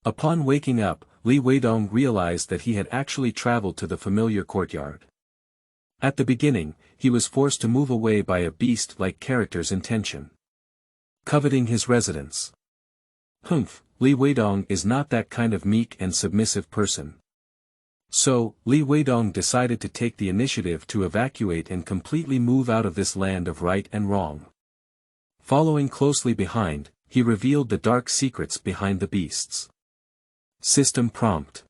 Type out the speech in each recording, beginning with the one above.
Upon waking up, Li Weidong realized that he had actually traveled to the familiar courtyard. At the beginning, he was forced to move away by a beast-like character's intention. Coveting his residence. Hmph, Li Weidong is not that kind of meek and submissive person. So, Li Weidong decided to take the initiative to evacuate and completely move out of this land of right and wrong. Following closely behind, he revealed the dark secrets behind the beasts. System prompt.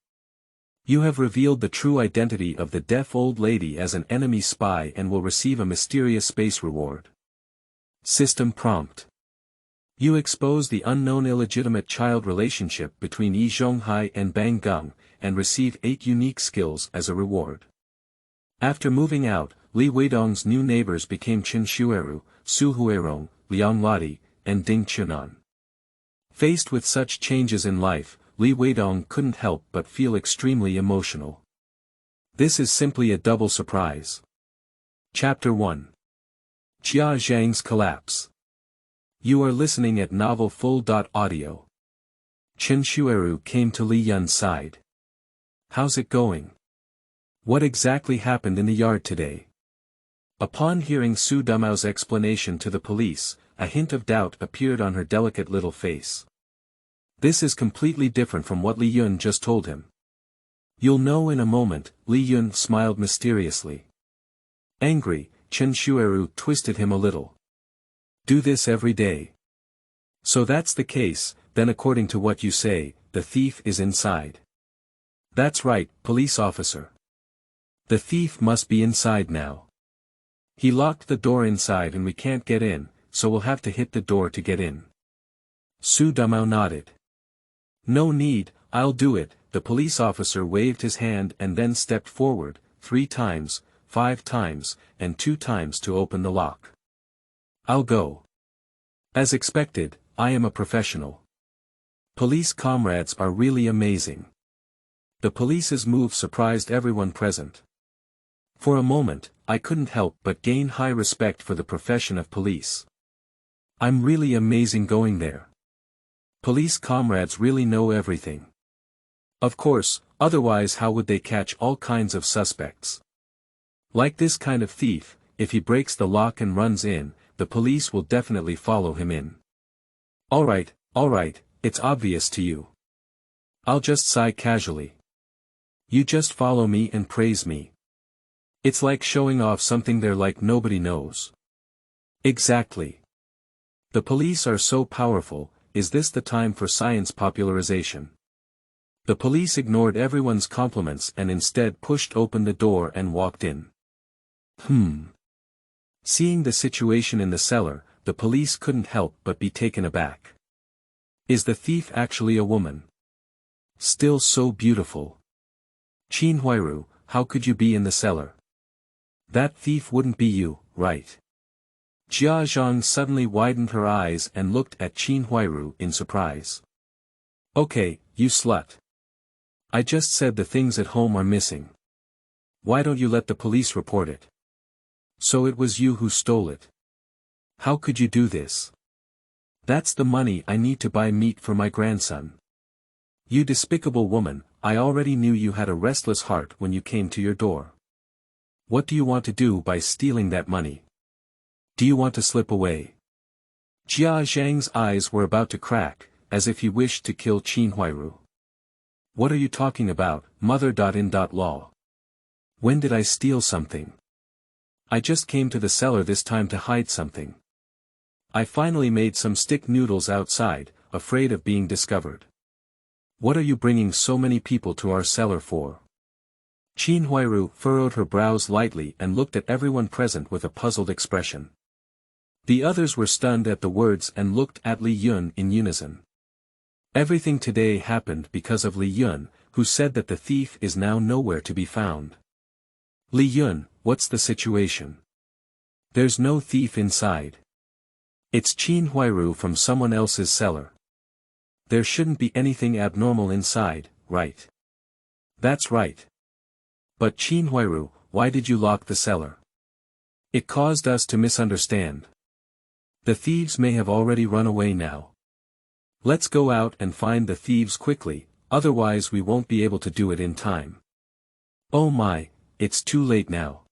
You have revealed the true identity of the deaf old lady as an enemy spy and will receive a mysterious space reward. System prompt. You expose the unknown illegitimate child relationship between Zhonghai and Bang Gung, and receive 8 unique skills as a reward. After moving out, Li Weidong's new neighbors became Qin Huairu, Su Huairong, Liang Ladi, and Ding Chunan. Faced with such changes in life, Li Weidong couldn't help but feel extremely emotional. This is simply a double surprise. Chapter 1. Jia Zhang's Collapse. You are listening at Novel Full.audio. Qin Huairu came to Li Yun's side. How's it going? What exactly happened in the yard today? Upon hearing Su Dumao's explanation to the police, a hint of doubt appeared on her delicate little face. This is completely different from what Li Yun just told him. You'll know in a moment, Li Yun smiled mysteriously. Angry, Qin Huairu twisted him a little. Do this every day. So that's the case, then according to what you say, the thief is inside. That's right, police officer. The thief must be inside now. He locked the door inside and we can't get in, so we'll have to hit the door to get in. Su Dumao nodded. No need, I'll do it. The police officer waved his hand and then stepped forward, 3 times, 5 times, and 2 times to open the lock. I'll go. As expected, I am a professional. Police comrades are really amazing. The police's move surprised everyone present. For a moment, I couldn't help but gain high respect for the profession of police. I'm really amazing going there. Police comrades really know everything. Of course, otherwise how would they catch all kinds of suspects? Like this kind of thief, if he breaks the lock and runs in, the police will definitely follow him in. Alright, it's obvious to you. I'll just sigh casually. You just follow me and praise me. It's like showing off something there like nobody knows. Exactly. The police are so powerful, is this the time for science popularization? The police ignored everyone's compliments and instead pushed open the door and walked in. Seeing the situation in the cellar, the police couldn't help but be taken aback. Is the thief actually a woman? Still so beautiful. Qin Huairu, how could you be in the cellar? That thief wouldn't be you, right? Jia Zhang suddenly widened her eyes and looked at Qin Huairu in surprise. Okay, you slut. I just said the things at home are missing. Why don't you let the police report it? So it was you who stole it. How could you do this? That's the money I need to buy meat for my grandson. You despicable woman, I already knew you had a restless heart when you came to your door. What do you want to do by stealing that money? Do you want to slip away? Jia Zhang's eyes were about to crack, as if he wished to kill Qin Huairu. What are you talking about, mother.in.law? When did I steal something? I just came to the cellar this time to hide something. I finally made some stick noodles outside, afraid of being discovered. What are you bringing so many people to our cellar for? Qin Huairu furrowed her brows lightly and looked at everyone present with a puzzled expression. The others were stunned at the words and looked at Li Yun in unison. Everything today happened because of Li Yun, who said that the thief is now nowhere to be found. Li Yun, what's the situation? There's no thief inside. It's Qin Huairu from someone else's cellar. There shouldn't be anything abnormal inside, right? That's right. But Qin Huairu, why did you lock the cellar? It caused us to misunderstand. The thieves may have already run away now. Let's go out and find the thieves quickly, otherwise we won't be able to do it in time. Oh my, it's too late now.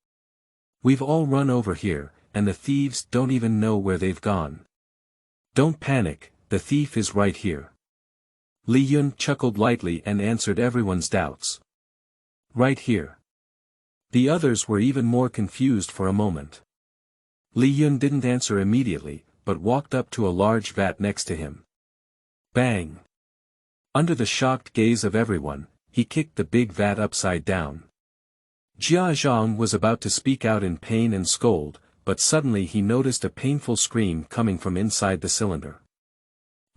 We've all run over here, and the thieves don't even know where they've gone. Don't panic, the thief is right here. Li Yun chuckled lightly and answered everyone's doubts. Right here. The others were even more confused for a moment. Li Yun didn't answer immediately, but walked up to a large vat next to him. Bang! Under the shocked gaze of everyone, he kicked the big vat upside down. Zhang was about to speak out in pain and scold, but suddenly he noticed a painful scream coming from inside the cylinder.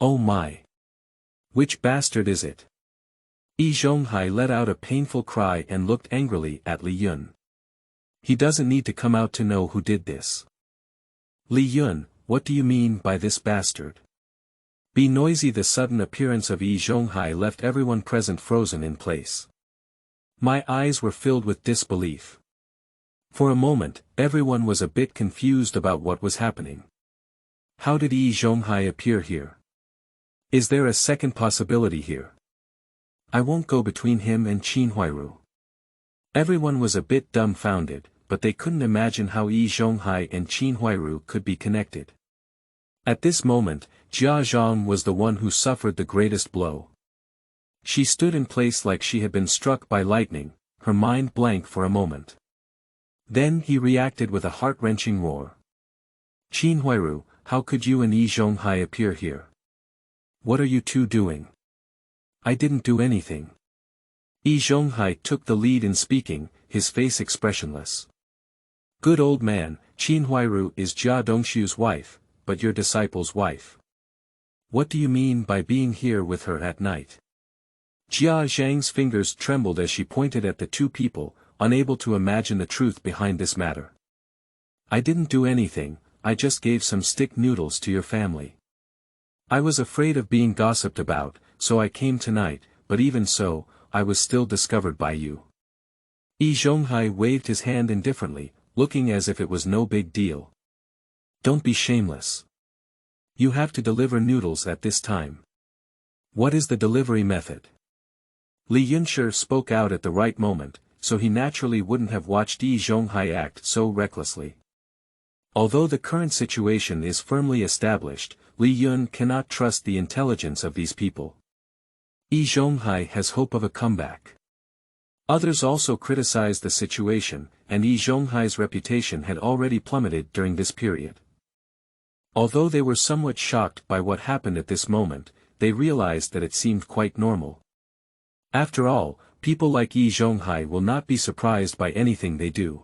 Oh my! Which bastard is it? Zhonghai let out a painful cry and looked angrily at Li Yun. He doesn't need to come out to know who did this. Li Yun, what do you mean by this bastard? Be noisy. The sudden appearance of Zhonghai left everyone present frozen in place. My eyes were filled with disbelief. For a moment, everyone was a bit confused about what was happening. How did Zhonghai appear here? Is there a second possibility here? I won't go between him and Qin Huairu. Everyone was a bit dumbfounded, but they couldn't imagine how Zhonghai and Qin Huairu could be connected. At this moment, Zhang was the one who suffered the greatest blow. She stood in place like she had been struck by lightning, her mind blank for a moment. Then he reacted with a heart-wrenching roar. Qin Huairu, how could you and Zhonghai appear here? What are you two doing? I didn't do anything. Zhonghai took the lead in speaking, his face expressionless. Good old man, Qin Huairu is Jia Dongshu's wife, but your disciple's wife. What do you mean by being here with her at night? Jia Zhang's fingers trembled as she pointed at the two people, unable to imagine the truth behind this matter. I didn't do anything, I just gave some stick noodles to your family. I was afraid of being gossiped about, so I came tonight, but even so, I was still discovered by you. Zhonghai waved his hand indifferently, looking as if it was no big deal. Don't be shameless. You have to deliver noodles at this time. What is the delivery method? Li Yunshi spoke out at the right moment, so he naturally wouldn't have watched Zhonghai act so recklessly. Although the current situation is firmly established, Li Yun cannot trust the intelligence of these people. Zhonghai has hope of a comeback. Others also criticized the situation, and Zhonghai's reputation had already plummeted during this period. Although they were somewhat shocked by what happened at this moment, they realized that it seemed quite normal. After all, people like Zhonghai will not be surprised by anything they do.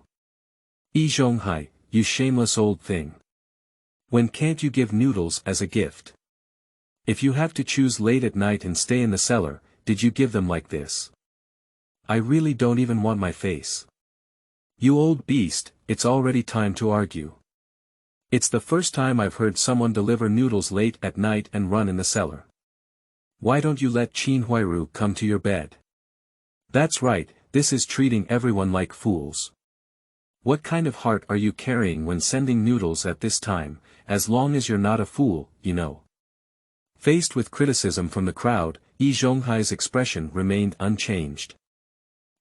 Zhonghai, you shameless old thing. When can't you give noodles as a gift? If you have to choose late at night and stay in the cellar, did you give them like this? I really don't even want my face. You old beast, it's already time to argue. It's the first time I've heard someone deliver noodles late at night and run in the cellar. Why don't you let Qin Huairu come to your bed? That's right, this is treating everyone like fools. What kind of heart are you carrying when sending noodles at this time, as long as you're not a fool, you know? Faced with criticism from the crowd, Zhonghai's expression remained unchanged.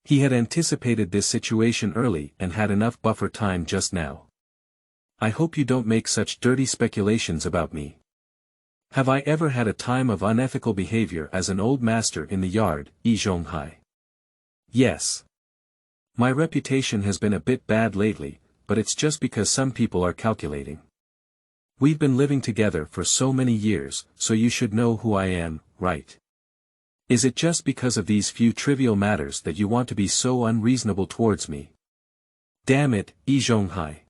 He had anticipated this situation early and had enough buffer time just now. I hope you don't make such dirty speculations about me. Have I ever had a time of unethical behavior as an old master in the yard, Zhonghai? Yes. My reputation has been a bit bad lately, but it's just because some people are calculating. We've been living together for so many years, so you should know who I am, right? Is it just because of these few trivial matters that you want to be so unreasonable towards me? Damn it, Zhonghai.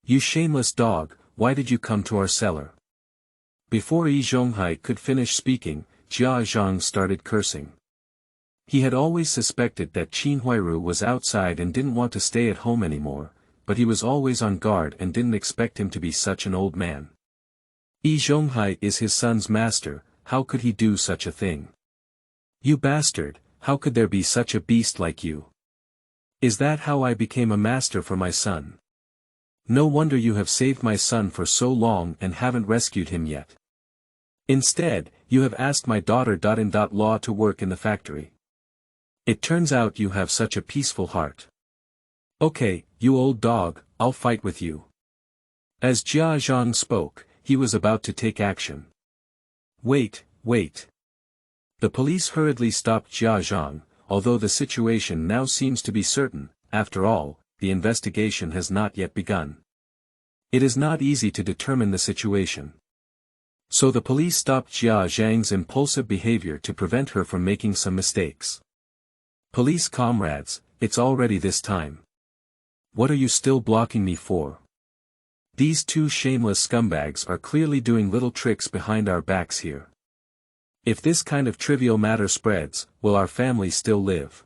You shameless dog, why did you come to our cellar? Before Zhonghai could finish speaking, Zhang started cursing. He had always suspected that Qin Huairu was outside and didn't want to stay at home anymore, but he was always on guard and didn't expect him to be such an old man. Zhonghai is his son's master, how could he do such a thing? You bastard, how could there be such a beast like you? Is that how I became a master for my son? No wonder you have saved my son for so long and haven't rescued him yet. Instead, You have asked my daughter-in-law to work in the factory. It turns out you have such a peaceful heart. Okay, you old dog, I'll fight with you. As Zhang spoke, he was about to take action. Wait. The police hurriedly stopped Zhang, although the situation now seems to be certain. After all, the investigation has not yet begun. It is not easy to determine the situation. So the police stopped Zhang's impulsive behavior to prevent her from making some mistakes. Police comrades, it's already this time. What are you still blocking me for? These two shameless scumbags are clearly doing little tricks behind our backs here. If this kind of trivial matter spreads, will our family still live?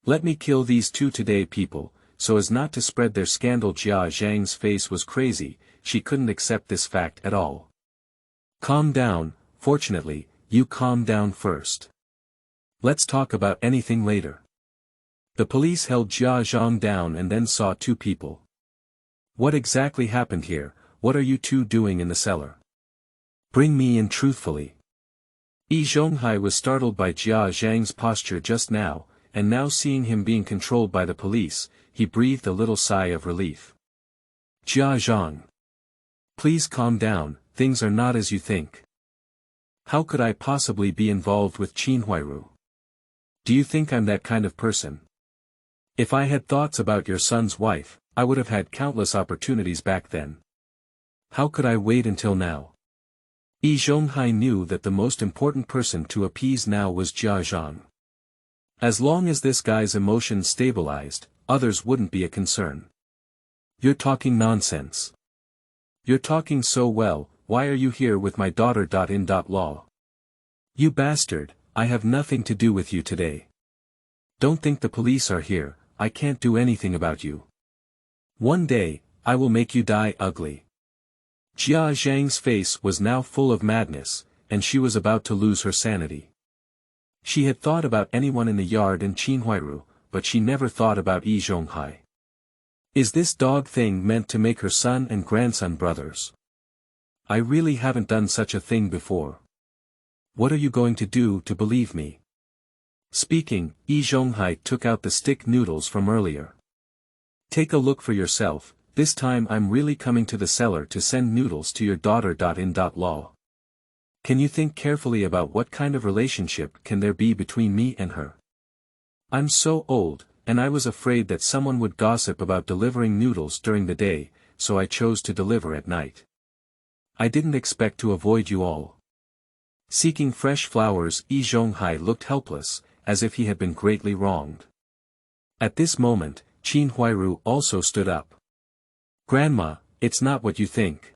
Let me kill these two today, people, so as not to spread their scandal. Zhang's face was crazy, she couldn't accept this fact at all. Calm down, fortunately, you calm down first. Let's talk about anything later. The police held Zhang down and then saw two people. What exactly happened here? What are you two doing in the cellar? Bring me in truthfully. Zhonghai was startled by Zhang's posture just now, and now seeing him being controlled by the police, he breathed a little sigh of relief. Zhang. Please calm down, things are not as you think. How could I possibly be involved with Qin Huairu? Do you think I'm that kind of person? If I had thoughts about your son's wife, I would have had countless opportunities back then. How could I wait until now? Zhonghai knew that the most important person to appease now was Zhang. As long as this guy's emotions stabilized, others wouldn't be a concern. You're talking nonsense. You're talking so well, why are you here with my daughter-in-law? You bastard, I have nothing to do with you today. Don't think the police are here, I can't do anything about you. One day, I will make you die ugly. Zhang's face was now full of madness, and she was about to lose her sanity. She had thought about anyone in the yard and Qin Huairu, but she never thought about Zhonghai. Is this dog thing meant to make her son and grandson brothers? I really haven't done such a thing before. What are you going to do to believe me? Speaking, Zhonghai took out the stick noodles from earlier. Take a look for yourself, this time I'm really coming to the cellar to send noodles to your daughter-in-law. Can you think carefully about what kind of relationship can there be between me and her? I'm so old, and I was afraid that someone would gossip about delivering noodles during the day, so I chose to deliver at night. I didn't expect to avoid you all. Seeking fresh flowers, Zhonghai looked helpless, as if he had been greatly wronged. At this moment, Qin Huairu also stood up. Grandma, it's not what you think.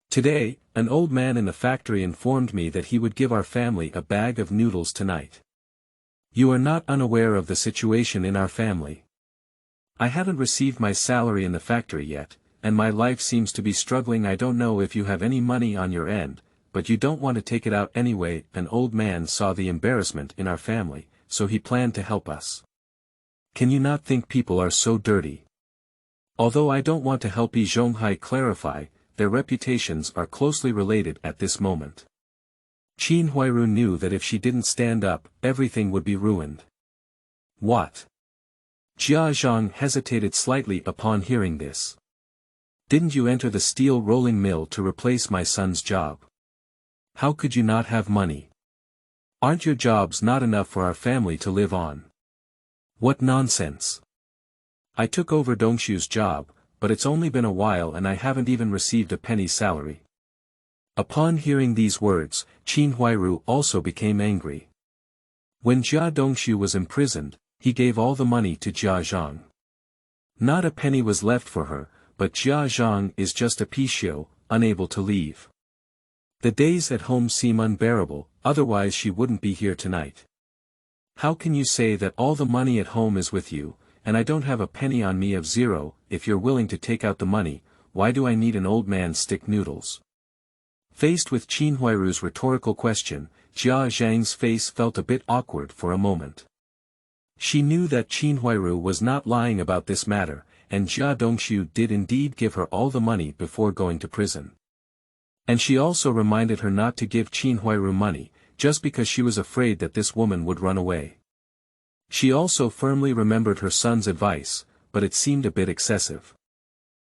Today, an old man in the factory informed me that he would give our family a bag of noodles tonight. You are not unaware of the situation in our family. I haven't received my salary in the factory yet, and my life seems to be struggling. I don't know if you have any money on your end, but you don't want to take it out anyway. An old man saw the embarrassment in our family, so he planned to help us. Can you not think people are so dirty? Although I don't want to help Zhonghai clarify, their reputations are closely related at this moment. Qin Huairu knew that if she didn't stand up, everything would be ruined. What? Zhang hesitated slightly upon hearing this. Didn't you enter the steel rolling mill to replace my son's job? How could you not have money? Aren't your jobs not enough for our family to live on? What nonsense! I took over Dongshu's job, but it's only been a while and I haven't even received a penny's salary. Upon hearing these words, Qin Huairu also became angry. When Dongshu was imprisoned, he gave all the money to Zhang. Not a penny was left for her, but Zhang is just a pichio, unable to leave. The days at home seem unbearable, otherwise she wouldn't be here tonight. How can you say that all the money at home is with you, and I don't have a penny on me of zero? If you're willing to take out the money, why do I need an old man's stick noodles? Faced with Qin Huairu's rhetorical question, Zhang's face felt a bit awkward for a moment. She knew that Qin Huairu was not lying about this matter, and Dongshu did indeed give her all the money before going to prison. And she also reminded her not to give Qin Huairu money, just because she was afraid that this woman would run away. She also firmly remembered her son's advice, but it seemed a bit excessive.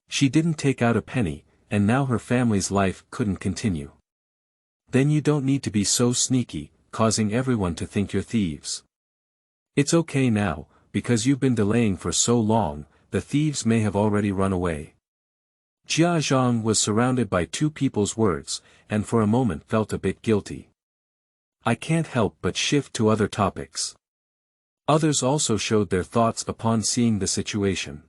She didn't take out a penny, and now her family's life couldn't continue. Then you don't need to be so sneaky, causing everyone to think you're thieves. It's okay now, because you've been delaying for so long, the thieves may have already run away. Zhang was surrounded by two people's words, and for a moment felt a bit guilty. I can't help but shift to other topics. Others also showed their thoughts upon seeing the situation.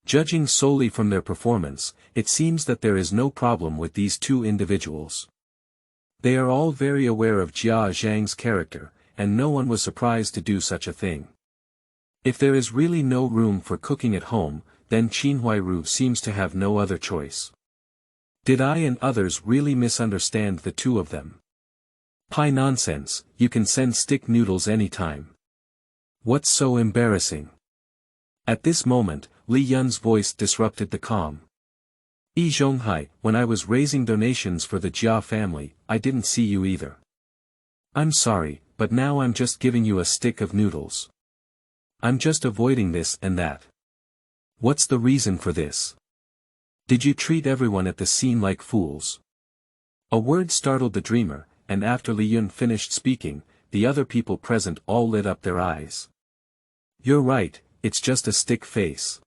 Judging solely from their performance, it seems that there is no problem with these two individuals. They are all very aware of Zhang's character, and no one was surprised to do such a thing. If there is really no room for cooking at home, then Qin Huairu seems to have no other choice. Did I and others really misunderstand the two of them? Pie nonsense, you can send stick noodles anytime. What's so embarrassing? At this moment, Li Yun's voice disrupted the calm. Zhonghai, when I was raising donations for the Jia family, I didn't see you either. I'm sorry, but now I'm just giving you a stick of noodles. I'm just avoiding this and that. What's the reason for this? Did you treat everyone at the scene like fools? A word startled the dreamer, and after Li Yun finished speaking, the other people present all lit up their eyes. You're right, it's just a stick face.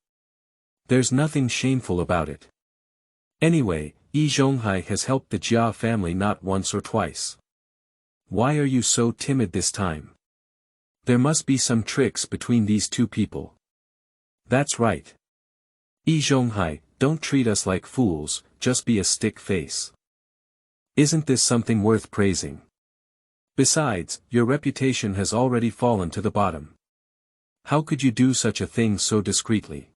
There's nothing shameful about it. Anyway, Zhonghai has helped the Jia family not once or twice. Why are you so timid this time? There must be some tricks between these two people. That's right. Zhonghai, don't treat us like fools, just be a stick face. Isn't this something worth praising? Besides, your reputation has already fallen to the bottom. How could you do such a thing so discreetly?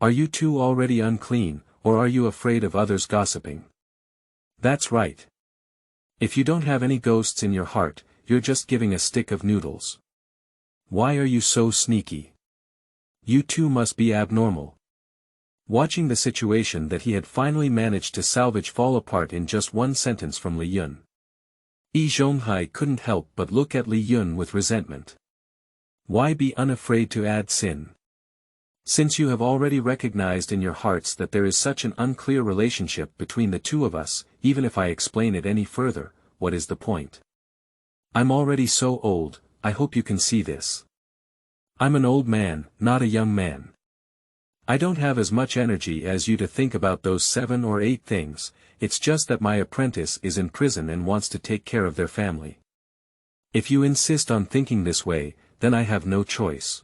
Are you two already unclean, or are you afraid of others gossiping? That's right. If you don't have any ghosts in your heart, you're just giving a stick of noodles. Why are you so sneaky? You two must be abnormal. Watching the situation that he had finally managed to salvage fall apart in just one sentence from Li Yun. Zhonghai couldn't help but look at Li Yun with resentment. Why be unafraid to add sin? Since you have already recognized in your hearts that there is such an unclear relationship between the two of us, even if I explain it any further, what is the point? I'm already so old, I hope you can see this. I'm an old man, not a young man. I don't have as much energy as you to think about those 7 or 8 things, it's just that my apprentice is in prison and wants to take care of their family. If you insist on thinking this way, then I have no choice.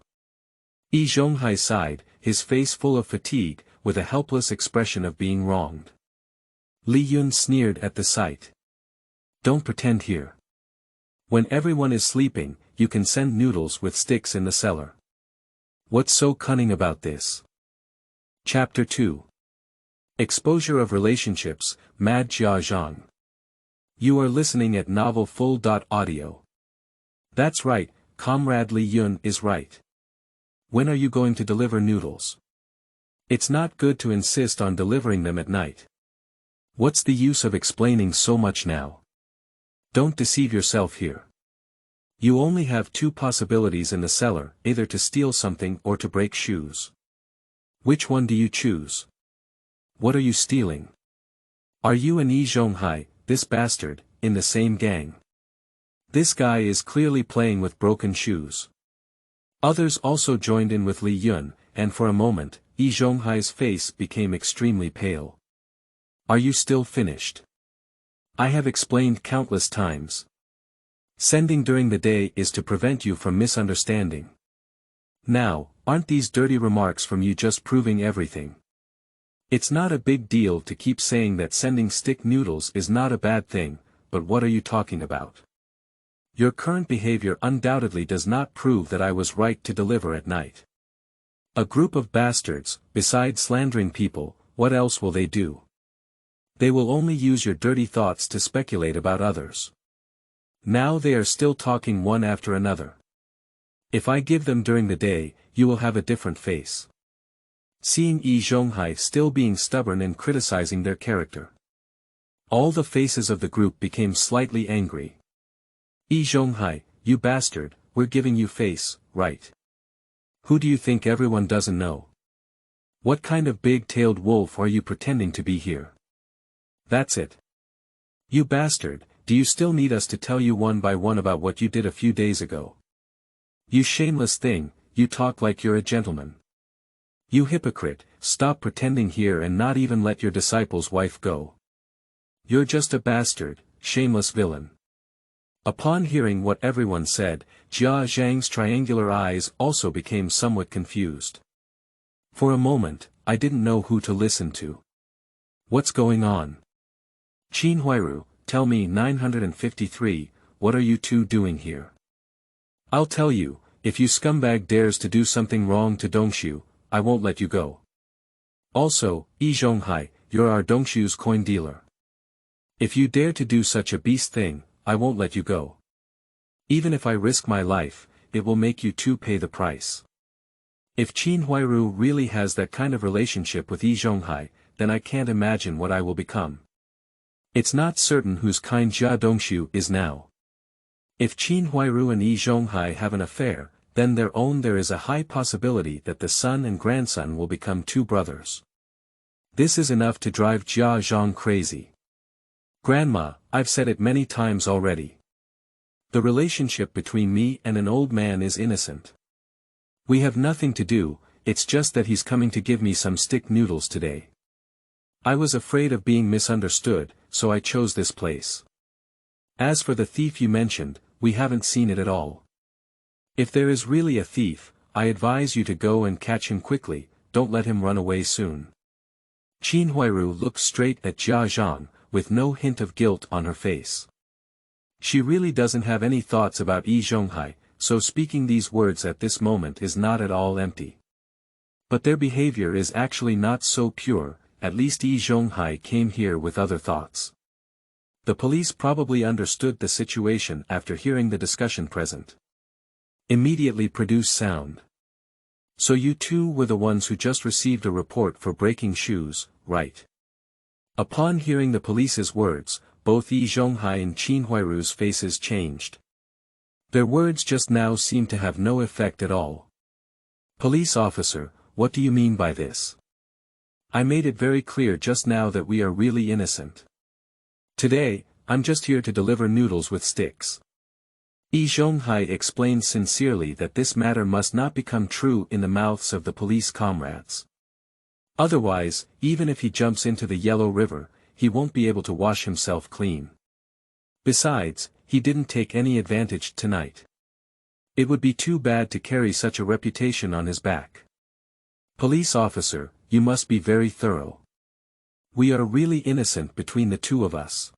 Zhonghai sighed, his face full of fatigue, with a helpless expression of being wronged. Li Yun sneered at the sight. Don't pretend here. When everyone is sleeping, you can send noodles with sticks in the cellar. What's so cunning about this? Chapter 2. Exposure of Relationships, Mad Zhang. You are listening at novelfull.audio. That's right, Comrade Li Yun is right. When are you going to deliver noodles? It's not good to insist on delivering them at night. What's the use of explaining so much now? Don't deceive yourself here. You only have 2 possibilities in the cellar, either to steal something or to break shoes. Which one do you choose? What are you stealing? Are you and Zhonghai, this bastard, in the same gang? This guy is clearly playing with broken shoes. Others also joined in with Li Yun, and for a moment, Zhonghai's face became extremely pale. Are you still finished? I have explained countless times. Sending during the day is to prevent you from misunderstanding. Now, aren't these dirty remarks from you just proving everything? It's not a big deal to keep saying that sending stick noodles is not a bad thing, but what are you talking about? Your current behavior undoubtedly does not prove that I was right to deliver at night. A group of bastards, besides slandering people, what else will they do? They will only use your dirty thoughts to speculate about others. Now they are still talking one after another. If I give them during the day, you will have a different face. Seeing Zhonghai still being stubborn and criticizing their character. All the faces of the group became slightly angry. Zhonghai, you bastard, we're giving you face, right? Who do you think everyone doesn't know? What kind of big-tailed wolf are you pretending to be here? That's it. You bastard, do you still need us to tell you one by one about what you did a few days ago? You shameless thing, you talk like you're a gentleman. You hypocrite, stop pretending here and not even let your disciple's wife go. You're just a bastard, shameless villain. Upon hearing what everyone said, Zhang's triangular eyes also became somewhat confused. For a moment, I didn't know who to listen to. What's going on? Qin Huairu, tell me 953, what are you two doing here? I'll tell you, if you scumbag dares to do something wrong to Dongshu, I won't let you go. Also, Zhonghai, you're our Dongshu's coin dealer. If you dare to do such a beast thing, I won't let you go. Even if I risk my life, it will make you two pay the price. If Qin Huairu really has that kind of relationship with Zhonghai, then I can't imagine what I will become. It's not certain whose kind Jia Dongshu is now. If Qin Huairu and Zhonghai have an affair, then there is a high possibility that the son and grandson will become two brothers. This is enough to drive Zhang crazy. Grandma, I've said it many times already. The relationship between me and an old man is innocent. We have nothing to do, it's just that he's coming to give me some stick noodles today. I was afraid of being misunderstood, so I chose this place. As for the thief you mentioned, we haven't seen it at all. If there is really a thief, I advise you to go and catch him quickly, don't let him run away soon. Qin Huairu looked straight at Zhang, with no hint of guilt on her face. She really doesn't have any thoughts about Zhonghai, so speaking these words at this moment is not at all empty. But their behavior is actually not so pure, at least Zhonghai came here with other thoughts. The police probably understood the situation after hearing the discussion present. Immediately produce sound. So you two were the ones who just received a report for breaking shoes, right? Upon hearing the police's words, both Zhonghai and Qin Huairu's faces changed. Their words just now seemed to have no effect at all. Police officer, what do you mean by this? I made it very clear just now that we are really innocent. Today, I'm just here to deliver noodles with sticks. Zhonghai explained sincerely that this matter must not become true in the mouths of the police comrades. Otherwise, even if he jumps into the Yellow River, he won't be able to wash himself clean. Besides, he didn't take any advantage tonight. It would be too bad to carry such a reputation on his back. Police officer, you must be very thorough. We are really innocent between the two of us.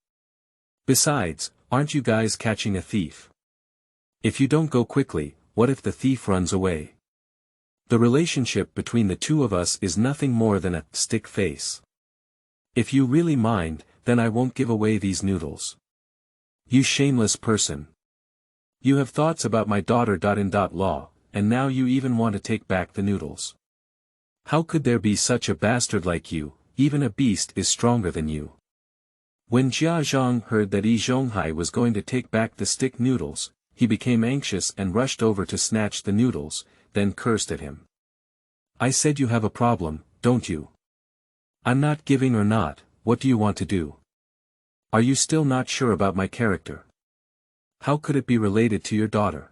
Besides, aren't you guys catching a thief? If you don't go quickly, what if the thief runs away? The relationship between the two of us is nothing more than a stick face. If you really mind, then I won't give away these noodles. You shameless person. You have thoughts about my daughter.in.law, and now you even want to take back the noodles. How could there be such a bastard like you? Even a beast is stronger than you. When Zhang heard that Zhonghai was going to take back the stick noodles, he became anxious and rushed over to snatch the noodles, then cursed at him. I said you have a problem, don't you? I'm not giving or not, what do you want to do? Are you still not sure about my character? How could it be related to your daughter?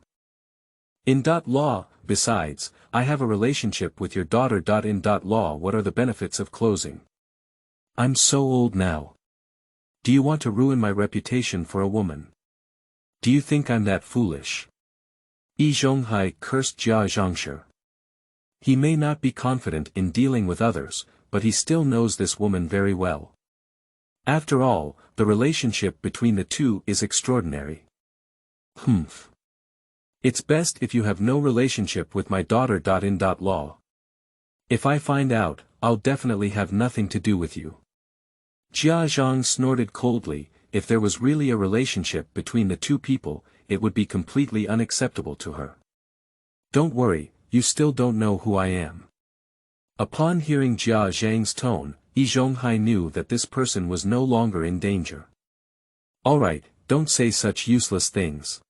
In.law, besides, I have a relationship with your daughter.in.law. What are the benefits of closing? I'm so old now. Do you want to ruin my reputation for a woman? Do you think I'm that foolish? Zhonghai cursed Zhang. He may not be confident in dealing with others, but he still knows this woman very well. After all, the relationship between the two is extraordinary. Hmph. It's best if you have no relationship with my daughter.in.law. If I find out, I'll definitely have nothing to do with you. Zhang snorted coldly. If there was really a relationship between the two people, it would be completely unacceptable to her. Don't worry, you still don't know who I am. Upon hearing Zhang's tone, Zhonghai knew that this person was no longer in danger. Alright, don't say such useless things.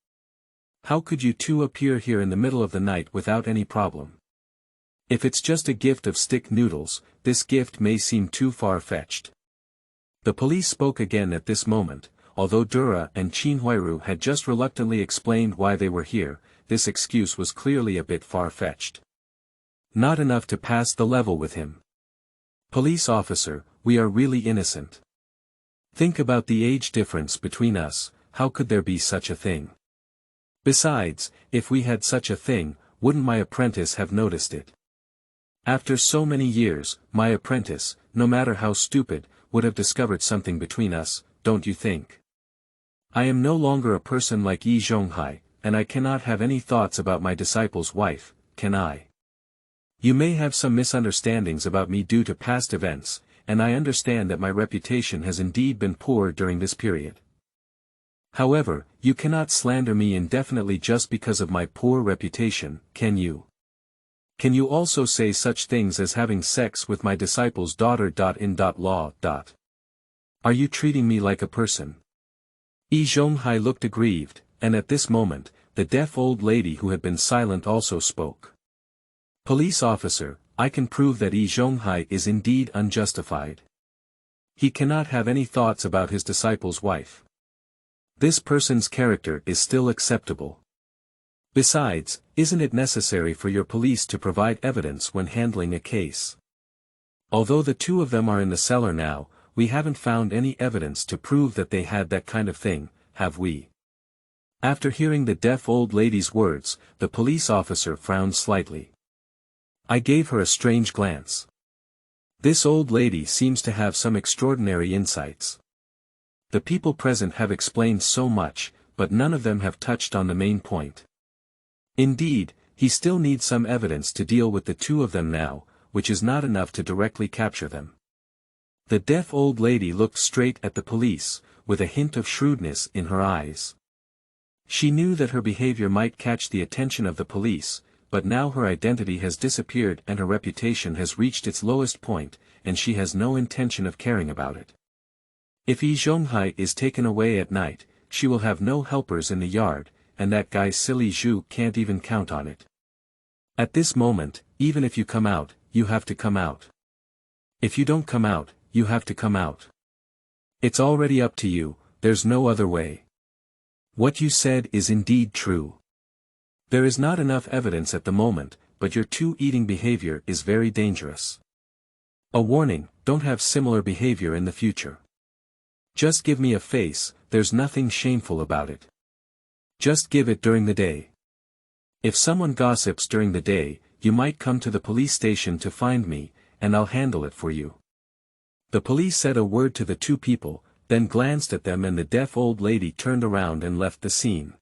How could you two appear here in the middle of the night without any problem? If it's just a gift of stick noodles, this gift may seem too far-fetched. The police spoke again at this moment. Although Dura and Qin Huairu had just reluctantly explained why they were here, this excuse was clearly a bit far-fetched. Not enough to pass the level with him. Police officer, we are really innocent. Think about the age difference between us, how could there be such a thing? Besides, if we had such a thing, wouldn't my apprentice have noticed it? After so many years, my apprentice, no matter how stupid, would have discovered something between us, don't you think? I am no longer a person like Zhonghai, and I cannot have any thoughts about my disciple's wife, can I? You may have some misunderstandings about me due to past events, and I understand that my reputation has indeed been poor during this period. However, you cannot slander me indefinitely just because of my poor reputation, can you? Can you also say such things as having sex with my disciple's daughter? Law. Are you treating me like a person? Zhonghai looked aggrieved, and at this moment, the deaf old lady who had been silent also spoke. Police officer, I can prove that Zhonghai is indeed unjustified. He cannot have any thoughts about his disciple's wife. This person's character is still acceptable. Besides, isn't it necessary for your police to provide evidence when handling a case? Although the two of them are in the cellar now, we haven't found any evidence to prove that they had that kind of thing, have we? After hearing the deaf old lady's words, the police officer frowned slightly. I gave her a strange glance. This old lady seems to have some extraordinary insights. The people present have explained so much, but none of them have touched on the main point. Indeed, he still needs some evidence to deal with the two of them now, which is not enough to directly capture them. The deaf old lady looked straight at the police, with a hint of shrewdness in her eyes. She knew that her behavior might catch the attention of the police, but now her identity has disappeared and her reputation has reached its lowest point, and she has no intention of caring about it. If Zhonghai is taken away at night, she will have no helpers in the yard, and that guy silly Zhu can't even count on it. At this moment, even if you come out, you have to come out. If you don't come out, you have to come out. It's already up to you, there's no other way. What you said is indeed true. There is not enough evidence at the moment, but your two-eating behavior is very dangerous. A warning, don't have similar behavior in the future. Just give me a face, there's nothing shameful about it. Just give it during the day. If someone gossips during the day, you might come to the police station to find me, and I'll handle it for you. The police said a word to the two people, then glanced at them and the deaf old lady turned around and left the scene.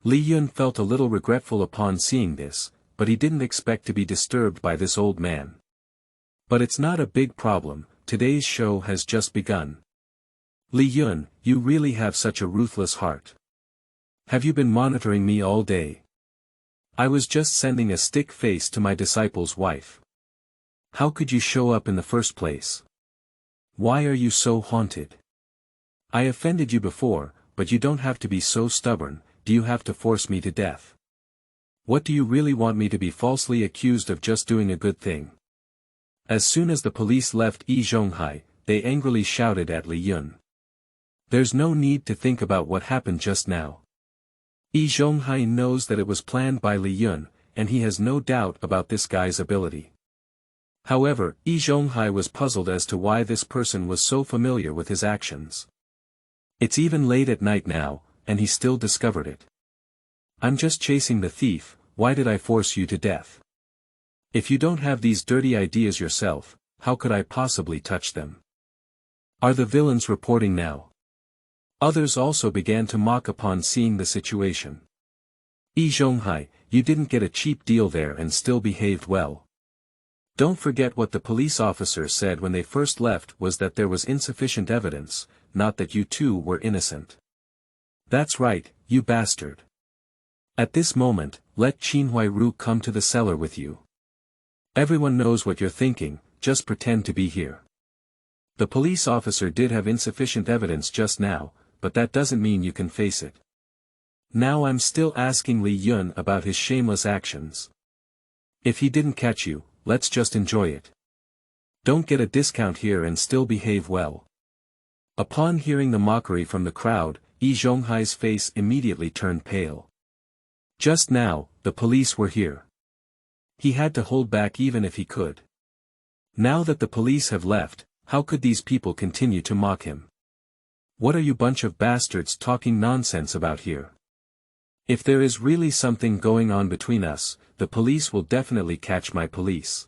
Li Yun felt a little regretful upon seeing this, but he didn't expect to be disturbed by this old man. But it's not a big problem, today's show has just begun. Li Yun, you really have such a ruthless heart. Have you been monitoring me all day? I was just sending a stick face to my disciple's wife. How could you show up in the first place? Why are you so haunted? I offended you before, but you don't have to be so stubborn, do you have to force me to death? What do you really want me to be falsely accused of just doing a good thing? As soon as the police left Zhonghai, they angrily shouted at Li Yun. There's no need to think about what happened just now. Zhonghai knows that it was planned by Li Yun, and he has no doubt about this guy's ability. However, Zhonghai was puzzled as to why this person was so familiar with his actions. It's even late at night now, and he still discovered it. I'm just chasing the thief, why did I force you to death? If you don't have these dirty ideas yourself, how could I possibly touch them? Are the villains reporting now? Others also began to mock upon seeing the situation. Zhonghai, you didn't get a cheap deal there and still behaved well. Don't forget what the police officer said when they first left was that there was insufficient evidence, not that you two were innocent. That's right, you bastard. At this moment, let Qin Huairu come to the cellar with you. Everyone knows what you're thinking, just pretend to be here. The police officer did have insufficient evidence just now, but that doesn't mean you can face it. Now I'm still asking Li Yun about his shameless actions. If he didn't catch you, let's just enjoy it. Don't get a discount here and still behave well. Upon hearing the mockery from the crowd, Zhonghai's face immediately turned pale. Just now, the police were here. He had to hold back even if he could. Now that the police have left, how could these people continue to mock him? What are you bunch of bastards talking nonsense about here? If there is really something going on between us, the police will definitely catch my police.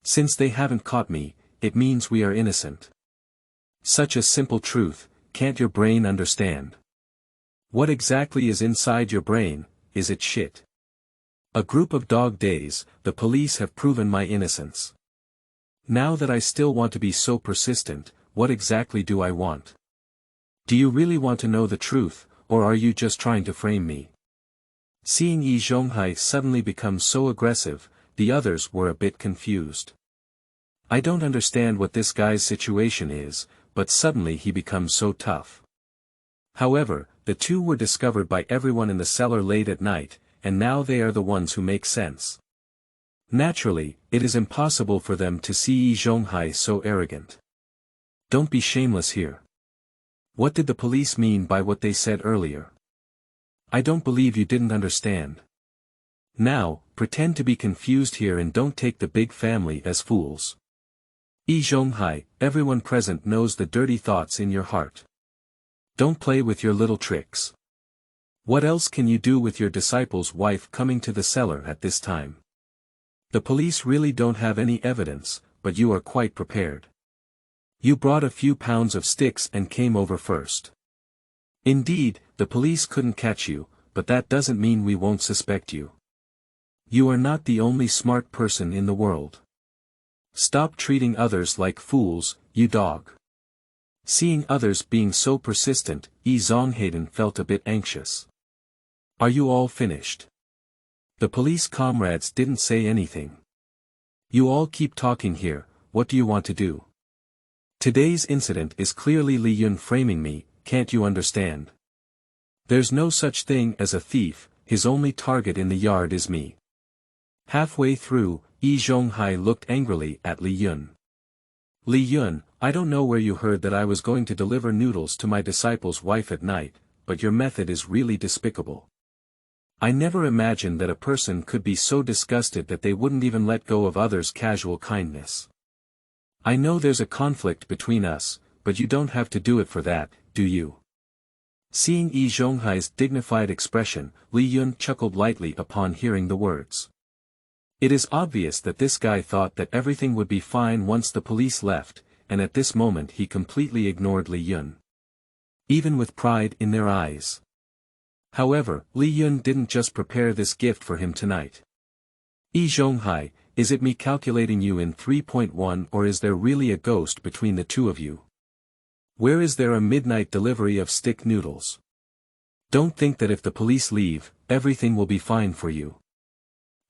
Since they haven't caught me, it means we are innocent. Such a simple truth, can't your brain understand? What exactly is inside your brain, is it shit? A group of dog days, the police have proven my innocence. Now that I still want to be so persistent, what exactly do I want? Do you really want to know the truth, or are you just trying to frame me? Seeing Zhonghai suddenly become so aggressive, the others were a bit confused. I don't understand what this guy's situation is, but suddenly he becomes so tough. However, the two were discovered by everyone in the cellar late at night, and now they are the ones who make sense. Naturally, it is impossible for them to see Zhonghai so arrogant. Don't be shameless here. What did the police mean by what they said earlier? I don't believe you didn't understand. Now, pretend to be confused here and don't take the big family as fools. Zhonghai, everyone present knows the dirty thoughts in your heart. Don't play with your little tricks. What else can you do with your disciple's wife coming to the cellar at this time? The police really don't have any evidence, but you are quite prepared. You brought a few pounds of sticks and came over first. Indeed, the police couldn't catch you, but that doesn't mean we won't suspect you. You are not the only smart person in the world. Stop treating others like fools, you dog. Seeing others being so persistent, Zhonghai felt a bit anxious. Are you all finished? The police comrades didn't say anything. You all keep talking here, what do you want to do? Today's incident is clearly Li Yun framing me, can't you understand? There's no such thing as a thief, his only target in the yard is me. Halfway through, Zhonghai looked angrily at Li Yun. Li Yun, I don't know where you heard that I was going to deliver noodles to my disciple's wife at night, but your method is really despicable. I never imagined that a person could be so disgusted that they wouldn't even let go of others' casual kindness. I know there's a conflict between us, but you don't have to do it for that, do you? Seeing Zhonghai's dignified expression, Li Yun chuckled lightly upon hearing the words. It is obvious that this guy thought that everything would be fine once the police left, and at this moment he completely ignored Li Yun. Even with pride in their eyes. However, Li Yun didn't just prepare this gift for him tonight. Zhonghai, is it me calculating you in 3.1 or is there really a ghost between the two of you? Where is there a midnight delivery of stick noodles? Don't think that if the police leave, everything will be fine for you.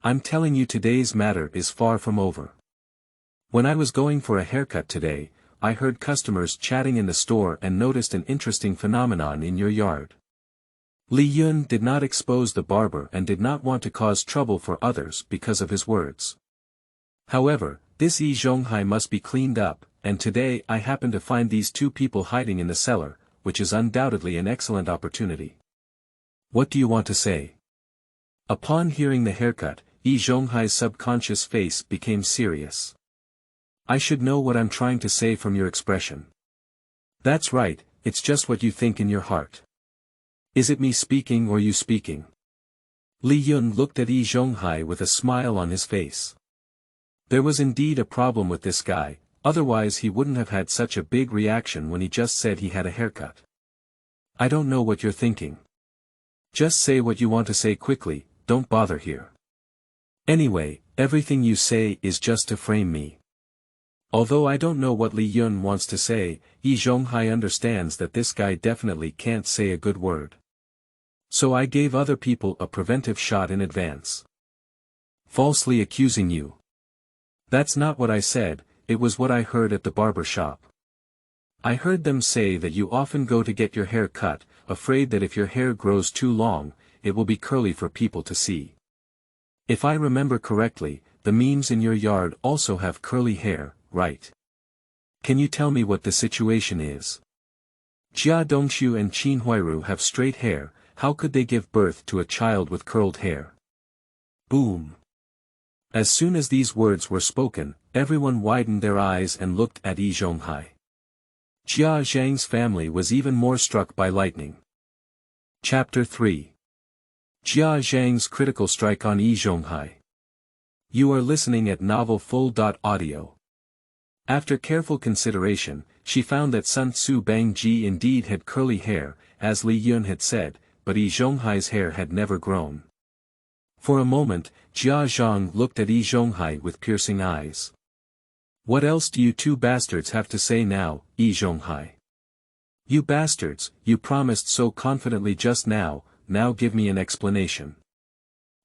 I'm telling you today's matter is far from over. When I was going for a haircut today, I heard customers chatting in the store and noticed an interesting phenomenon in your yard. Li Yun did not expose the barber and did not want to cause trouble for others because of his words. However, this Zhonghai must be cleaned up, and today I happen to find these two people hiding in the cellar, which is undoubtedly an excellent opportunity. What do you want to say? Upon hearing the haircut, Zhonghai's subconscious face became serious. I should know what I'm trying to say from your expression. That's right, it's just what you think in your heart. Is it me speaking or you speaking? Li Yun looked at Zhonghai with a smile on his face. There was indeed a problem with this guy, otherwise he wouldn't have had such a big reaction when he just said he had a haircut. I don't know what you're thinking. Just say what you want to say quickly, don't bother here. Anyway, everything you say is just to frame me. Although I don't know what Li Yun wants to say, Zhonghai understands that this guy definitely can't say a good word. So I gave other people a preventive shot in advance. Falsely accusing you. That's not what I said, it was what I heard at the barber shop. I heard them say that you often go to get your hair cut, afraid that if your hair grows too long, it will be curly for people to see. If I remember correctly, the memes in your yard also have curly hair, right? Can you tell me what the situation is? Jia Dongxiu and Qin Huairu have straight hair, how could they give birth to a child with curled hair? Boom. As soon as these words were spoken, everyone widened their eyes and looked at Zhonghai. Jia Zhang's family was even more struck by lightning. Chapter 3. Jia Zhang's critical strike on Zhonghai. You are listening at Novel Full.audio. After careful consideration, she found that Sun Tzu Bangji indeed had curly hair, as Li Yun had said, but Zhonghai's hair had never grown. For a moment, Jia Zhang looked at Zhonghai with piercing eyes. What else do you two bastards have to say now, Zhonghai? You bastards, you promised so confidently just now give me an explanation.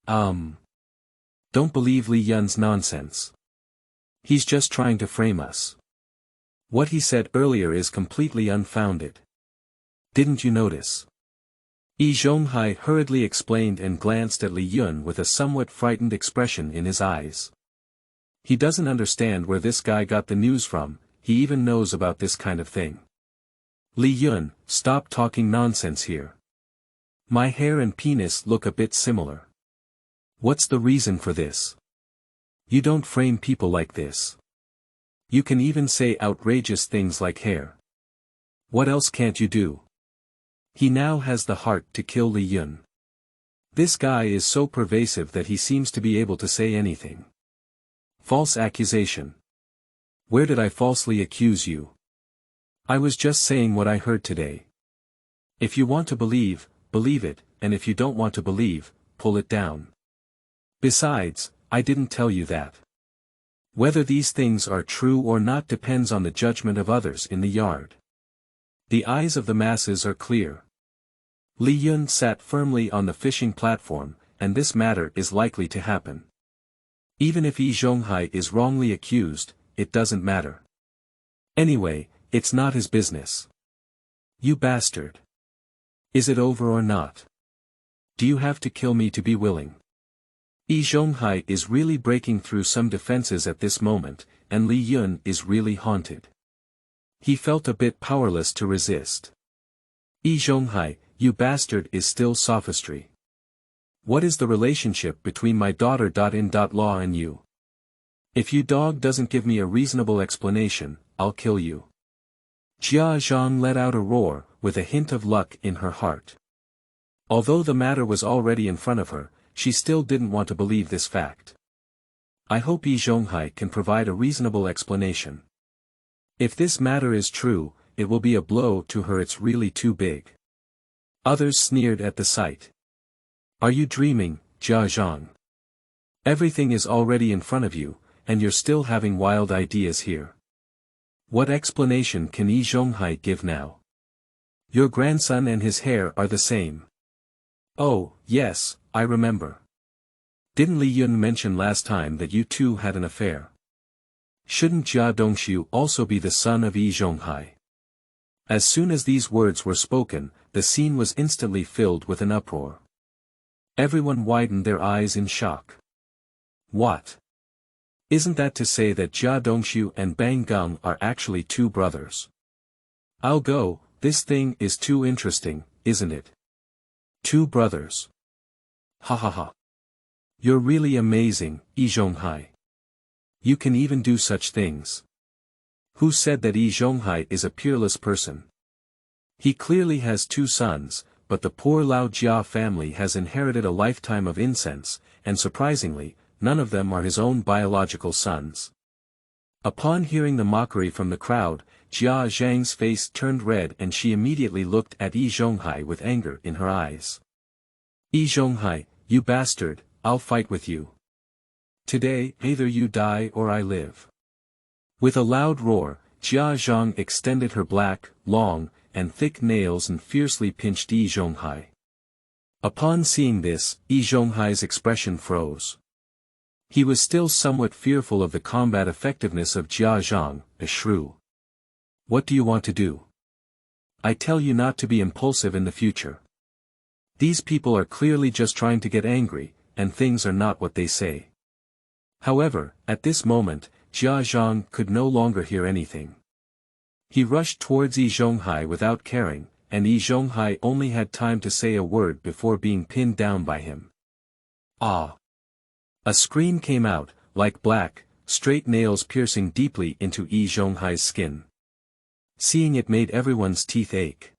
Don't believe Li Yun's nonsense. He's just trying to frame us. What he said earlier is completely unfounded. Didn't you notice? Zhonghai hurriedly explained and glanced at Li Yun with a somewhat frightened expression in his eyes. He doesn't understand where this guy got the news from, he even knows about this kind of thing. Li Yun, stop talking nonsense here. My hair and penis look a bit similar. What's the reason for this? You don't frame people like this. You can even say outrageous things like hair. What else can't you do? He now has the heart to kill Li Yun. This guy is so pervasive that he seems to be able to say anything. False accusation. Where did I falsely accuse you? I was just saying what I heard today. If you want to believe it, and if you don't want to believe, pull it down. Besides, I didn't tell you that. Whether these things are true or not depends on the judgment of others in the yard. The eyes of the masses are clear. Li Yun sat firmly on the fishing platform, and this matter is likely to happen. Even if Zhonghai is wrongly accused, it doesn't matter. Anyway, it's not his business. You bastard. Is it over or not? Do you have to kill me to be willing? Zhonghai is really breaking through some defenses at this moment, and Li Yun is really haunted. He felt a bit powerless to resist. Zhonghai, you bastard, is still sophistry. What is the relationship between my daughter-in-law and you? If you dog doesn't give me a reasonable explanation, I'll kill you. Jia Zhang let out a roar, with a hint of luck in her heart. Although the matter was already in front of her, she still didn't want to believe this fact. I hope Zhonghai can provide a reasonable explanation. If this matter is true, it will be a blow to her, it's really too big. Others sneered at the sight. Are you dreaming, Jia Zhang? Everything is already in front of you, and you're still having wild ideas here. What explanation can Zhonghai give now? Your grandson and his hair are the same. Oh, yes, I remember. Didn't Li Yun mention last time that you two had an affair? Shouldn't Jia Dongxiu also be the son of Zhonghai? As soon as these words were spoken, the scene was instantly filled with an uproar. Everyone widened their eyes in shock. What? Isn't that to say that Jia Dongxiu and Bang Gang are actually two brothers? I'll go, this thing is too interesting, isn't it? Two brothers. Ha ha ha. You're really amazing, Zhonghai. You can even do such things. Who said that Zhonghai is a peerless person? He clearly has two sons, but the poor Lao Jia family has inherited a lifetime of incense, and surprisingly, none of them are his own biological sons. Upon hearing the mockery from the crowd, Jia Zhang's face turned red and she immediately looked at Zhonghai with anger in her eyes. Zhonghai, you bastard, I'll fight with you. Today, either you die or I live. With a loud roar, Jia Zhang extended her black, long, and thick nails and fiercely pinched Zhonghai. Upon seeing this, Zhonghai's expression froze. He was still somewhat fearful of the combat effectiveness of Jia Zhang, a shrew. What do you want to do? I tell you not to be impulsive in the future. These people are clearly just trying to get angry, and things are not what they say. However, at this moment, Zhang could no longer hear anything. He rushed towards Zhonghai without caring, and Zhonghai only had time to say a word before being pinned down by him. Ah! A scream came out, like black, straight nails piercing deeply into Zhonghai's skin. Seeing it made everyone's teeth ache.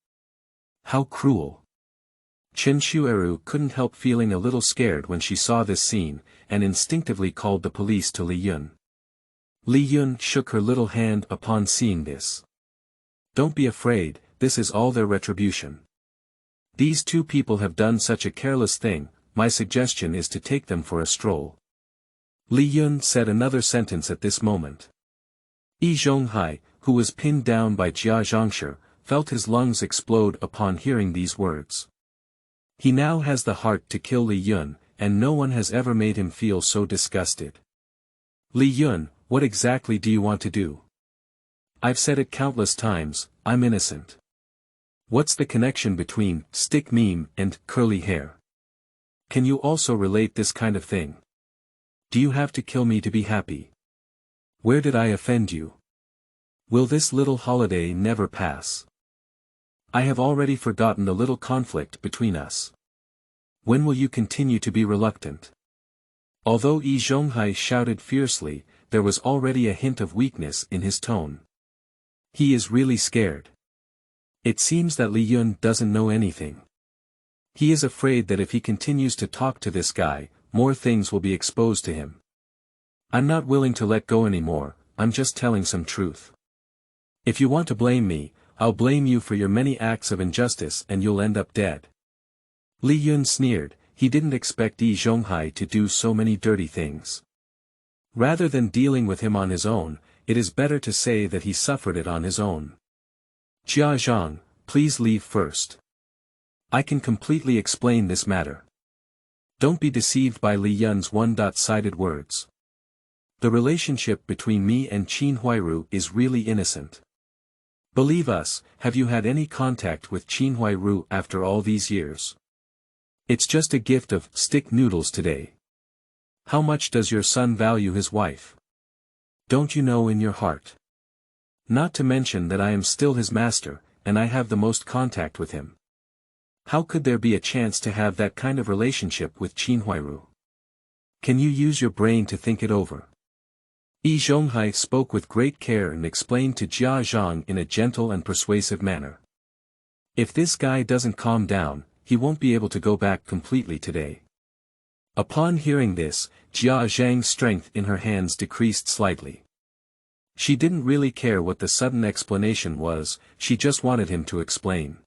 How cruel! Qin Huairu couldn't help feeling a little scared when she saw this scene, and instinctively called the police to Li Yun. Li Yun shook her little hand upon seeing this. Don't be afraid, this is all their retribution. These two people have done such a careless thing, my suggestion is to take them for a stroll. Li Yun said another sentence at this moment. Zhonghai, who was pinned down by Zhang, felt his lungs explode upon hearing these words. He now has the heart to kill Li Yun, and no one has ever made him feel so disgusted. Li Yun, what exactly do you want to do? I've said it countless times, I'm innocent. What's the connection between stick meme and curly hair? Can you also relate this kind of thing? Do you have to kill me to be happy? Where did I offend you? Will this little holiday never pass? I have already forgotten the little conflict between us. When will you continue to be reluctant? Although Zhonghai shouted fiercely, there was already a hint of weakness in his tone. He is really scared. It seems that Li Yun doesn't know anything. He is afraid that if he continues to talk to this guy, more things will be exposed to him. I'm not willing to let go anymore, I'm just telling some truth. If you want to blame me, I'll blame you for your many acts of injustice and you'll end up dead. Li Yun sneered, he didn't expect Zhonghai to do so many dirty things. Rather than dealing with him on his own, it is better to say that he suffered it on his own. Zhang, please leave first. I can completely explain this matter. Don't be deceived by Li Yun's one-sided words. The relationship between me and Qin Huairu is really innocent. Believe us, have you had any contact with Qin Huairu after all these years? It's just a gift of stick noodles today. How much does your son value his wife? Don't you know in your heart? Not to mention that I am still his master, and I have the most contact with him. How could there be a chance to have that kind of relationship with Qin Huairu? Can you use your brain to think it over? Zhonghai spoke with great care and explained to Zhang in a gentle and persuasive manner. If this guy doesn't calm down, he won't be able to go back completely today. Upon hearing this, Zhang's strength in her hands decreased slightly. She didn't really care what the sudden explanation was, she just wanted him to explain.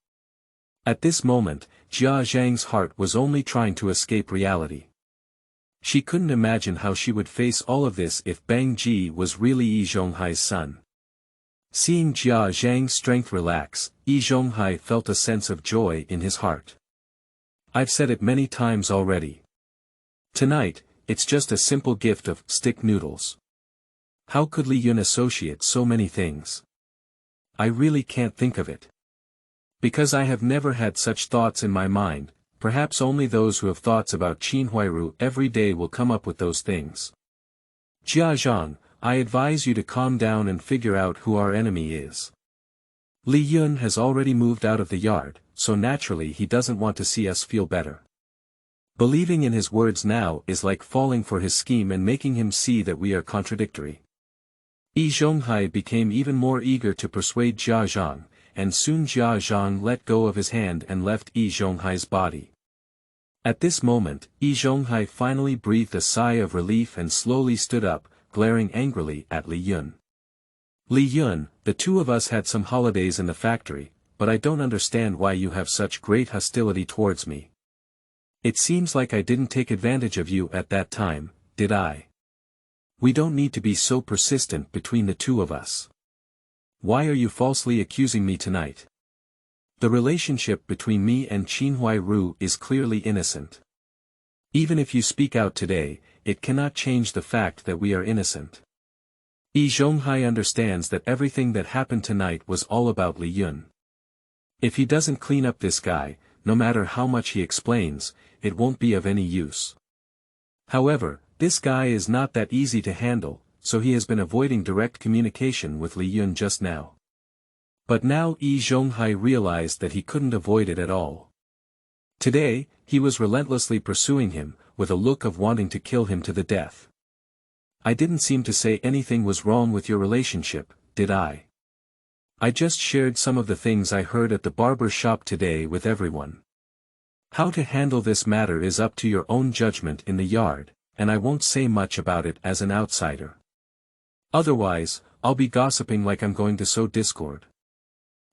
At this moment, Zhang's heart was only trying to escape reality. She couldn't imagine how she would face all of this if Bang Ji was really Zhonghai's son. Seeing Zhang's strength relax, Zhonghai felt a sense of joy in his heart. I've said it many times already. Tonight, it's just a simple gift of stick noodles. How could Li Yun associate so many things? I really can't think of it. Because I have never had such thoughts in my mind, perhaps only those who have thoughts about Qin Huairu every day will come up with those things. Zhang, I advise you to calm down and figure out who our enemy is. Li Yun has already moved out of the yard, so naturally he doesn't want to see us feel better. Believing in his words now is like falling for his scheme and making him see that we are contradictory. Zhonghai became even more eager to persuade Zhang, and soon Zhang let go of his hand and left Zhonghai's body. At this moment, Zhonghai finally breathed a sigh of relief and slowly stood up, glaring angrily at Li Yun. Li Yun, the two of us had some holidays in the factory, but I don't understand why you have such great hostility towards me. It seems like I didn't take advantage of you at that time, did I? We don't need to be so persistent between the two of us. Why are you falsely accusing me tonight? The relationship between me and Qin Huairu is clearly innocent. Even if you speak out today, it cannot change the fact that we are innocent. Zhonghai understands that everything that happened tonight was all about Li Yun. If he doesn't clean up this guy, no matter how much he explains, it won't be of any use. However, this guy is not that easy to handle, so he has been avoiding direct communication with Li Yun just now. But now Zhonghai realized that he couldn't avoid it at all. Today, he was relentlessly pursuing him, with a look of wanting to kill him to the death. I didn't seem to say anything was wrong with your relationship, did I? I just shared some of the things I heard at the barber shop today with everyone. How to handle this matter is up to your own judgment in the yard, and I won't say much about it as an outsider. Otherwise, I'll be gossiping like I'm going to sow discord.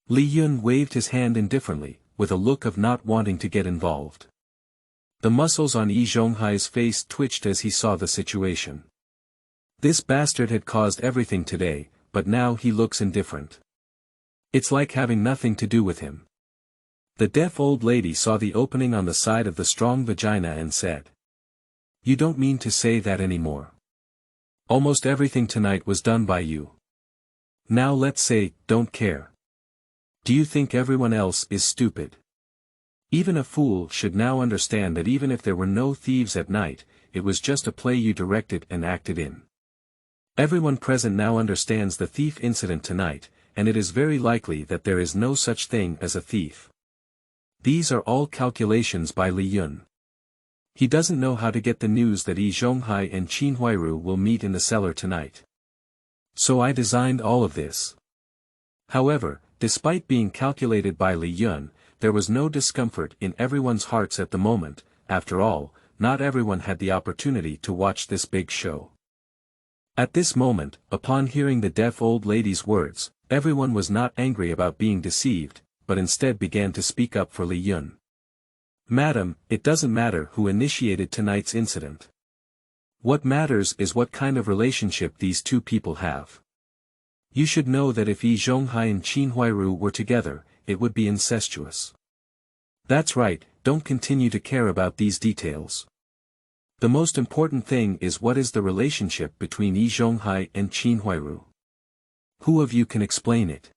Li Yun waved his hand indifferently, with a look of not wanting to get involved. The muscles on Zhonghai's face twitched as he saw the situation. This bastard had caused everything today, but now he looks indifferent. It's like having nothing to do with him. The deaf old lady saw the opening on the side of the strong vagina and said, "You don't mean to say that anymore. Almost everything tonight was done by you. Now let's say, don't care. Do you think everyone else is stupid? Even a fool should now understand that even if there were no thieves at night, it was just a play you directed and acted in. Everyone present now understands the thief incident tonight, and it is very likely that there is no such thing as a thief. These are all calculations by Li Yun. He doesn't know how to get the news that Zhonghai and Qin Huairu will meet in the cellar tonight. So I designed all of this." However, despite being calculated by Li Yun, there was no discomfort in everyone's hearts at the moment. After all, not everyone had the opportunity to watch this big show. At this moment, upon hearing the deaf old lady's words, everyone was not angry about being deceived, but instead began to speak up for Li Yun. "Madam, it doesn't matter who initiated tonight's incident. What matters is what kind of relationship these two people have. You should know that if Zhonghai and Qin Huairu were together, it would be incestuous. That's right, don't continue to care about these details. The most important thing is what is the relationship between Zhonghai and Qin Huairu. Who of you can explain it?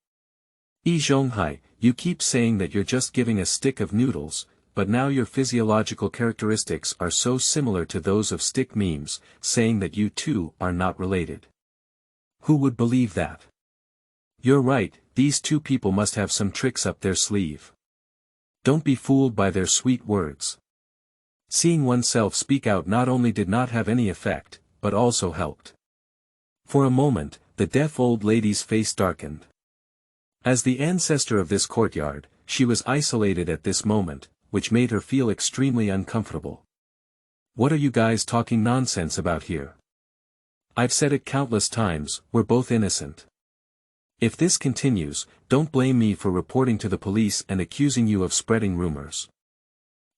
Zhonghai, you keep saying that you're just giving a stick of noodles, but now your physiological characteristics are so similar to those of stick memes, saying that you two are not related. Who would believe that? You're right, these two people must have some tricks up their sleeve. Don't be fooled by their sweet words." Seeing oneself speak out not only did not have any effect, but also helped. For a moment, the deaf old lady's face darkened. As the ancestor of this courtyard, she was isolated at this moment, which made her feel extremely uncomfortable. "What are you guys talking nonsense about here? I've said it countless times, we're both innocent. If this continues, don't blame me for reporting to the police and accusing you of spreading rumors.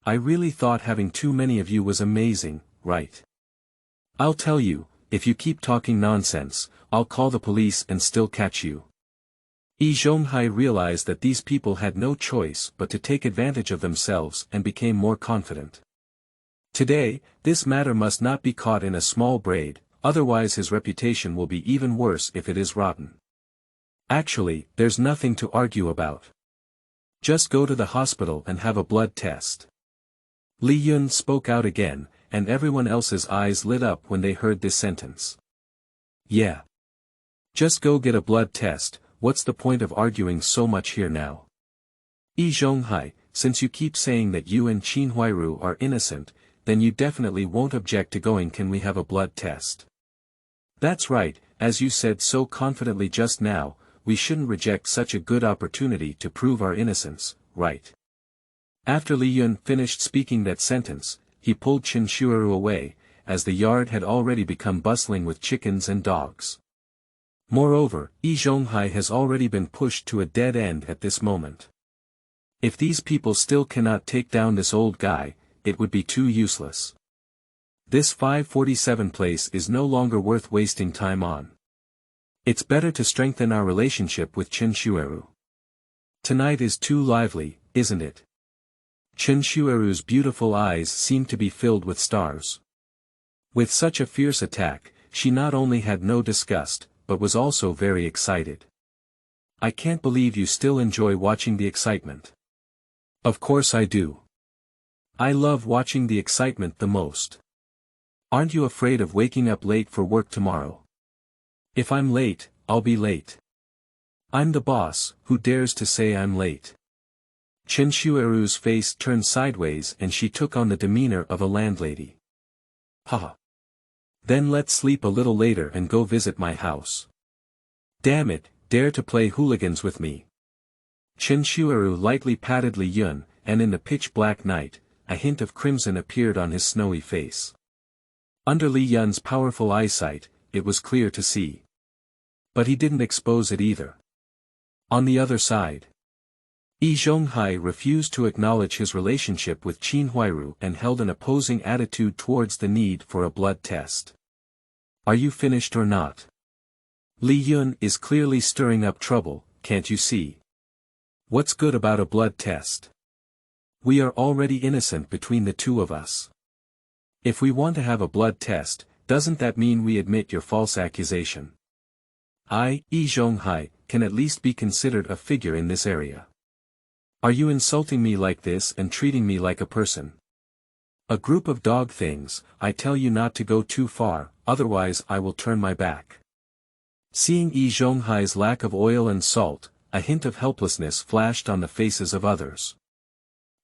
I really thought having too many of you was amazing, right? I'll tell you, if you keep talking nonsense, I'll call the police and still catch you." Zhonghai realized that these people had no choice but to take advantage of themselves and became more confident. Today, this matter must not be caught in a small braid, otherwise his reputation will be even worse if it is rotten. Actually, there's nothing to argue about. Just go to the hospital and have a blood test. Li Yun spoke out again, and everyone else's eyes lit up when they heard this sentence. Yeah. Just go get a blood test, what's the point of arguing so much here now? Zhonghai, since you keep saying that you and Qin Huairu are innocent, then you definitely won't object to going. Can we have a blood test? That's right, as you said so confidently just now, we shouldn't reject such a good opportunity to prove our innocence, right? After Li Yun finished speaking that sentence, he pulled Qin Huairu away, as the yard had already become bustling with chickens and dogs. Moreover, Zhonghai has already been pushed to a dead end at this moment. If these people still cannot take down this old guy, it would be too useless. This 547 place is no longer worth wasting time on. It's better to strengthen our relationship with Qin Huairu. Tonight is too lively, isn't it? Qin Huairu's beautiful eyes seemed to be filled with stars. With such a fierce attack, she not only had no disgust, but was also very excited. I can't believe you still enjoy watching the excitement. Of course I do. I love watching the excitement the most. Aren't you afraid of waking up late for work tomorrow? If I'm late, I'll be late. I'm the boss, who dares to say I'm late? Qin Huairu's face turned sideways and she took on the demeanor of a landlady. Haha. Then let's sleep a little later and go visit my house. Damn it, dare to play hooligans with me. Qin Huairu lightly patted Li Yun, and in the pitch-black night, a hint of crimson appeared on his snowy face. Under Li Yun's powerful eyesight, it was clear to see. But he didn't expose it either. On the other side, Zhonghai refused to acknowledge his relationship with Qin Huairu and held an opposing attitude towards the need for a blood test. Are you finished or not? Li Yun is clearly stirring up trouble, can't you see? What's good about a blood test? We are already innocent between the two of us. If we want to have a blood test, doesn't that mean we admit your false accusation? I, Zhonghai, can at least be considered a figure in this area. Are you insulting me like this and treating me like a person? A group of dog things, I tell you not to go too far, otherwise I will turn my back. Seeing Zhonghai's lack of oil and salt, a hint of helplessness flashed on the faces of others.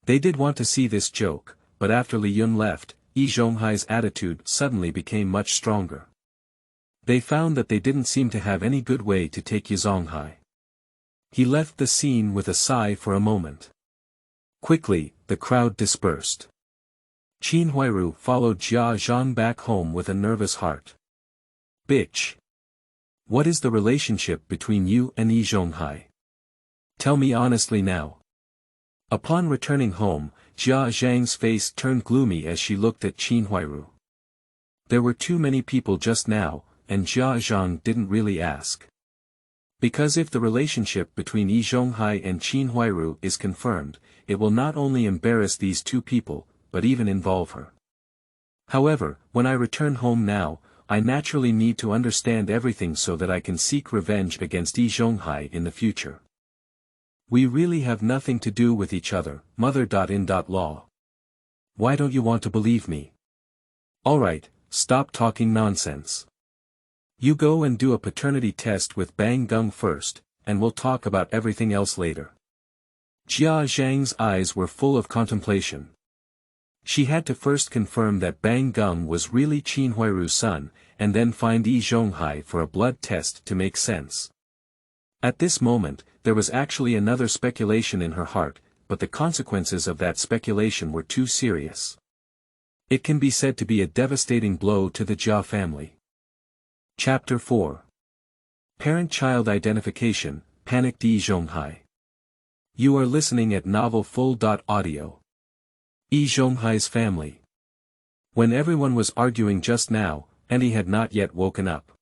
They did want to see this joke, but after Li Yun left, Zhonghai's attitude suddenly became much stronger. They found that they didn't seem to have any good way to take Zhonghai. He left the scene with a sigh for a moment. Quickly, the crowd dispersed. Qin Huairu followed Zhang back home with a nervous heart. Bitch. What is the relationship between you and Zhonghai? Tell me honestly now. Upon returning home, Zhang's face turned gloomy as she looked at Qin Huairu. There were too many people just now, and Zhang didn't really ask. Because if the relationship between Zhonghai and Qin Huairu is confirmed, it will not only embarrass these two people, but even involve her. However, when I return home now, I naturally need to understand everything so that I can seek revenge against Zhonghai in the future. We really have nothing to do with each other, mother.in.law. Why don't you want to believe me? Alright, stop talking nonsense. You go and do a paternity test with Bang Gung first, and we'll talk about everything else later. Zhang's eyes were full of contemplation. She had to first confirm that Bang Gung was really Qin Huairu's son, and then find Zhonghai for a blood test to make sense. At this moment, there was actually another speculation in her heart, but the consequences of that speculation were too serious. It can be said to be a devastating blow to the Jia family. Chapter 4. Parent-Child Identification, Panicked Zhonghai. You are listening at novelfull.audio. Zhonghai's family. When everyone was arguing just now, and he had not yet woken up.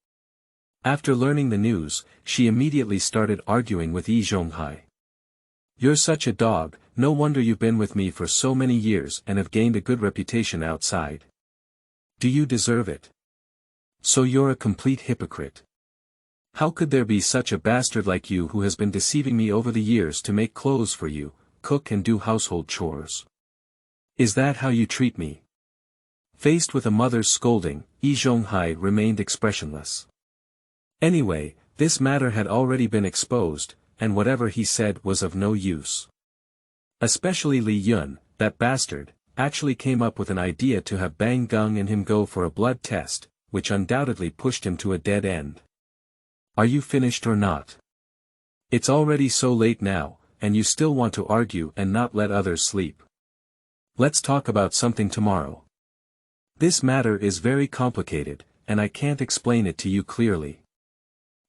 After learning the news, she immediately started arguing with Zhonghai. You're such a dog, no wonder you've been with me for so many years and have gained a good reputation outside. Do you deserve it? So you're a complete hypocrite. How could there be such a bastard like you who has been deceiving me over the years to make clothes for you, cook and do household chores? Is that how you treat me? Faced with a mother's scolding, Zhonghai remained expressionless. Anyway, this matter had already been exposed, and whatever he said was of no use. Especially Li Yun, that bastard, actually came up with an idea to have Bang Gung and him go for a blood test, which undoubtedly pushed him to a dead end. Are you finished or not? It's already so late now, and you still want to argue and not let others sleep. Let's talk about something tomorrow. This matter is very complicated, and I can't explain it to you clearly.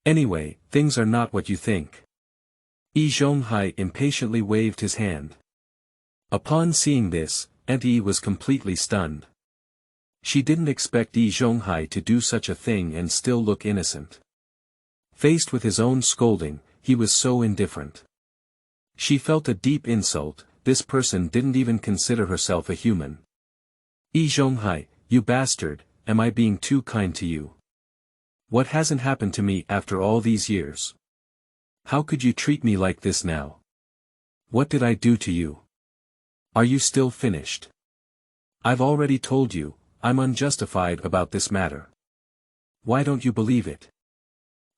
Anyway, things are not what you think. Zhonghai impatiently waved his hand. Upon seeing this, Aunt Yi was completely stunned. She didn't expect Zhonghai to do such a thing and still look innocent. Faced with his own scolding, he was so indifferent. She felt a deep insult. This person didn't even consider herself a human. Zhonghai, you bastard, am I being too kind to you? What hasn't happened to me after all these years? How could you treat me like this now? What did I do to you? Are you still finished? I've already told you, I'm unjustified about this matter. Why don't you believe it?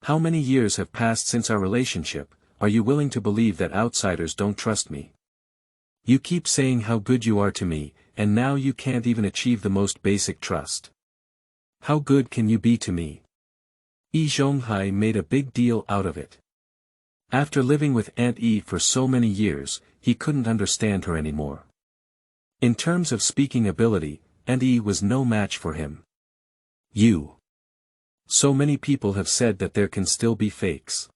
How many years have passed since our relationship? Are you willing to believe that outsiders don't trust me? You keep saying how good you are to me, and now you can't even achieve the most basic trust. How good can you be to me? Zhonghai made a big deal out of it. After living with Aunt E for so many years, he couldn't understand her anymore. In terms of speaking ability, Aunt E was no match for him. So many people have said that there can still be fakes.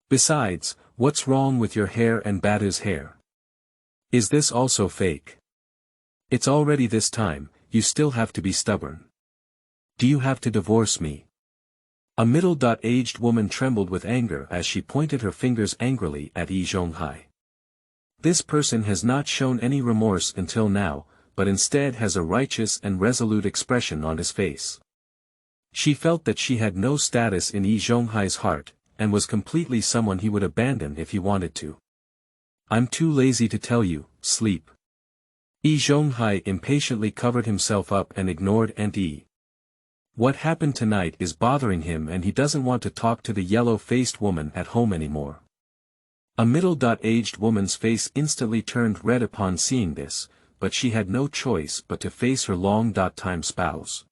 Besides, what's wrong with your hair and Badu's hair? Is this also fake? It's already this time, you still have to be stubborn. Do you have to divorce me? A middle-aged woman trembled with anger as she pointed her fingers angrily at Zhonghai. This person has not shown any remorse until now, but instead has a righteous and resolute expression on his face. She felt that she had no status in Zhonghai's heart, and was completely someone he would abandon if he wanted to. I'm too lazy to tell you, sleep. Zhonghai impatiently covered himself up and ignored Aunt E. What happened tonight is bothering him and he doesn't want to talk to the yellow-faced woman at home anymore. A middle-aged woman's face instantly turned red upon seeing this, but she had no choice but to face her long-time spouse.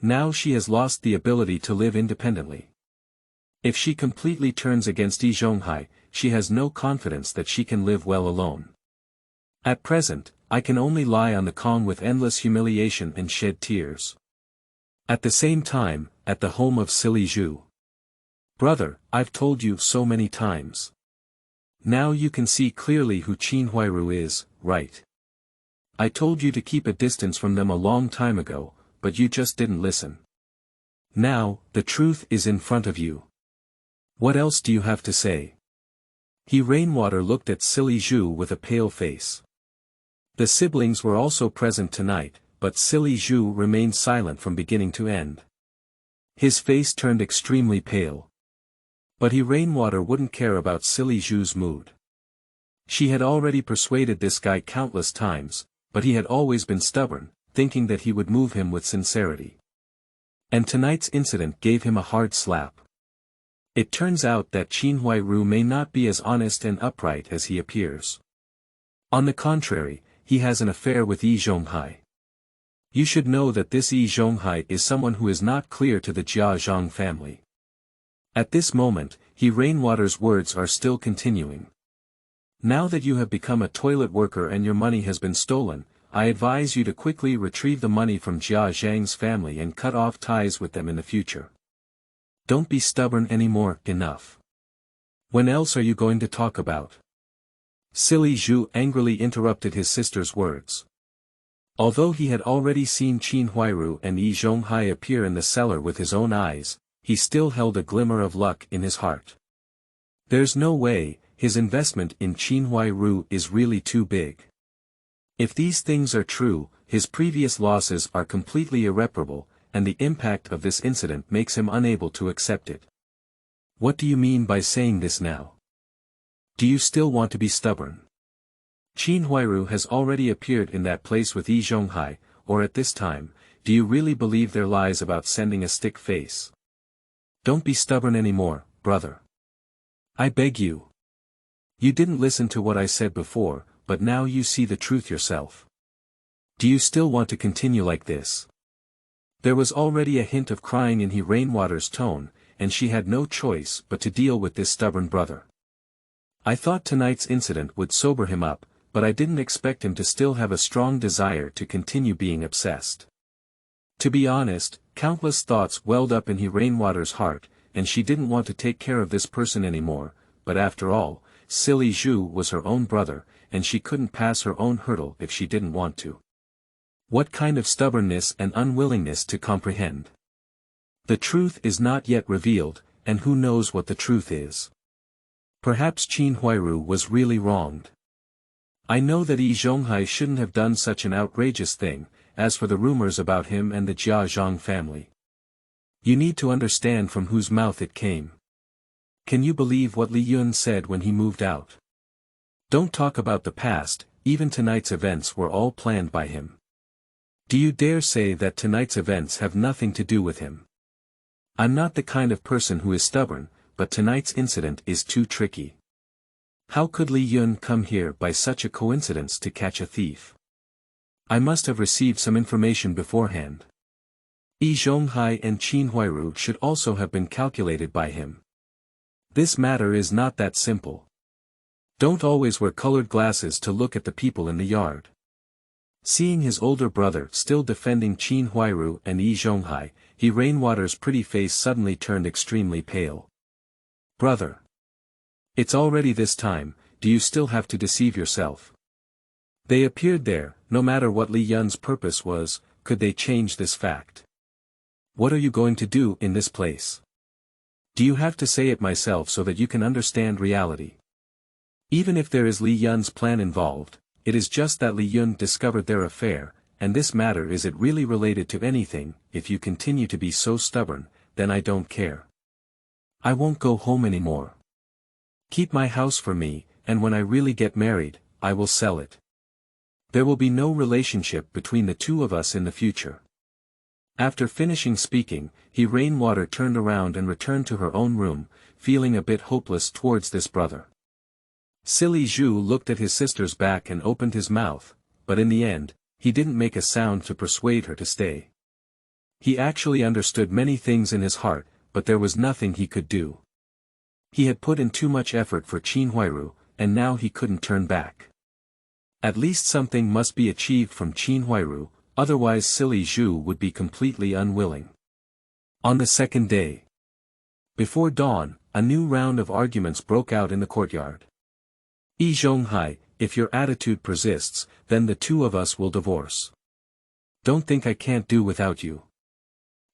Now she has lost the ability to live independently. If she completely turns against Zhonghai, she has no confidence that she can live well alone. At present, I can only lie on the Kong with endless humiliation and shed tears. At the same time, at the home of silly Zhu. Brother, I've told you so many times. Now you can see clearly who Qin Huairu is, right? I told you to keep a distance from them a long time ago, but you just didn't listen. Now, the truth is in front of you. What else do you have to say? Rainwater looked at silly Zhu with a pale face. The siblings were also present tonight, but silly Zhu remained silent from beginning to end. His face turned extremely pale. But Rainwater wouldn't care about silly Zhu's mood. She had already persuaded this guy countless times, but he had always been stubborn, thinking that he would move him with sincerity. And tonight's incident gave him a hard slap. It turns out that Qin Huairu may not be as honest and upright as he appears. On the contrary, he has an affair with Zhonghai. You should know that this Zhonghai is someone who is not clear to the Zhang family. At this moment, Rainwater's words are still continuing. Now that you have become a toilet worker and your money has been stolen, I advise you to quickly retrieve the money from Zhang's family and cut off ties with them in the future. Don't be stubborn anymore, enough. When else are you going to talk about? Silly Zhu angrily interrupted his sister's words. Although he had already seen Qin Huairu and Zhonghai appear in the cellar with his own eyes, he still held a glimmer of luck in his heart. There's no way, his investment in Qin Huairu is really too big. If these things are true, his previous losses are completely irreparable, and the impact of this incident makes him unable to accept it. What do you mean by saying this now? Do you still want to be stubborn? Qin Huairu has already appeared in that place with Zhonghai, or at this time, do you really believe their lies about sending a stick face? Don't be stubborn anymore, brother. I beg you. You didn't listen to what I said before, but now you see the truth yourself. Do you still want to continue like this? There was already a hint of crying in Rainwater's tone, and she had no choice but to deal with this stubborn brother. I thought tonight's incident would sober him up, but I didn't expect him to still have a strong desire to continue being obsessed. To be honest, countless thoughts welled up in Rainwater's heart, and she didn't want to take care of this person anymore, but after all, silly Zhu was her own brother, and she couldn't pass her own hurdle if she didn't want to. What kind of stubbornness and unwillingness to comprehend? The truth is not yet revealed, and who knows what the truth is. Perhaps Qin Huairu was really wronged. I know that Zhonghai shouldn't have done such an outrageous thing, as for the rumors about him and the Zhang family. You need to understand from whose mouth it came. Can you believe what Li Yun said when he moved out? Don't talk about the past, even tonight's events were all planned by him. Do you dare say that tonight's events have nothing to do with him? I'm not the kind of person who is stubborn, but tonight's incident is too tricky. How could Li Yun come here by such a coincidence to catch a thief? I must have received some information beforehand. Zhonghai and Qin Huairu should also have been calculated by him. This matter is not that simple. Don't always wear colored glasses to look at the people in the yard. Seeing his older brother still defending Qin Huairu and Zhonghai, Rainwater's pretty face suddenly turned extremely pale. Brother. It's already this time, do you still have to deceive yourself? They appeared there, no matter what Li Yun's purpose was, could they change this fact? What are you going to do in this place? Do you have to say it myself so that you can understand reality? Even if there is Li Yun's plan involved, it is just that Li Yun discovered their affair, and this matter is it really related to anything? If you continue to be so stubborn, then I don't care. I won't go home anymore. Keep my house for me, and when I really get married, I will sell it. There will be no relationship between the two of us in the future. After finishing speaking, Rainwater turned around and returned to her own room, feeling a bit hopeless towards this brother. Silly Zhu looked at his sister's back and opened his mouth, but in the end, he didn't make a sound to persuade her to stay. He actually understood many things in his heart, but there was nothing he could do. He had put in too much effort for Qin Huairu, and now he couldn't turn back. At least something must be achieved from Qin Huairu, otherwise Silly Zhu would be completely unwilling. On the second day, before dawn, a new round of arguments broke out in the courtyard. Zhonghai, if your attitude persists, then the two of us will divorce. Don't think I can't do without you.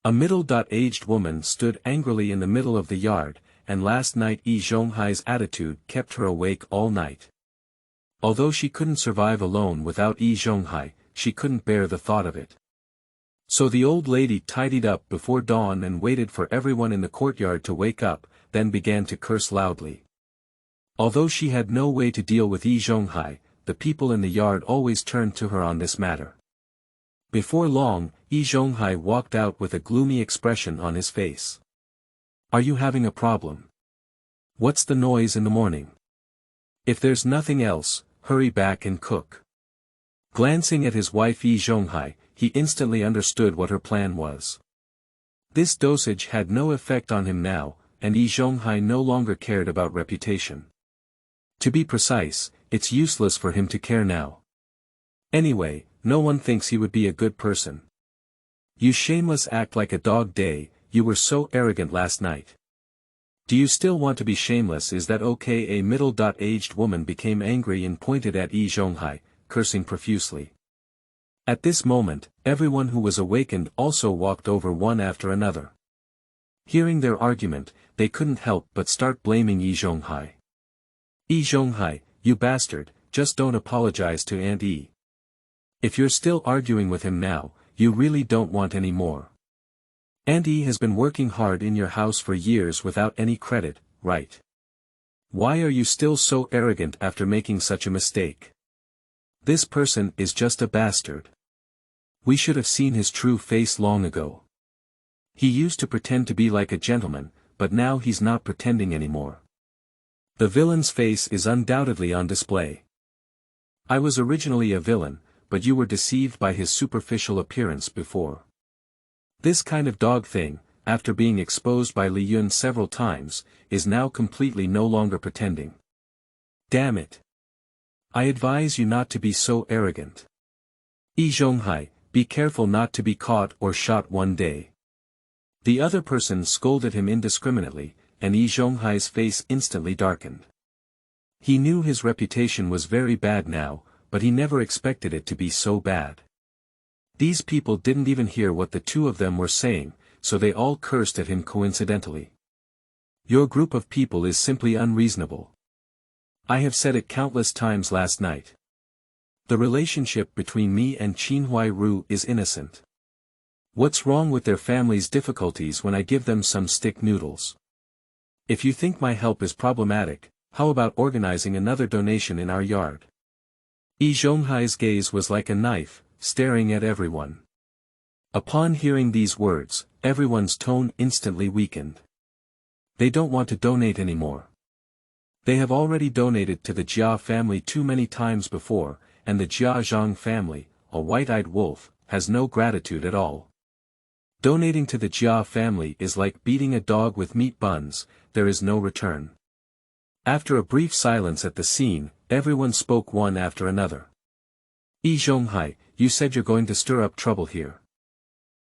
A middle-aged woman stood angrily in the middle of the yard, and last night Zhonghai's attitude kept her awake all night. Although she couldn't survive alone without Zhonghai, she couldn't bear the thought of it. So the old lady tidied up before dawn and waited for everyone in the courtyard to wake up, then began to curse loudly. Although she had no way to deal with Zhonghai, the people in the yard always turned to her on this matter. Before long, Zhonghai walked out with a gloomy expression on his face. Are you having a problem? What's the noise in the morning? If there's nothing else, hurry back and cook. Glancing at his wife Zhonghai, he instantly understood what her plan was. This dosage had no effect on him now, and Zhonghai no longer cared about reputation. To be precise, it's useless for him to care now. Anyway, no one thinks he would be a good person. You shameless act like a dog day, you were so arrogant last night. Do you still want to be shameless? Is that okay? A middle-aged woman became angry and pointed at Zhonghai, cursing profusely. At this moment, everyone who was awakened also walked over one after another. Hearing their argument, they couldn't help but start blaming Zhonghai. Zhonghai, you bastard, just don't apologize to Aunt E. If you're still arguing with him now, you really don't want any more. Aunt E has been working hard in your house for years without any credit, right? Why are you still so arrogant after making such a mistake? This person is just a bastard. We should have seen his true face long ago. He used to pretend to be like a gentleman, but now he's not pretending anymore. The villain's face is undoubtedly on display. I was originally a villain, but you were deceived by his superficial appearance before. This kind of dog thing, after being exposed by Li Yun several times, is now completely no longer pretending. Damn it. I advise you not to be so arrogant. Zhonghai, be careful not to be caught or shot one day. The other person scolded him indiscriminately, and Zhonghai's face instantly darkened. He knew his reputation was very bad now, but he never expected it to be so bad. These people didn't even hear what the two of them were saying, so they all cursed at him coincidentally. Your group of people is simply unreasonable. I have said it countless times last night. The relationship between me and Qin Huairu is innocent. What's wrong with their family's difficulties when I give them some stick noodles? If you think my help is problematic, how about organizing another donation in our yard? Zhonghai's gaze was like a knife, staring at everyone. Upon hearing these words, everyone's tone instantly weakened. They don't want to donate anymore. They have already donated to the Jia family too many times before, and the Zhang family, a white-eyed wolf, has no gratitude at all. Donating to the Jia family is like beating a dog with meat buns, there is no return. After a brief silence at the scene, everyone spoke one after another. Zhonghai, you said you're going to stir up trouble here.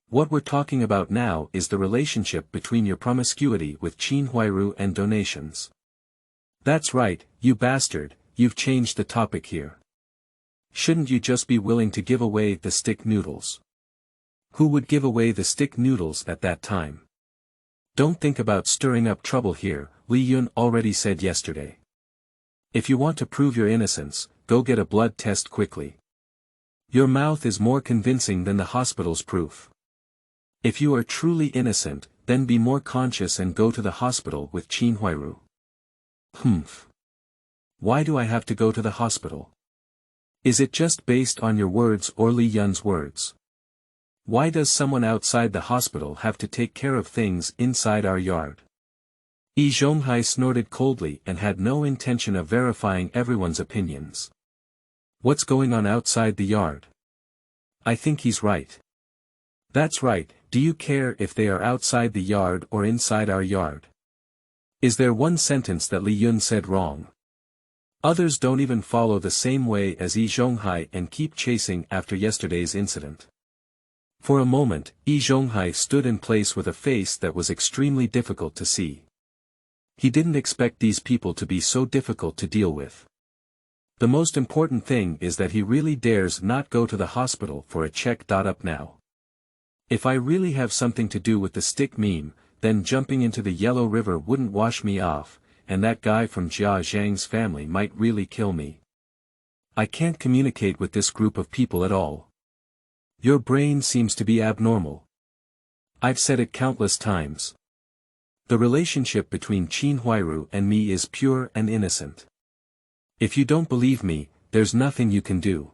What we're talking about now is the relationship between your promiscuity with Qin Huairu and donations. That's right, you bastard, you've changed the topic here. Shouldn't you just be willing to give away the stick noodles? Who would give away the stick noodles at that time? Don't think about stirring up trouble here, Li Yun already said yesterday. If you want to prove your innocence, go get a blood test quickly. Your mouth is more convincing than the hospital's proof. If you are truly innocent, then be more conscious and go to the hospital with Qin Huairu. Hmph. Why do I have to go to the hospital? Is it just based on your words or Li Yun's words? Why does someone outside the hospital have to take care of things inside our yard? Zhonghai snorted coldly and had no intention of verifying everyone's opinions. What's going on outside the yard? I think he's right. That's right, do you care if they are outside the yard or inside our yard? Is there one sentence that Li Yun said wrong? Others don't even follow the same way as Zhonghai and keep chasing after yesterday's incident. For a moment, Zhonghai stood in place with a face that was extremely difficult to see. He didn't expect these people to be so difficult to deal with. The most important thing is that he really dares not go to the hospital for a check-up now. If I really have something to do with the stick meme, then jumping into the Yellow River wouldn't wash me off, and that guy from Jia Zhang's family might really kill me. I can't communicate with this group of people at all. Your brain seems to be abnormal. I've said it countless times. The relationship between Qin Huairu and me is pure and innocent. If you don't believe me, there's nothing you can do.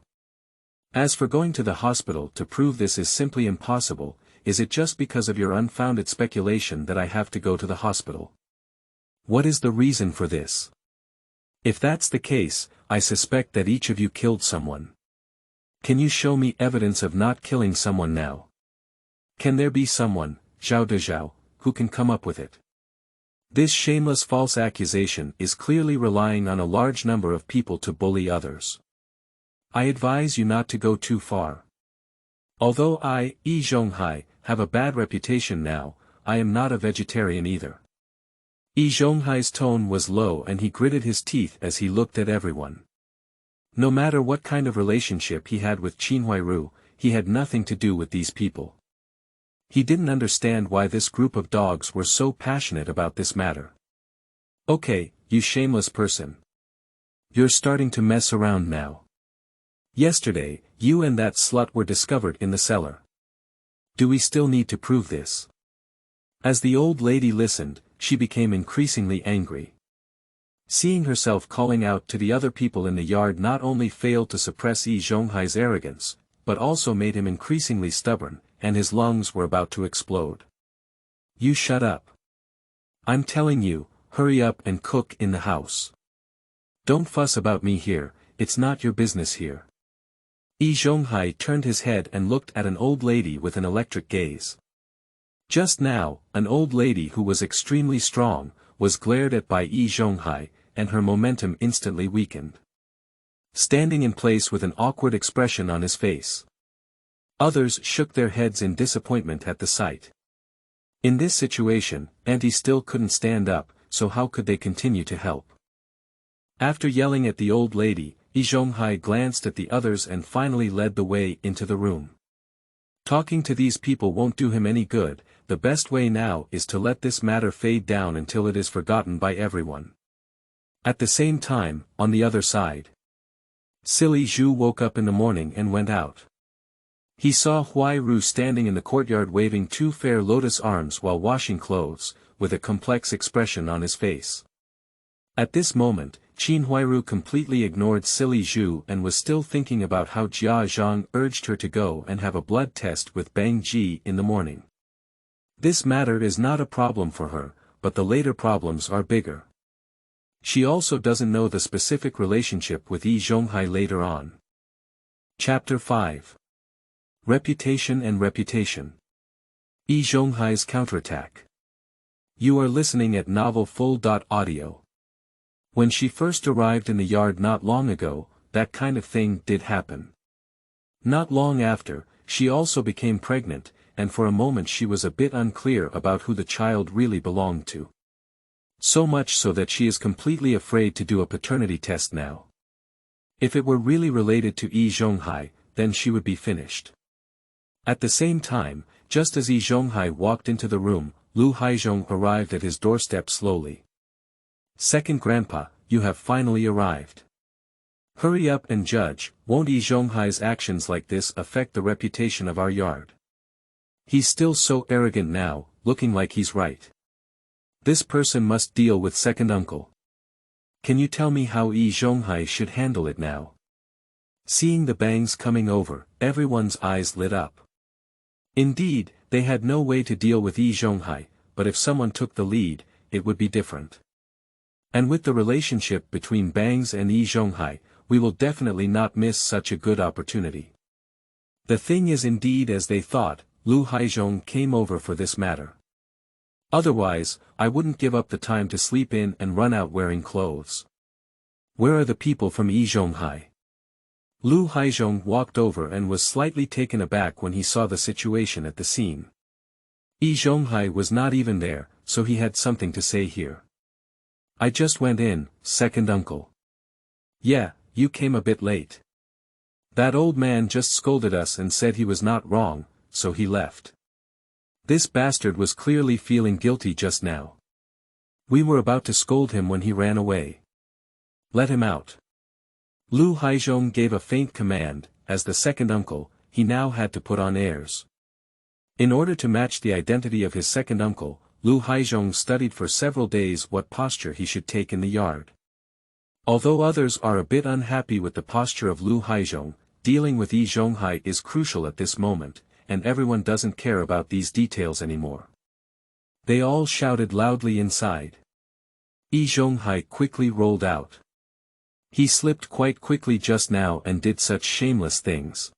As for going to the hospital to prove this is simply impossible, is it just because of your unfounded speculation that I have to go to the hospital? What is the reason for this? If that's the case, I suspect that each of you killed someone. Can you show me evidence of not killing someone now? Can there be someone, Zhao de Zhao, who can come up with it? This shameless false accusation is clearly relying on a large number of people to bully others. I advise you not to go too far. Although I, Zhonghai, have a bad reputation now, I am not a vegetarian either. Zhonghai's tone was low and he gritted his teeth as he looked at everyone. No matter what kind of relationship he had with Qin Huairu, he had nothing to do with these people. He didn't understand why this group of dogs were so passionate about this matter. Okay, you shameless person. You're starting to mess around now. Yesterday, you and that slut were discovered in the cellar. Do we still need to prove this? As the old lady listened, she became increasingly angry. Seeing herself calling out to the other people in the yard not only failed to suppress Zhonghai's arrogance, but also made him increasingly stubborn, and his lungs were about to explode. You shut up. I'm telling you, hurry up and cook in the house. Don't fuss about me here, it's not your business here. Zhonghai turned his head and looked at an old lady with an electric gaze. Just now, an old lady who was extremely strong, was glared at by Zhonghai, and her momentum instantly weakened. Standing in place with an awkward expression on his face. Others shook their heads in disappointment at the sight. In this situation, Auntie still couldn't stand up, so how could they continue to help? After yelling at the old lady, Zhonghai glanced at the others and finally led the way into the room. Talking to these people won't do him any good, the best way now is to let this matter fade down until it is forgotten by everyone. At the same time, on the other side. Silly Zhu woke up in the morning and went out. He saw Huairu standing in the courtyard waving two fair lotus arms while washing clothes, with a complex expression on his face. At this moment, Qin Huairu completely ignored silly Zhu and was still thinking about how Zhang urged her to go and have a blood test with Bang Ji in the morning. This matter is not a problem for her, but the later problems are bigger. She also doesn't know the specific relationship with Zhonghai later on. Chapter 5. Reputation and Reputation. Zhonghai's Counterattack. You are listening at novelfull.audio. When she first arrived in the yard not long ago, that kind of thing did happen. Not long after, she also became pregnant, and for a moment she was a bit unclear about who the child really belonged to. So much so that she is completely afraid to do a paternity test now. If it were really related to Zhonghai, then she would be finished. At the same time, just as Zhonghai walked into the room, Lu Haizhong arrived at his doorstep slowly. Second Grandpa, you have finally arrived. Hurry up and judge, won't Zhonghai's actions like this affect the reputation of our yard? He's still so arrogant now, looking like he's right. This person must deal with second uncle. Can you tell me how Zhonghai should handle it now? Seeing the Bangs coming over, everyone's eyes lit up. Indeed, they had no way to deal with Zhonghai, but if someone took the lead, it would be different. And with the relationship between Bangs and Zhonghai, we will definitely not miss such a good opportunity. The thing is indeed as they thought, Lu Haizhong came over for this matter. Otherwise, I wouldn't give up the time to sleep in and run out wearing clothes. Where are the people from Zhonghai? Lu Haizhong walked over and was slightly taken aback when he saw the situation at the scene. Zhonghai was not even there, so he had something to say here. I just went in, second uncle. Yeah, you came a bit late. That old man just scolded us and said he was not wrong, so he left. This bastard was clearly feeling guilty just now. We were about to scold him when he ran away. Let him out. Lu Haizhong gave a faint command. As the second uncle, he now had to put on airs. In order to match the identity of his second uncle, Lu Haizhong studied for several days what posture he should take in the yard. Although others are a bit unhappy with the posture of Lu Haizhong, dealing with Zhonghai is crucial at this moment, and everyone doesn't care about these details anymore. They all shouted loudly inside. Zhonghai quickly rolled out. He slipped quite quickly just now and did such shameless things.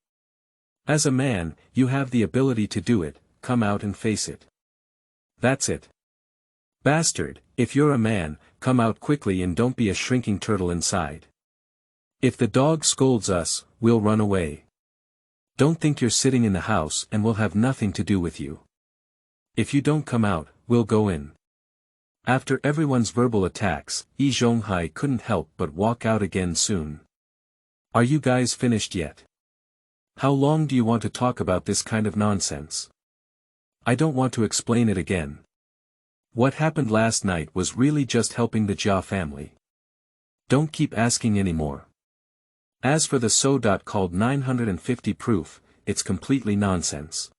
As a man, you have the ability to do it, come out and face it. That's it. Bastard, if you're a man, come out quickly and don't be a shrinking turtle inside. If the dog scolds us, we'll run away. Don't think you're sitting in the house and we'll have nothing to do with you. If you don't come out, we'll go in. After everyone's verbal attacks, Zhonghai couldn't help but walk out again soon. Are you guys finished yet? How long do you want to talk about this kind of nonsense? I don't want to explain it again. What happened last night was really just helping the Jia family. Don't keep asking anymore. As for the so-called 950 proof, it's completely nonsense.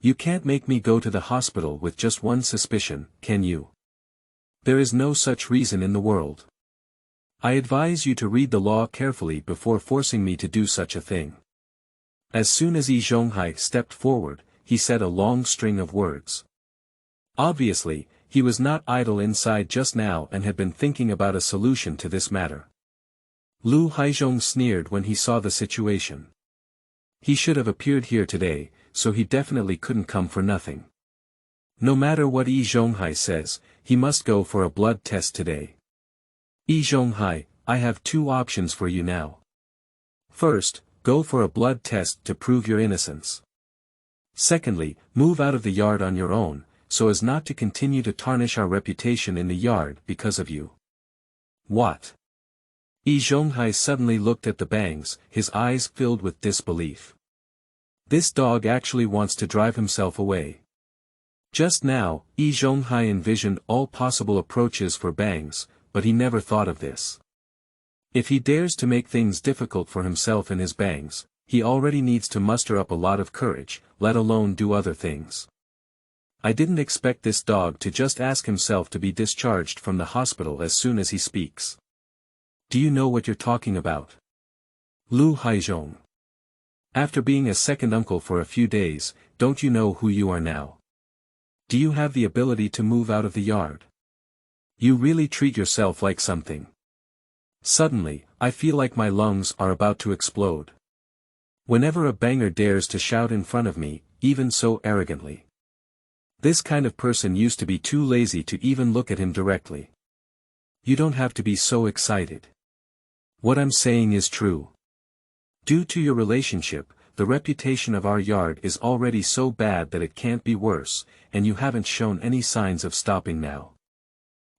You can't make me go to the hospital with just one suspicion, can you? There is no such reason in the world. I advise you to read the law carefully before forcing me to do such a thing. As soon as Zhonghai stepped forward, he said a long string of words. Obviously, he was not idle inside just now and had been thinking about a solution to this matter. Lu Haizhong sneered when he saw the situation. He should have appeared here today, so he definitely couldn't come for nothing. No matter what Zhonghai says, he must go for a blood test today. Zhonghai, I have two options for you now. First, go for a blood test to prove your innocence. Secondly, move out of the yard on your own, so as not to continue to tarnish our reputation in the yard because of you. What? Zhonghai suddenly looked at the Bangs, his eyes filled with disbelief. This dog actually wants to drive himself away. Just now, Zhonghai envisioned all possible approaches for Bangs, but he never thought of this. If he dares to make things difficult for himself and his Bangs, he already needs to muster up a lot of courage, let alone do other things. I didn't expect this dog to just ask himself to be discharged from the hospital as soon as he speaks. Do you know what you're talking about? Lu Haizhong. After being a second uncle for a few days, don't you know who you are now? Do you have the ability to move out of the yard? You really treat yourself like something. Suddenly, I feel like my lungs are about to explode. Whenever a banger dares to shout in front of me, even so arrogantly. This kind of person used to be too lazy to even look at him directly. You don't have to be so excited. What I'm saying is true. Due to your relationship, the reputation of our yard is already so bad that it can't be worse, and you haven't shown any signs of stopping now.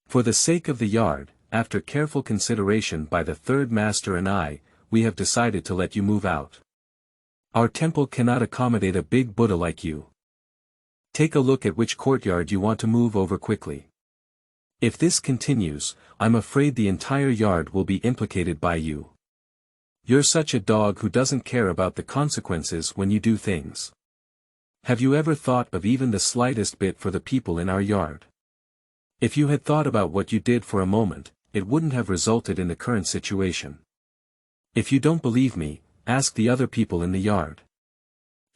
For the sake of the yard, after careful consideration by the third master and I, we have decided to let you move out. Our temple cannot accommodate a big Buddha like you. Take a look at which courtyard you want to move over quickly. If this continues, I'm afraid the entire yard will be implicated by you. You're such a dog who doesn't care about the consequences when you do things. Have you ever thought of even the slightest bit for the people in our yard? If you had thought about what you did for a moment, it wouldn't have resulted in the current situation. If you don't believe me, ask the other people in the yard.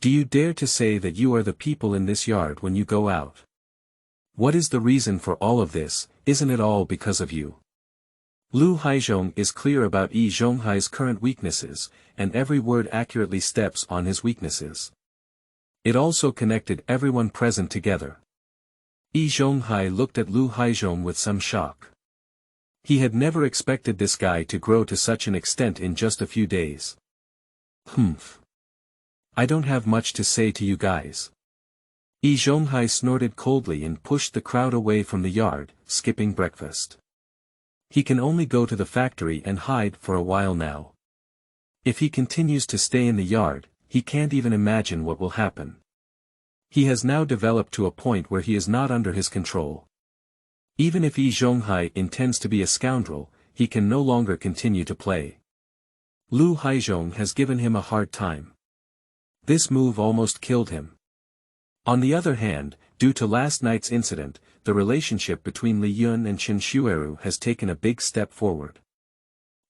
Do you dare to say that you are the people in this yard when you go out? What is the reason for all of this? Isn't it all because of you? Lu Haizhong is clear about Zhonghai's current weaknesses, and every word accurately steps on his weaknesses. It also connected everyone present together. Zhonghai looked at Lu Haizhong with some shock. He had never expected this guy to grow to such an extent in just a few days. Hmph. I don't have much to say to you guys. Zhonghai snorted coldly and pushed the crowd away from the yard, skipping breakfast. He can only go to the factory and hide for a while now. If he continues to stay in the yard, he can't even imagine what will happen. He has now developed to a point where he is not under his control. Even if Zhonghai intends to be a scoundrel, he can no longer continue to play. Lu Haizhong has given him a hard time. This move almost killed him. On the other hand, due to last night's incident, the relationship between Li Yun and Qin Huairu has taken a big step forward.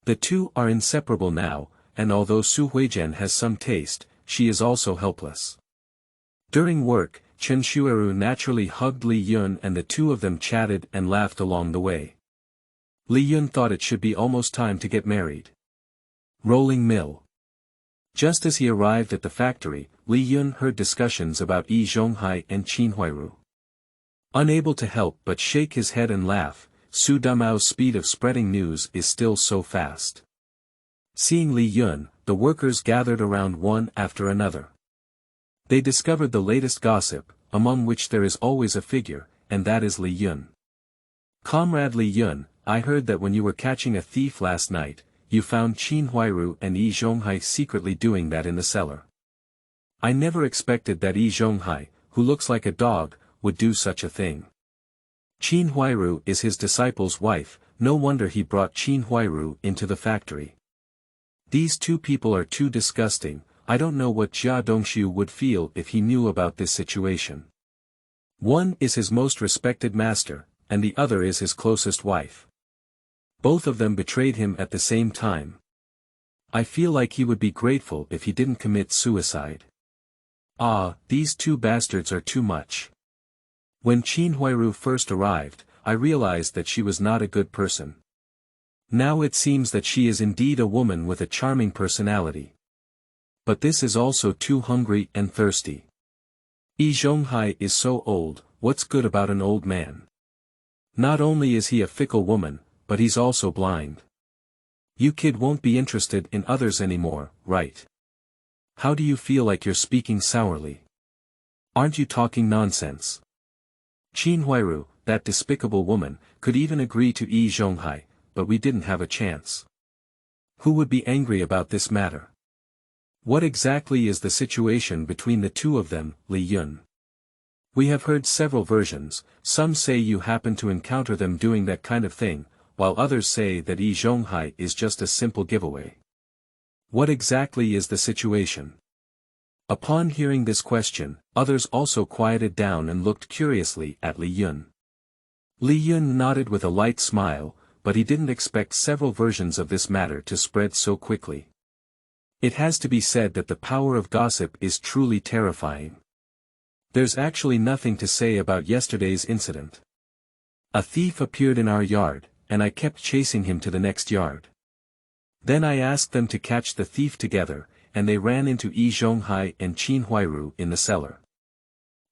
The two are inseparable now, and although Su Huijian has some taste, she is also helpless. During work, Qin Huairu naturally hugged Li Yun and the two of them chatted and laughed along the way. Li Yun thought it should be almost time to get married. Rolling mill. Just as he arrived at the factory, Li Yun heard discussions about Zhonghai and Qin Huairu. Unable to help but shake his head and laugh, Su Damao's speed of spreading news is still so fast. Seeing Li Yun, the workers gathered around one after another. They discovered the latest gossip, among which there is always a figure, and that is Li Yun. Comrade Li Yun, I heard that when you were catching a thief last night, you found Qin Huairu and Zhonghai secretly doing that in the cellar. I never expected that Zhonghai, who looks like a dog, would do such a thing. Qin Huairu is his disciple's wife, no wonder he brought Qin Huairu into the factory. These two people are too disgusting. I don't know what Jia Dongxiu would feel if he knew about this situation. One is his most respected master, and the other is his closest wife. Both of them betrayed him at the same time. I feel like he would be grateful if he didn't commit suicide. Ah, these two bastards are too much. When Qin Huairu first arrived, I realized that she was not a good person. Now it seems that she is indeed a woman with a charming personality. But this is also too hungry and thirsty. Zhonghai is so old, what's good about an old man? Not only is he a fickle woman, but he's also blind. You kid won't be interested in others anymore, right? How do you feel like you're speaking sourly? Aren't you talking nonsense? Qin Huairu, that despicable woman, could even agree to Zhonghai, but we didn't have a chance. Who would be angry about this matter? What exactly is the situation between the two of them, Li Yun? We have heard several versions. Some say you happen to encounter them doing that kind of thing, while others say that Zhonghai is just a simple giveaway. What exactly is the situation? Upon hearing this question, others also quieted down and looked curiously at Li Yun. Li Yun nodded with a light smile, but he didn't expect several versions of this matter to spread so quickly. It has to be said that the power of gossip is truly terrifying. There's actually nothing to say about yesterday's incident. A thief appeared in our yard, and I kept chasing him to the next yard. Then I asked them to catch the thief together, and they ran into Zhonghai and Qin Huairu in the cellar.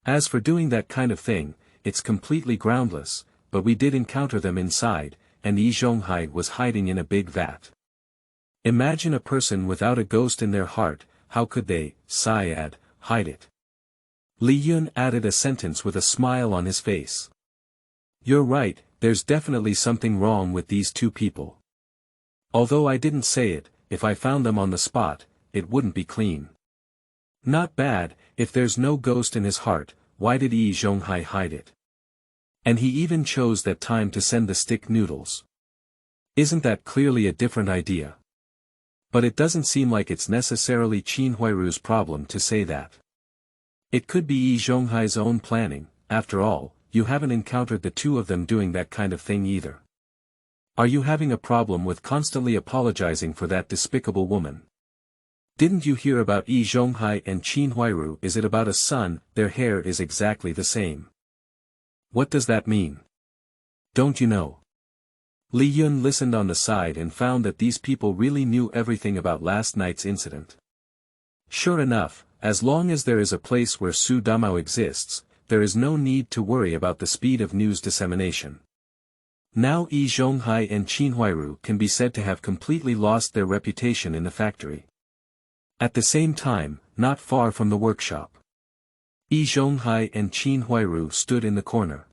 As for doing that kind of thing, it's completely groundless, but we did encounter them inside, and Zhonghai was hiding in a big vat. Imagine a person without a ghost in their heart, how could they, Syed, hide it? Li Yun added a sentence with a smile on his face. You're right, there's definitely something wrong with these two people. Although I didn't say it, if I found them on the spot, it wouldn't be clean. Not bad, if there's no ghost in his heart, why did Zhonghai hide it? And he even chose that time to send the stick noodles. Isn't that clearly a different idea? But it doesn't seem like it's necessarily Qin Huairu's problem to say that. It could be Zhonghai's own planning. After all, you haven't encountered the two of them doing that kind of thing either. Are you having a problem with constantly apologizing for that despicable woman? Didn't you hear about Zhonghai and Qin Huairu? Is it about a son? Their hair is exactly the same. What does that mean? Don't you know? Li Yun listened on the side and found that these people really knew everything about last night's incident. Sure enough, as long as there is a place where Su Damao exists, there is no need to worry about the speed of news dissemination. Now Zhonghai and Qin Huairu can be said to have completely lost their reputation in the factory. At the same time, not far from the workshop, Zhonghai and Qin Huairu stood in the corner.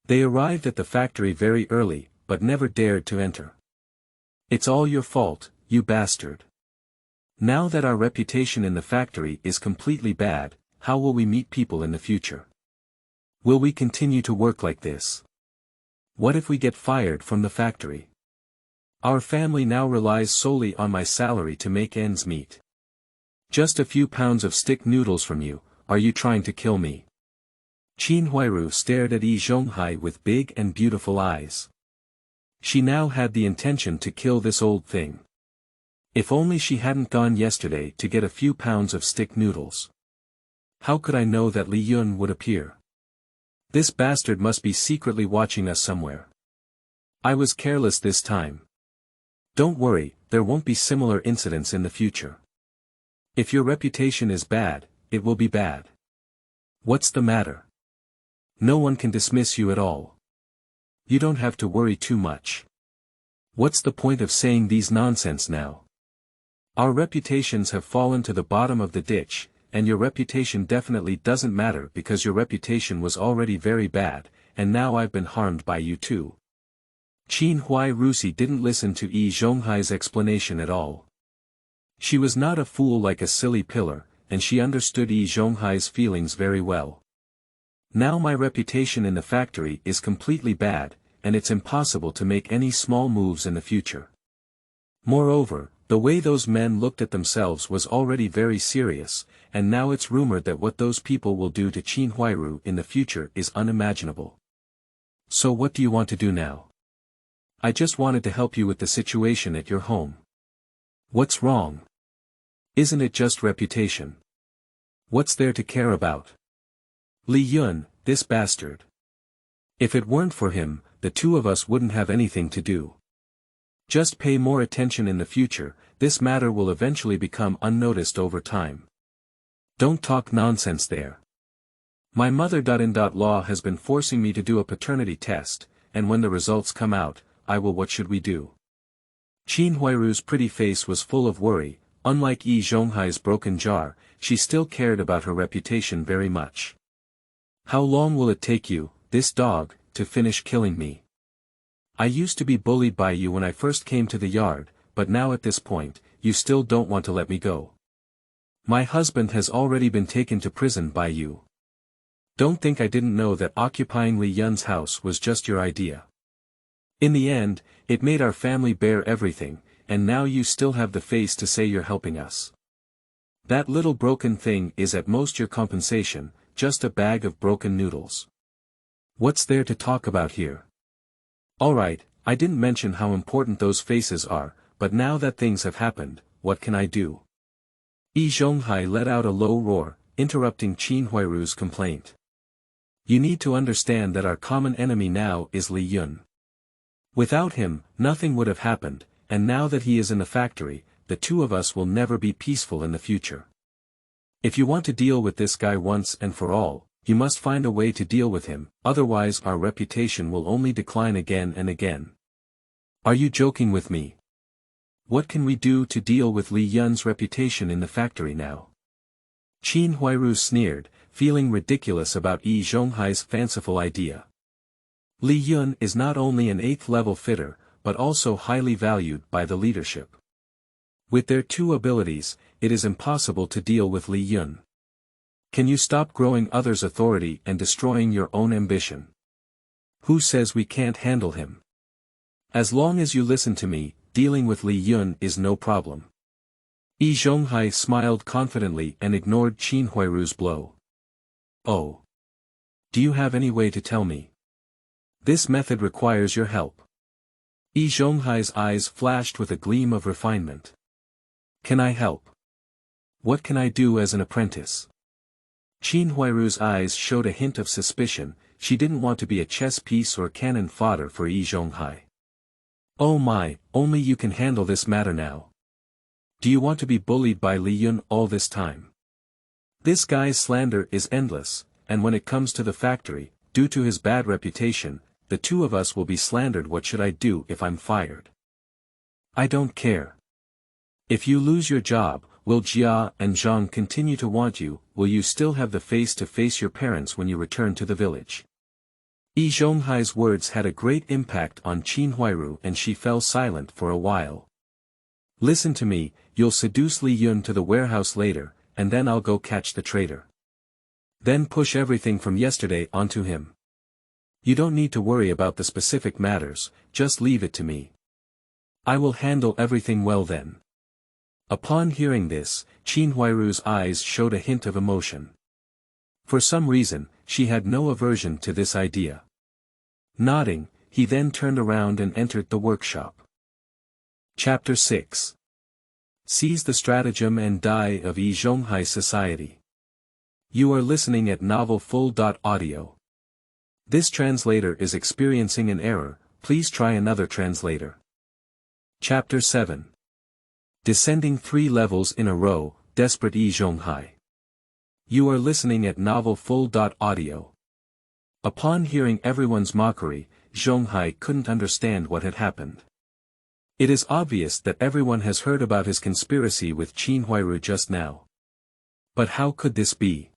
They arrived at the factory very early, but never dared to enter. It's all your fault, you bastard. Now that our reputation in the factory is completely bad, how will we meet people in the future? Will we continue to work like this? What if we get fired from the factory? Our family now relies solely on my salary to make ends meet. Just a few pounds of stick noodles from you, are you trying to kill me? Qin Huairu stared at Zhonghai with big and beautiful eyes. She now had the intention to kill this old thing. If only she hadn't gone yesterday to get a few pounds of stick noodles. How could I know that Li Yun would appear? This bastard must be secretly watching us somewhere. I was careless this time. Don't worry, there won't be similar incidents in the future. If your reputation is bad, it will be bad. What's the matter? No one can dismiss you at all. You don't have to worry too much. What's the point of saying these nonsense now? Our reputations have fallen to the bottom of the ditch, and your reputation definitely doesn't matter because your reputation was already very bad, and now I've been harmed by you too. Qin Huairu didn't listen to Zhonghai's explanation at all. She was not a fool like a silly pillar, and she understood Zhonghai's feelings very well. Now my reputation in the factory is completely bad, and it's impossible to make any small moves in the future. Moreover, the way those men looked at themselves was already very serious, and now it's rumored that what those people will do to Qin Huairu in the future is unimaginable. So what do you want to do now? I just wanted to help you with the situation at your home. What's wrong? Isn't it just reputation? What's there to care about? Li Yun, this bastard. If it weren't for him, the two of us wouldn't have anything to do. Just pay more attention in the future, this matter will eventually become unnoticed over time. Don't talk nonsense there. My mother-in-law has been forcing me to do a paternity test, and when the results come out, I will. What should we do? Qin Huairu's pretty face was full of worry. Unlike Zhonghai's broken jar, she still cared about her reputation very much. How long will it take you, this dog, to finish killing me? I used to be bullied by you when I first came to the yard, but now at this point, you still don't want to let me go. My husband has already been taken to prison by you. Don't think I didn't know that occupying Li Yun's house was just your idea. In the end, it made our family bear everything, and now you still have the face to say you're helping us. That little broken thing is at most your compensation, just a bag of broken noodles. What's there to talk about here? Alright, I didn't mention how important those faces are, but now that things have happened, what can I do? Zhonghai let out a low roar, interrupting Qin Huairu's complaint. You need to understand that our common enemy now is Li Yun. Without him, nothing would have happened, and now that he is in the factory, the two of us will never be peaceful in the future. If you want to deal with this guy once and for all, you must find a way to deal with him, otherwise our reputation will only decline again and again. Are you joking with me? What can we do to deal with Li Yun's reputation in the factory now? Qin Huairu sneered, feeling ridiculous about Zhonghai's fanciful idea. Li Yun is not only an 8th level fitter, but also highly valued by the leadership. With their two abilities, it is impossible to deal with Li Yun. Can you stop growing others' authority and destroying your own ambition? Who says we can't handle him? As long as you listen to me, dealing with Li Yun is no problem. Zhonghai smiled confidently and ignored Qin Huairu's blow. Oh. Do you have any way to tell me? This method requires your help. Zhonghai's eyes flashed with a gleam of refinement. Can I help? What can I do as an apprentice? Qin Huairu's eyes showed a hint of suspicion. She didn't want to be a chess piece or cannon fodder for Zhonghai. Oh my, only you can handle this matter now. Do you want to be bullied by Li Yun all this time? This guy's slander is endless, and when it comes to the factory, due to his bad reputation, the two of us will be slandered. What should I do if I'm fired? I don't care. If you lose your job, will Jia and Zhang continue to want you? Will you still have the face to face your parents when you return to the village? Zhonghai's words had a great impact on Qin Huairu and she fell silent for a while. Listen to me, you'll seduce Li Yun to the warehouse later, and then I'll go catch the traitor. Then push everything from yesterday onto him. You don't need to worry about the specific matters, just leave it to me. I will handle everything well then. Upon hearing this, Qin Huairu's eyes showed a hint of emotion. For some reason, she had no aversion to this idea. Nodding, he then turned around and entered the workshop. Chapter 6. Seize the Stratagem and Die of Zhonghai Society. You are listening at novelfull.audio. This translator is experiencing an error, please try another translator. Chapter 7. Descending 3 levels in a row, Desperate Zhonghai. You are listening at novelfull.audio. Upon hearing everyone's mockery, Zhonghai couldn't understand what had happened. It is obvious that everyone has heard about his conspiracy with Qin Huairu just now. But how could this be?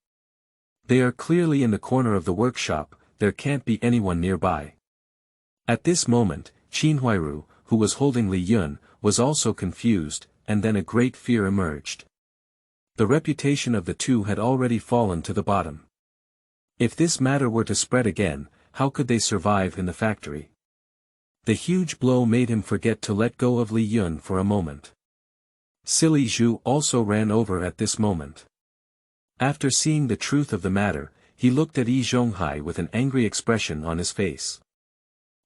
They are clearly in the corner of the workshop, there can't be anyone nearby. At this moment, Qin Huairu, who was holding Li Yun, was also confused, and then a great fear emerged. The reputation of the two had already fallen to the bottom. If this matter were to spread again, how could they survive in the factory? The huge blow made him forget to let go of Li Yun for a moment. Silly Zhu also ran over at this moment. After seeing the truth of the matter, he looked at Zhonghai with an angry expression on his face.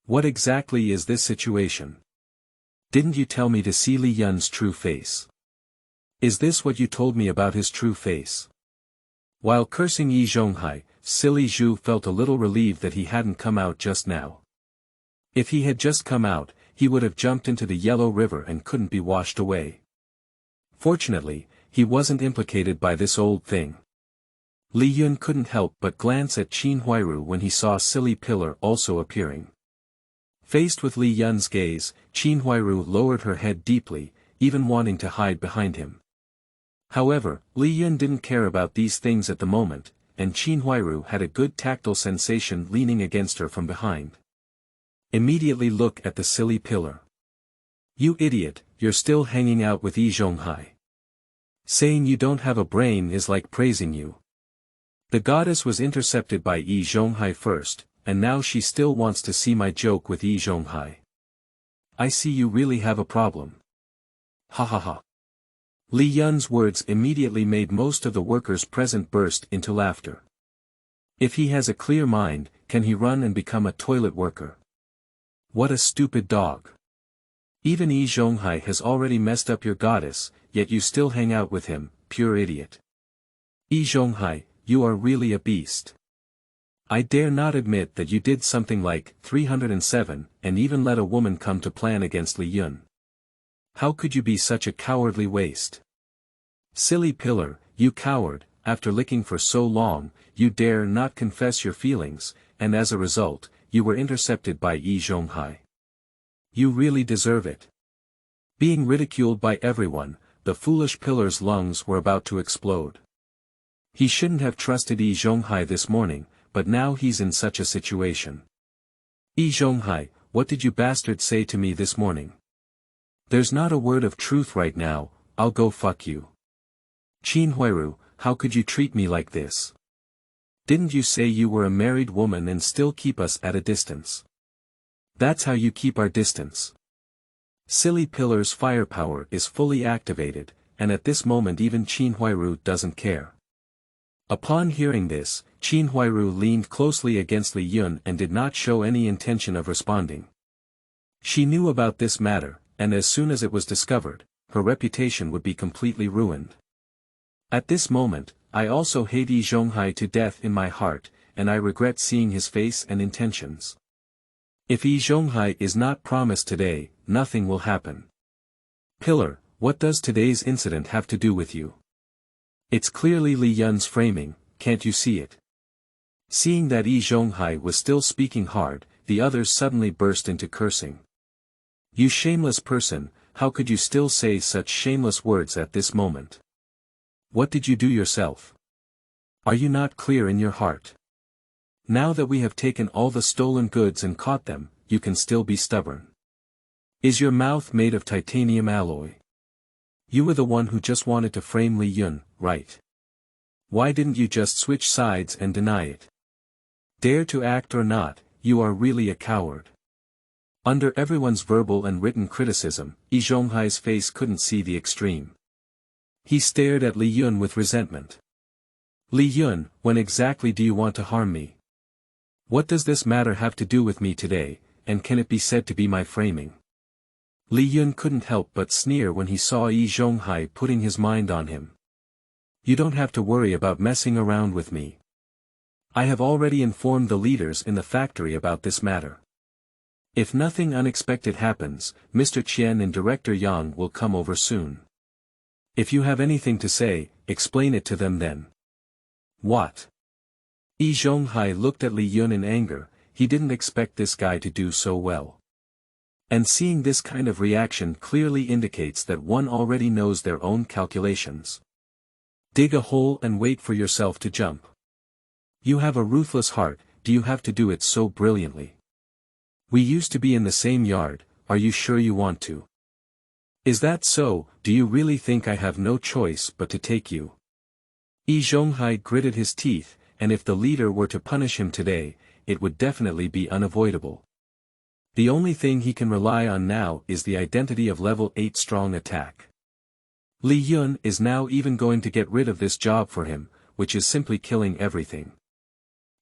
What exactly is this situation? Didn't you tell me to see Li Yun's true face? Is this what you told me about his true face? While cursing Zhonghai, Silly Zhu felt a little relieved that he hadn't come out just now. If he had just come out, he would have jumped into the Yellow River and couldn't be washed away. Fortunately, he wasn't implicated by this old thing. Li Yun couldn't help but glance at Qin Huairu when he saw Silly Pillar also appearing. Faced with Li Yun's gaze, Qin Huairu lowered her head deeply, even wanting to hide behind him. However, Li Yun didn't care about these things at the moment, and Qin Huairu had a good tactile sensation leaning against her from behind. Immediately look at the Silly Pillar. You idiot, you're still hanging out with Zhonghai. Saying you don't have a brain is like praising you. The goddess was intercepted by Zhonghai first, and now she still wants to see my joke with Zhonghai. I see you really have a problem. Ha ha ha. Li Yun's words immediately made most of the workers present burst into laughter. If he has a clear mind, can he run and become a toilet worker? What a stupid dog. Even Zhonghai has already messed up your goddess, yet you still hang out with him, pure idiot. Zhonghai, you are really a beast. I dare not admit that you did something like 307 and even let a woman come to plan against Li Yun. How could you be such a cowardly waste? Silly pillar, you coward, after licking for so long, you dare not confess your feelings, and as a result, you were intercepted by Zhonghai. You really deserve it. Being ridiculed by everyone, the foolish pillar's lungs were about to explode. He shouldn't have trusted Zhonghai this morning, but now he's in such a situation. Zhonghai, what did you bastard say to me this morning? There's not a word of truth right now, I'll go fuck you. Qin Huairu, how could you treat me like this? Didn't you say you were a married woman and still keep us at a distance? That's how you keep our distance. Silly pillar's firepower is fully activated, and at this moment even Qin Huairu doesn't care. Upon hearing this, Qin Huairu leaned closely against Li Yun and did not show any intention of responding. She knew about this matter, and as soon as it was discovered, her reputation would be completely ruined. At this moment, I also hate Zhonghai to death in my heart, and I regret seeing his face and intentions. If Zhonghai is not promised today, nothing will happen. Pillar, what does today's incident have to do with you? It's clearly Li Yun's framing, can't you see it? Seeing that Zhonghai was still speaking hard, the others suddenly burst into cursing. You shameless person, how could you still say such shameless words at this moment? What did you do yourself? Are you not clear in your heart? Now that we have taken all the stolen goods and caught them, you can still be stubborn. Is your mouth made of titanium alloy? You were the one who just wanted to frame Li Yun, right? Why didn't you just switch sides and deny it? Dare to act or not, you are really a coward. Under everyone's verbal and written criticism, Zhonghai's face couldn't see the extreme. He stared at Li Yun with resentment. Li Yun, when exactly do you want to harm me? What does this matter have to do with me today, and can it be said to be my framing? Li Yun couldn't help but sneer when he saw Zhonghai putting his mind on him. You don't have to worry about messing around with me. I have already informed the leaders in the factory about this matter. If nothing unexpected happens, Mr. Qian and Director Yang will come over soon. If you have anything to say, explain it to them then. What? Zhonghai looked at Li Yun in anger, he didn't expect this guy to do so well. And seeing this kind of reaction clearly indicates that one already knows their own calculations. Dig a hole and wait for yourself to jump. You have a ruthless heart, do you have to do it so brilliantly? We used to be in the same yard, are you sure you want to? Is that so, do you really think I have no choice but to take you? Zhonghai gritted his teeth, and if the leader were to punish him today, it would definitely be unavoidable. The only thing he can rely on now is the identity of level 8 strong attack. Li Yun is now even going to get rid of this job for him, which is simply killing everything.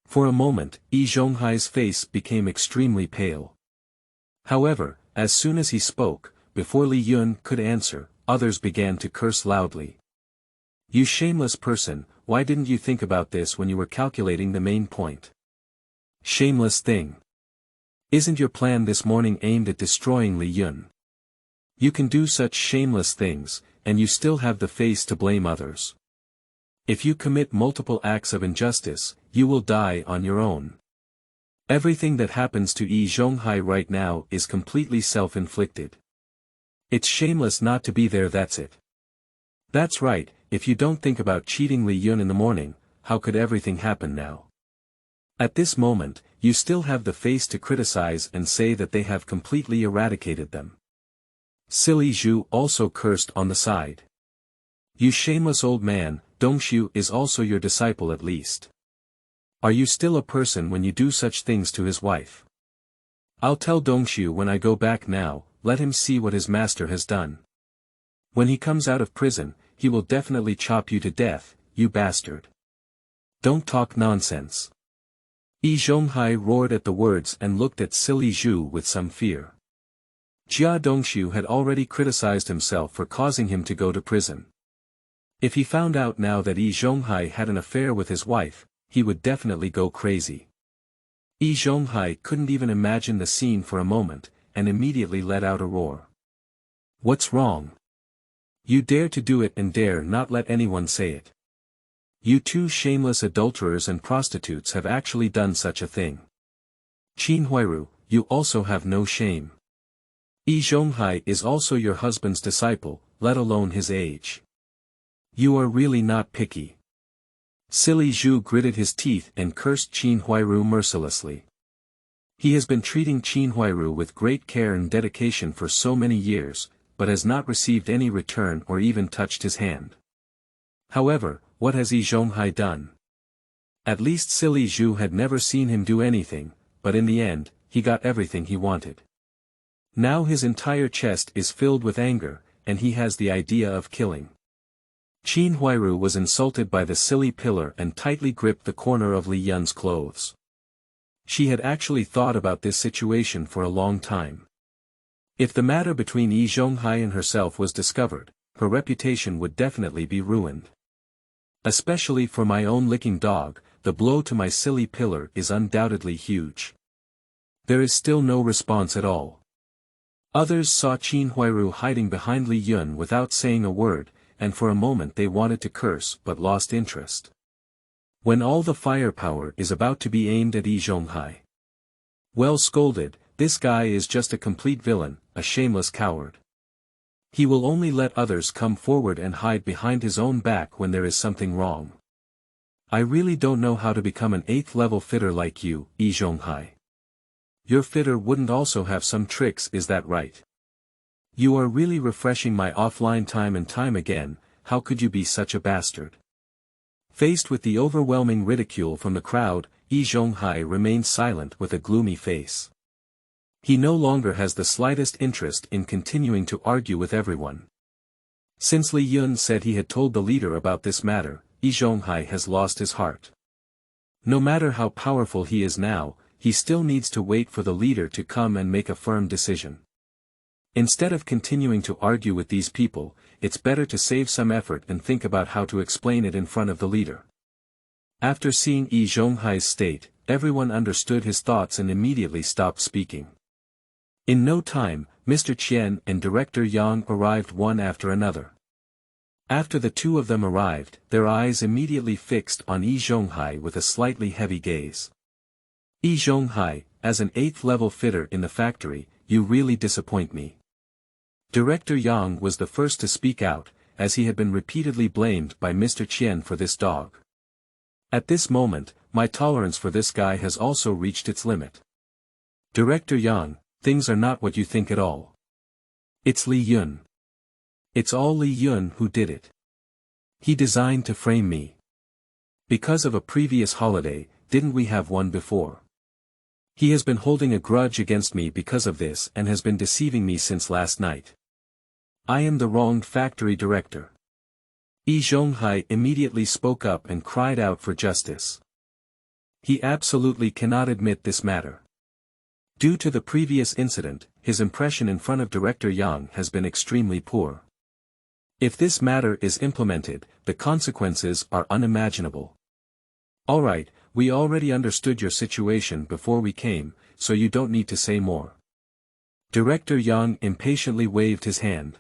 For a moment, Zhonghai's face became extremely pale. However, as soon as he spoke, before Li Yun could answer, others began to curse loudly. You shameless person, why didn't you think about this when you were calculating the main point? Shameless thing. Isn't your plan this morning aimed at destroying Li Yun? You can do such shameless things, and you still have the face to blame others. If you commit multiple acts of injustice, you will die on your own. Everything that happens to Zhonghai right now is completely self-inflicted. It's shameless not to be there, that's it. That's right, if you don't think about cheating Li Yun in the morning, how could everything happen now? At this moment, you still have the face to criticize and say that they have completely eradicated them. Silly Zhu also cursed on the side. You shameless old man, Dongshu is also your disciple at least. Are you still a person when you do such things to his wife? I'll tell Dongshu when I go back now, let him see what his master has done. When he comes out of prison, he will definitely chop you to death, you bastard. Don't talk nonsense. Zhonghai roared at the words and looked at silly Zhu with some fear. Jia Dongxiu had already criticized himself for causing him to go to prison. If he found out now that Zhonghai had an affair with his wife, he would definitely go crazy. Zhonghai couldn't even imagine the scene for a moment, and immediately let out a roar. What's wrong? You dare to do it and dare not let anyone say it. You two shameless adulterers and prostitutes have actually done such a thing. Qin Huairu, you also have no shame. Zhonghai is also your husband's disciple, let alone his age. You are really not picky. Silly Zhu gritted his teeth and cursed Qin Huairu mercilessly. He has been treating Qin Huairu with great care and dedication for so many years, but has not received any return or even touched his hand. However, what has Zhonghai done? At least silly Zhu had never seen him do anything, but in the end, he got everything he wanted. Now his entire chest is filled with anger, and he has the idea of killing. Qin Huairu was insulted by the silly pillar and tightly gripped the corner of Li Yun's clothes. She had actually thought about this situation for a long time. If the matter between Zhonghai and herself was discovered, her reputation would definitely be ruined. Especially for my own licking dog, the blow to my silly pillar is undoubtedly huge. There is still no response at all. Others saw Qin Huairu hiding behind Li Yun without saying a word, and for a moment they wanted to curse but lost interest. When all the firepower is about to be aimed at Zhonghai. Well scolded, this guy is just a complete villain, a shameless coward. He will only let others come forward and hide behind his own back when there is something wrong. I really don't know how to become an 8th level fitter like you, Zhonghai. Your fitter wouldn't also have some tricks, is that right? You are really refreshing my offline time and time again, how could you be such a bastard? Faced with the overwhelming ridicule from the crowd, Zhonghai remained silent with a gloomy face. He no longer has the slightest interest in continuing to argue with everyone. Since Li Yun said he had told the leader about this matter, Zhonghai has lost his heart. No matter how powerful he is now, he still needs to wait for the leader to come and make a firm decision. Instead of continuing to argue with these people, it's better to save some effort and think about how to explain it in front of the leader. After seeing Zhonghai's state, everyone understood his thoughts and immediately stopped speaking. In no time, Mr. Qian and Director Yang arrived one after another. After the two of them arrived, their eyes immediately fixed on Zhonghai with a slightly heavy gaze. Zhonghai, as an 8th level fitter in the factory, you really disappoint me. Director Yang was the first to speak out, as he had been repeatedly blamed by Mr. Qian for this dog. At this moment, my tolerance for this guy has also reached its limit. Director Yang, things are not what you think at all. It's Li Yun. It's all Li Yun who did it. He designed to frame me. Because of a previous holiday, didn't we have one before? He has been holding a grudge against me because of this and has been deceiving me since last night. I am the wronged factory director. Zhonghai immediately spoke up and cried out for justice. He absolutely cannot admit this matter. Due to the previous incident, his impression in front of Director Yang has been extremely poor. If this matter is implemented, the consequences are unimaginable. Alright, we already understood your situation before we came, so you don't need to say more. Director Yang impatiently waved his hand.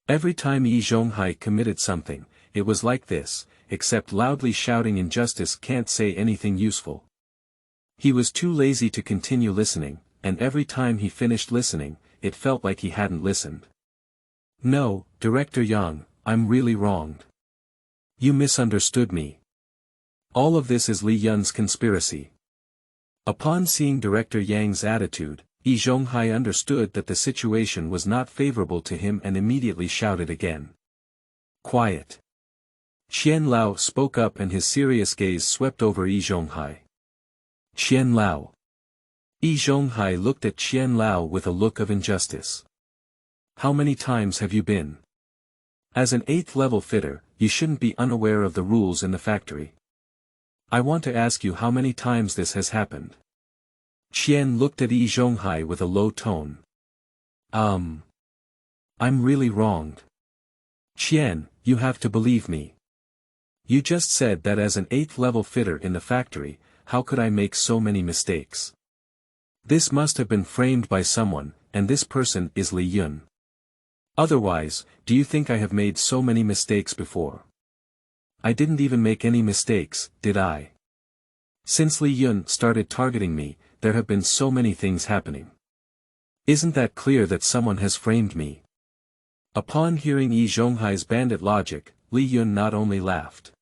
Every time Zhonghai committed something, it was like this, except loudly shouting injustice can't say anything useful. He was too lazy to continue listening, and every time he finished listening, it felt like he hadn't listened. No, Director Yang, I'm really wronged. You misunderstood me. All of this is Li Yun's conspiracy. Upon seeing Director Yang's attitude, Zhonghai understood that the situation was not favorable to him and immediately shouted again. Quiet. Qian Lao spoke up and his serious gaze swept over Zhonghai. Qian Lao. Zhonghai looked at Qian Lao with a look of injustice. How many times have you been? As an 8th level fitter, you shouldn't be unaware of the rules in the factory. I want to ask you how many times this has happened. Qian looked at Zhonghai with a low tone. I'm really wronged. Qian, you have to believe me. You just said that as an 8th level fitter in the factory, how could I make so many mistakes? This must have been framed by someone, and this person is Li Yun. Otherwise, do you think I have made so many mistakes before? I didn't even make any mistakes, did I? Since Li Yun started targeting me, there have been so many things happening. Isn't that clear that someone has framed me? Upon hearing Zhonghai's bandit logic, Li Yun not only laughed.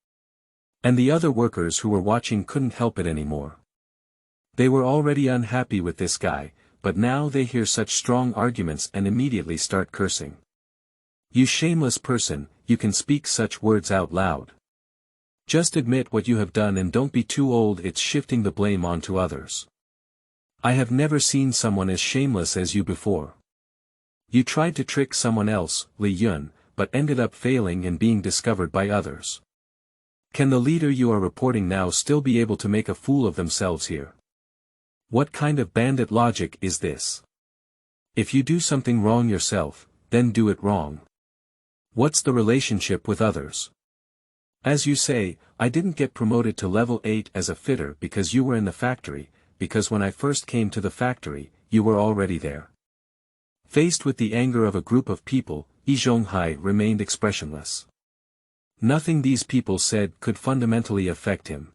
And the other workers who were watching couldn't help it anymore. They were already unhappy with this guy, but now they hear such strong arguments and immediately start cursing. You shameless person, you can speak such words out loud. Just admit what you have done and don't be too old. It's shifting the blame onto others. I have never seen someone as shameless as you before. You tried to trick someone else, Li Yun, but ended up failing and being discovered by others. Can the leader you are reporting now still be able to make a fool of themselves here? What kind of bandit logic is this? If you do something wrong yourself, then do it wrong. What's the relationship with others? As you say, I didn't get promoted to level 8 as a fitter because you were in the factory, because when I first came to the factory, you were already there. Faced with the anger of a group of people, Zhonghai remained expressionless. Nothing these people said could fundamentally affect him.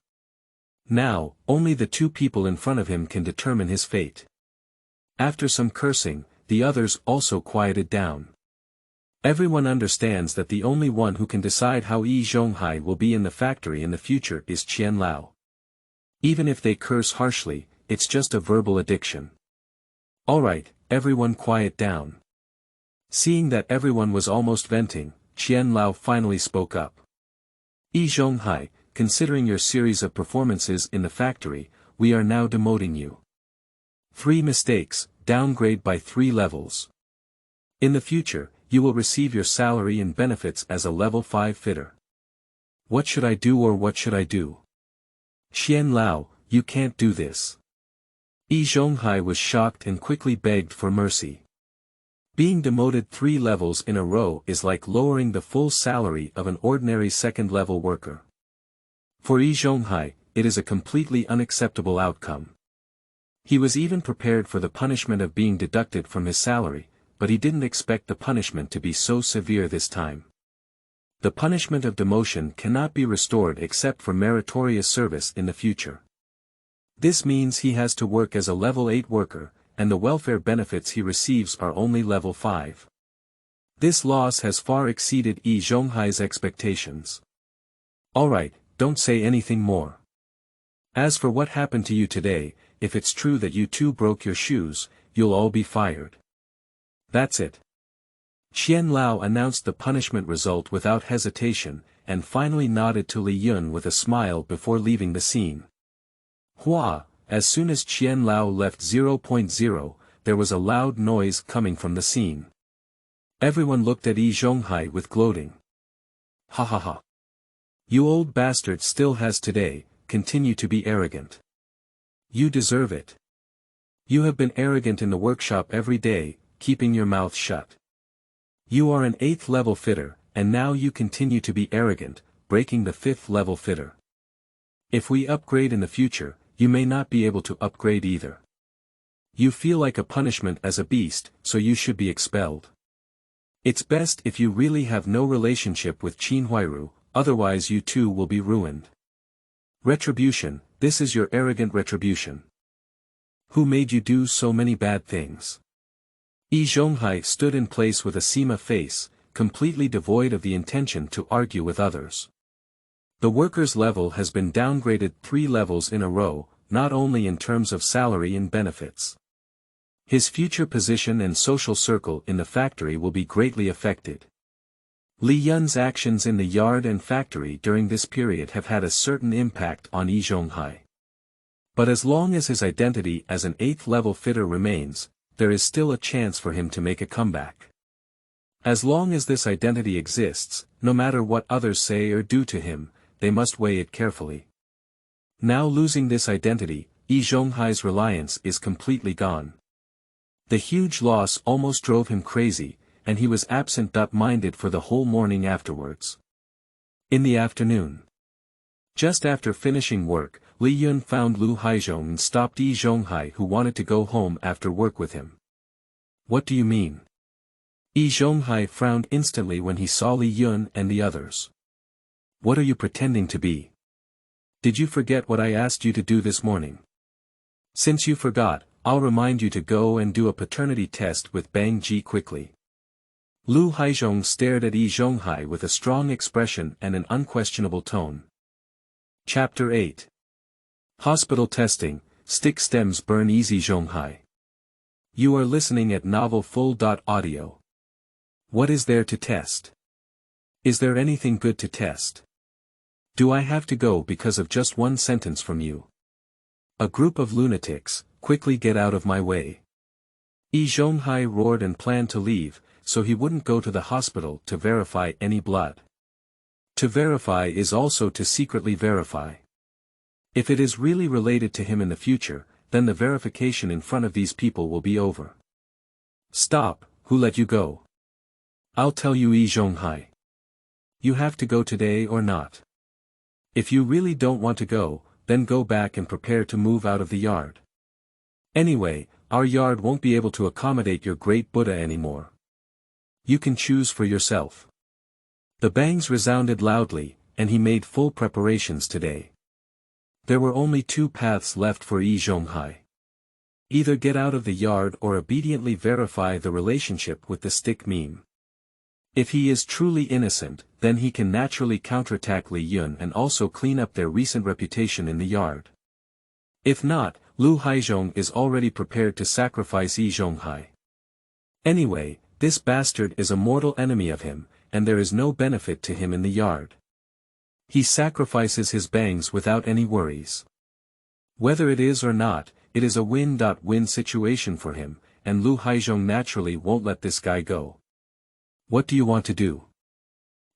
Now, only the two people in front of him can determine his fate. After some cursing, the others also quieted down. Everyone understands that the only one who can decide how Zhonghai will be in the factory in the future is Qian Lao. Even if they curse harshly, it's just a verbal addiction. Alright, everyone quiet down. Seeing that everyone was almost venting, Qian Lao finally spoke up. Zhonghai, considering your series of performances in the factory, we are now demoting you. 3 mistakes, downgrade by 3 levels. In the future, you will receive your salary and benefits as a level 5 fitter. What should I do or what should I do? Qian Lao, you can't do this. Zhonghai was shocked and quickly begged for mercy. Being demoted 3 levels in a row is like lowering the full salary of an ordinary second-level worker. For Zhonghai, it is a completely unacceptable outcome. He was even prepared for the punishment of being deducted from his salary, but he didn't expect the punishment to be so severe this time. The punishment of demotion cannot be restored except for meritorious service in the future. This means he has to work as a level 8 worker, and the welfare benefits he receives are only level 5. This loss has far exceeded Zhonghai's expectations. Alright, don't say anything more. As for what happened to you today, if it's true that you two broke your shoes, you'll all be fired. That's it. Qian Lao announced the punishment result without hesitation, and finally nodded to Li Yun with a smile before leaving the scene. Hua, as soon as Qian Lao left 0.0, there was a loud noise coming from the scene. Everyone looked at Zhonghai with gloating. Ha ha ha. You old bastard still has today, continue to be arrogant. You deserve it. You have been arrogant in the workshop every day, keeping your mouth shut. You are an 8th level fitter, and now you continue to be arrogant, breaking the 5th level fitter. If we upgrade in the future, you may not be able to upgrade either. You feel like a punishment as a beast, so you should be expelled. It's best if you really have no relationship with Qin Huairu, otherwise you too will be ruined. Retribution, this is your arrogant retribution. Who made you do so many bad things? Zhonghai stood in place with a Sima face, completely devoid of the intention to argue with others. The worker's level has been downgraded 3 levels in a row, not only in terms of salary and benefits. His future position and social circle in the factory will be greatly affected. Li Yun's actions in the yard and factory during this period have had a certain impact on Zhonghai. But as long as his identity as an 8th level fitter remains, there is still a chance for him to make a comeback. As long as this identity exists, no matter what others say or do to him, they must weigh it carefully. Now losing this identity, Zhonghai's reliance is completely gone. The huge loss almost drove him crazy, and he was absent-minded for the whole morning afterwards. In the afternoon, just after finishing work, Li Yun found Lu Haizhong and stopped Zhonghai, who wanted to go home after work with him. What do you mean? Zhonghai frowned instantly when he saw Li Yun and the others. What are you pretending to be? Did you forget what I asked you to do this morning? Since you forgot, I'll remind you to go and do a paternity test with Bang Ji quickly. Lu Haizhong stared at Zhonghai with a strong expression and an unquestionable tone. Chapter 8. Hospital Testing, Stick Stems Burn Easy Zhonghai. You are listening at novelfull.audio. What is there to test? Is there anything good to test? Do I have to go because of just one sentence from you? A group of lunatics, quickly get out of my way. Zhonghai roared and planned to leave, so he wouldn't go to the hospital to verify any blood. To verify is also to secretly verify. If it is really related to him in the future, then the verification in front of these people will be over. Stop, who let you go? I'll tell you, Zhonghai. You have to go today or not. If you really don't want to go, then go back and prepare to move out of the yard. Anyway, our yard won't be able to accommodate your great Buddha anymore. You can choose for yourself. The bangs resounded loudly, and he made full preparations today. There were only two paths left for Zhonghai. Either get out of the yard or obediently verify the relationship with the stick meme. If he is truly innocent, then he can naturally counterattack Li Yun and also clean up their recent reputation in the yard. If not, Lu Haizhong is already prepared to sacrifice Zhonghai. Anyway, this bastard is a mortal enemy of him, and there is no benefit to him in the yard. He sacrifices his bangs without any worries. Whether it is or not, it is a win-win situation for him, and Lu Haizhong naturally won't let this guy go. What do you want to do?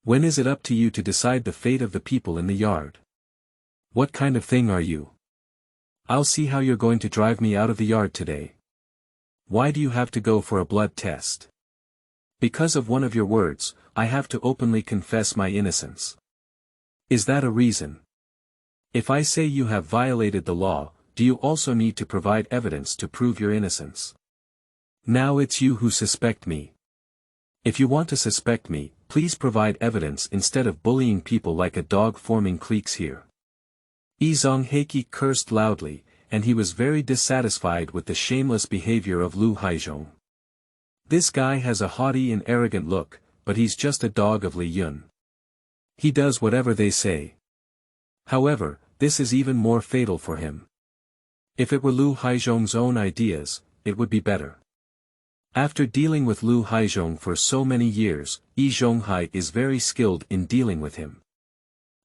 When is it up to you to decide the fate of the people in the yard? What kind of thing are you? I'll see how you're going to drive me out of the yard today. Why do you have to go for a blood test? Because of one of your words, I have to openly confess my innocence. Is that a reason? If I say you have violated the law, do you also need to provide evidence to prove your innocence? Now it's you who suspect me. If you want to suspect me, please provide evidence instead of bullying people like a dog forming cliques here. Zhonghai cursed loudly, and he was very dissatisfied with the shameless behavior of Lu Haizhong. This guy has a haughty and arrogant look, but he's just a dog of Li Yun. He does whatever they say. However, this is even more fatal for him. If it were Lu Haizhong's own ideas, it would be better. After dealing with Lu Haizhong for so many years, Zhonghai is very skilled in dealing with him.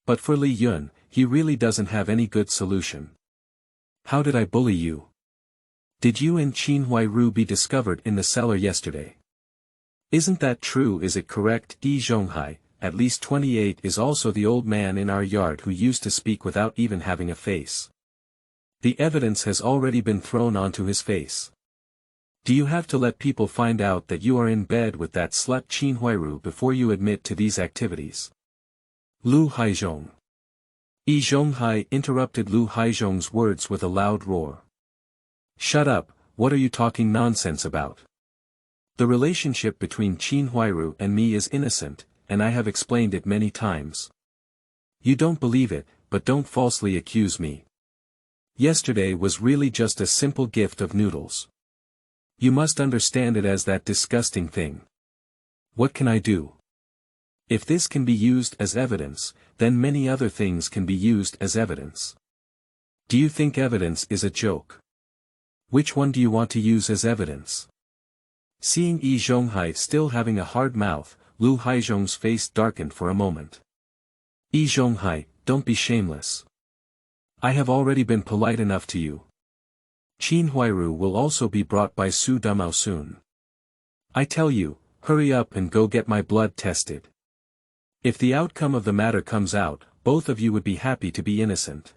But for Li Yun, he really doesn't have any good solution. How did I bully you? Did you and Qin Huairu be discovered in the cellar yesterday? Isn't that true? Is it correct? Zhonghai, at least 28, is also the old man in our yard who used to speak without even having a face. The evidence has already been thrown onto his face. Do you have to let people find out that you are in bed with that slut Qin Huairu before you admit to these activities? Lu Haizhong. Zhonghai interrupted Lu Haizhong's words with a loud roar. Shut up, what are you talking nonsense about? The relationship between Qin Huairu and me is innocent, and I have explained it many times. You don't believe it, but don't falsely accuse me. Yesterday was really just a simple gift of noodles. You must understand it as that disgusting thing. What can I do? If this can be used as evidence, then many other things can be used as evidence. Do you think evidence is a joke? Which one do you want to use as evidence? Seeing Zhonghai still having a hard mouth, Lu Haizhong's face darkened for a moment. Zhonghai, don't be shameless. I have already been polite enough to you. Qin Huairu will also be brought by Su Dumao soon. I tell you, hurry up and go get my blood tested. If the outcome of the matter comes out, both of you would be happy to be innocent.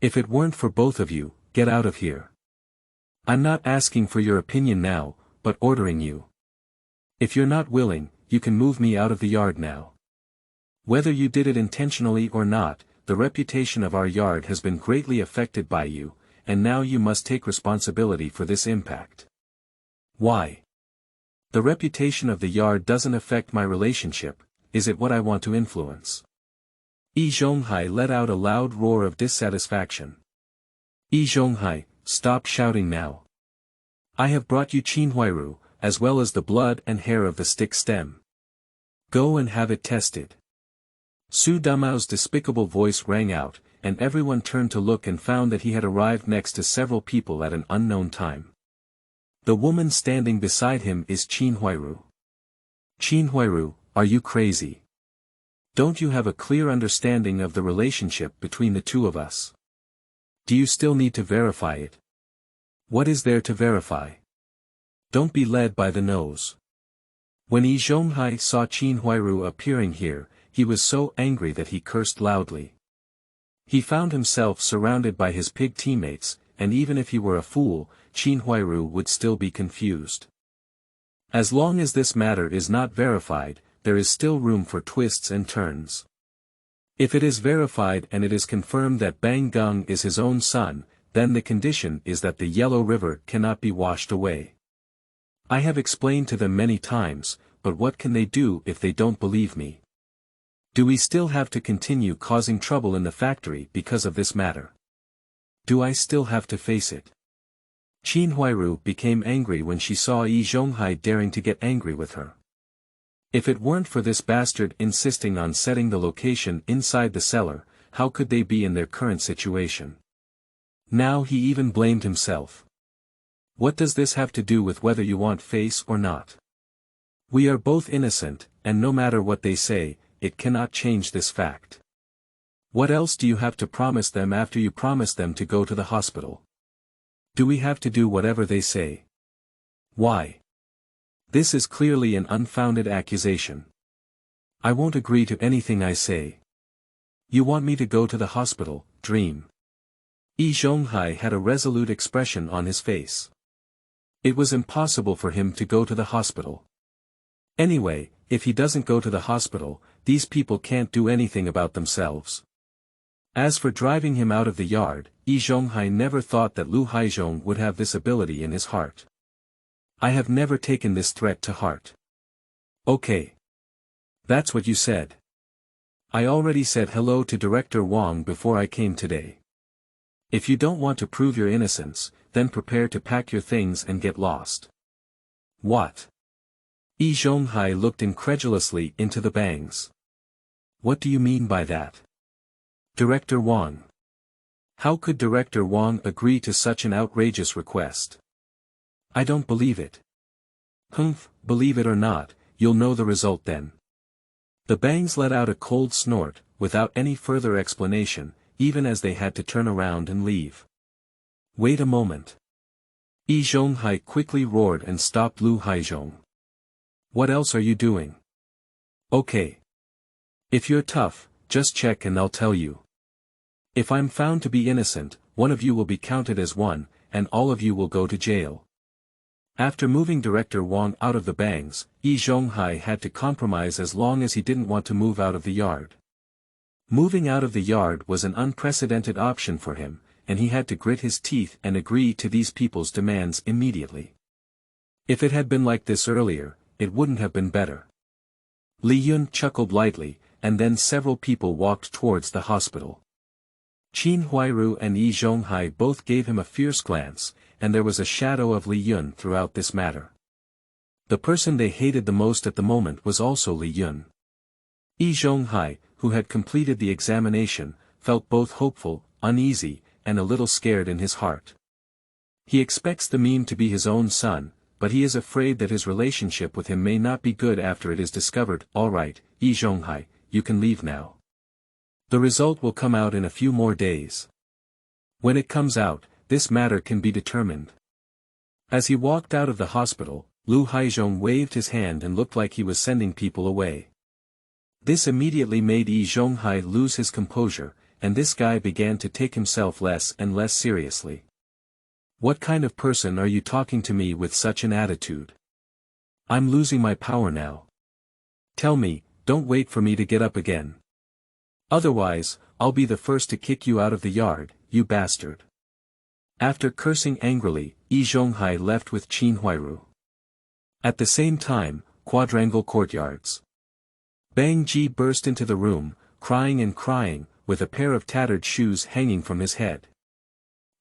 If it weren't for both of you, get out of here. I'm not asking for your opinion now, but ordering you. If you're not willing, you can move me out of the yard now. Whether you did it intentionally or not, the reputation of our yard has been greatly affected by you, and now you must take responsibility for this impact. Why? The reputation of the yard doesn't affect my relationship, is it what I want to influence? Zhonghai let out a loud roar of dissatisfaction. Zhonghai, stop shouting now. I have brought you Qin Huairu, as well as the blood and hair of the stick stem. Go and have it tested. Su Damao's despicable voice rang out, and everyone turned to look and found that he had arrived next to several people at an unknown time. The woman standing beside him is Qin Huairu. Qin Huairu, are you crazy? Don't you have a clear understanding of the relationship between the two of us? Do you still need to verify it? What is there to verify? Don't be led by the nose. When Zhonghai saw Qin Huairu appearing here, he was so angry that he cursed loudly. He found himself surrounded by his pig teammates, and even if he were a fool, Qin Huairu would still be confused. As long as this matter is not verified, there is still room for twists and turns. If it is verified and it is confirmed that Bang Gung is his own son, then the condition is that the Yellow River cannot be washed away. I have explained to them many times, but what can they do if they don't believe me? Do we still have to continue causing trouble in the factory because of this matter? Do I still have to face it? Qin Huairu became angry when she saw Zhonghai daring to get angry with her. If it weren't for this bastard insisting on setting the location inside the cellar, how could they be in their current situation? Now he even blamed himself. What does this have to do with whether you want face or not? We are both innocent, and no matter what they say, it cannot change this fact. What else do you have to promise them after you promise them to go to the hospital? Do we have to do whatever they say? Why? This is clearly an unfounded accusation. I won't agree to anything I say. You want me to go to the hospital, dream. Zhonghai had a resolute expression on his face. It was impossible for him to go to the hospital. Anyway, if he doesn't go to the hospital, these people can't do anything about themselves. As for driving him out of the yard, Zhonghai never thought that Lu Haizhong would have this ability in his heart. I have never taken this threat to heart. Okay. That's what you said. I already said hello to Director Wang before I came today. If you don't want to prove your innocence, then prepare to pack your things and get lost. What? Zhonghai looked incredulously into the bangs. What do you mean by that? Director Wang. How could Director Wang agree to such an outrageous request? I don't believe it. Believe it or not, you'll know the result then. The bangs let out a cold snort, without any further explanation, even as they had to turn around and leave. Wait a moment. Zhonghai quickly roared and stopped Lu Haizhong. What else are you doing? Okay. If you're tough, just check and I'll tell you. If I'm found to be innocent, one of you will be counted as one, and all of you will go to jail. After moving Director Wang out of the bangs, Zhonghai had to compromise as long as he didn't want to move out of the yard. Moving out of the yard was an unprecedented option for him, and he had to grit his teeth and agree to these people's demands immediately. If it had been like this earlier, it wouldn't have been better. Li Yun chuckled lightly, and then several people walked towards the hospital. Qin Huairu and Zhonghai both gave him a fierce glance, and there was a shadow of Li Yun throughout this matter. The person they hated the most at the moment was also Li Yun. Zhonghai, who had completed the examination, felt both hopeful, uneasy, and a little scared in his heart. He expects the meme to be his own son, but he is afraid that his relationship with him may not be good after it is discovered. All right, Zhonghai, you can leave now. The result will come out in a few more days. When it comes out, this matter can be determined. As he walked out of the hospital, Lu Haizhong waved his hand and looked like he was sending people away. This immediately made Zhonghai lose his composure, and this guy began to take himself less and less seriously. What kind of person are you talking to me with such an attitude? I'm losing my power now. Tell me, don't wait for me to get up again. Otherwise, I'll be the first to kick you out of the yard, you bastard. After cursing angrily, Zhonghai left with Qin Huairu. At the same time, quadrangle courtyards. Bang Ji burst into the room, crying and crying, with a pair of tattered shoes hanging from his head.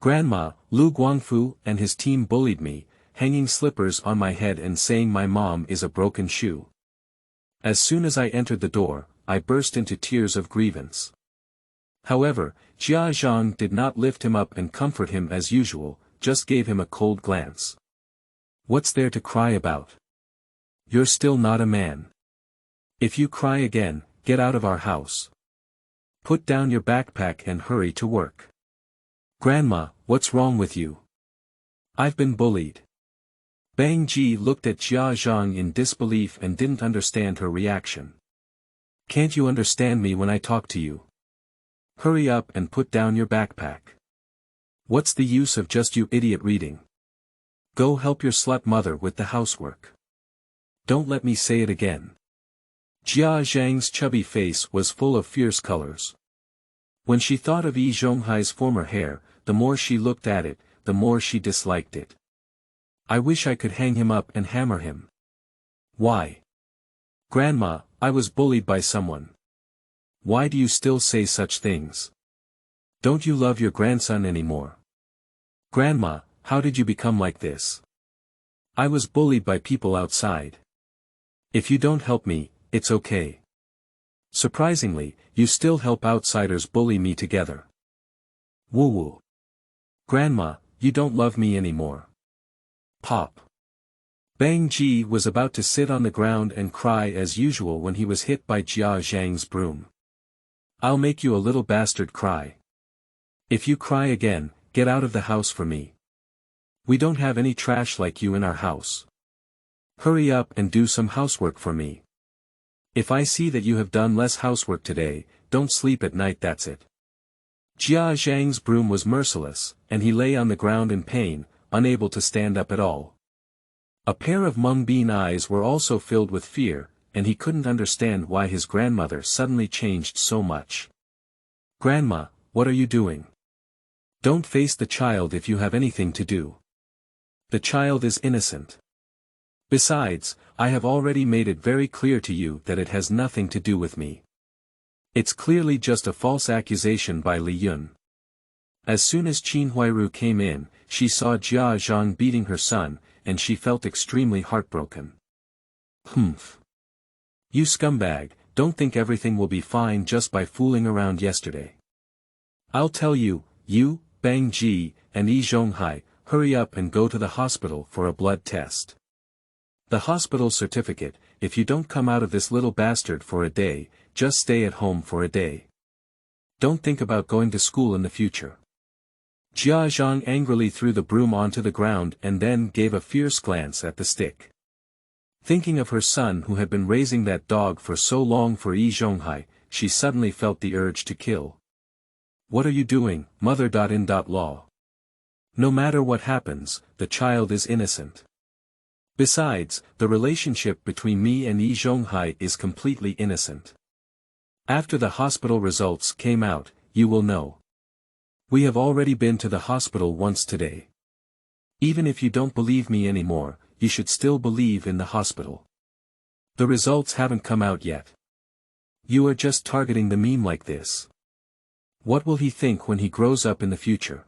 Grandma, Lu Guangfu and his team bullied me, hanging slippers on my head and saying my mom is a broken shoe. As soon as I entered the door, I burst into tears of grievance. However, Zhang did not lift him up and comfort him as usual, just gave him a cold glance. What's there to cry about? You're still not a man. If you cry again, get out of our house. Put down your backpack and hurry to work. Grandma, what's wrong with you? I've been bullied. Bang Ji looked at Zhang in disbelief and didn't understand her reaction. Can't you understand me when I talk to you? Hurry up and put down your backpack. What's the use of just you idiot reading? Go help your slut mother with the housework. Don't let me say it again. Zhang's chubby face was full of fierce colors. When she thought of Zhonghai's former hair, the more she looked at it, the more she disliked it. I wish I could hang him up and hammer him. Why? Grandma, I was bullied by someone. Why do you still say such things? Don't you love your grandson anymore? Grandma, how did you become like this? I was bullied by people outside. If you don't help me, it's okay. Surprisingly, you still help outsiders bully me together. Woo-woo. Grandma, you don't love me anymore. Pop. Bang Ji was about to sit on the ground and cry as usual when he was hit by Zhang's broom. I'll make you a little bastard cry. If you cry again, get out of the house for me. We don't have any trash like you in our house. Hurry up and do some housework for me. If I see that you have done less housework today, don't sleep at night, that's it. Zhang's broom was merciless, and he lay on the ground in pain, unable to stand up at all. A pair of mung bean eyes were also filled with fear, and he couldn't understand why his grandmother suddenly changed so much. Grandma, what are you doing? Don't face the child if you have anything to do. The child is innocent. Besides, I have already made it very clear to you that it has nothing to do with me. It's clearly just a false accusation by Li Yun. As soon as Qin Huairu came in, she saw Zhang beating her son, and she felt extremely heartbroken. Hmph. You scumbag, don't think everything will be fine just by fooling around yesterday. I'll tell you, you, Bang Ji, and Zhonghai, hurry up and go to the hospital for a blood test. The hospital certificate, if you don't come out of this little bastard for a day, just stay at home for a day. Don't think about going to school in the future. Zhang angrily threw the broom onto the ground and then gave a fierce glance at the stick. Thinking of her son who had been raising that dog for so long for Zhonghai, she suddenly felt the urge to kill. What are you doing, mother.in.law? No matter what happens, the child is innocent. Besides, the relationship between me and Zhonghai is completely innocent. After the hospital results came out, you will know. We have already been to the hospital once today. Even if you don't believe me anymore, you should still believe in the hospital. The results haven't come out yet. You are just targeting the meme like this. What will he think when he grows up in the future?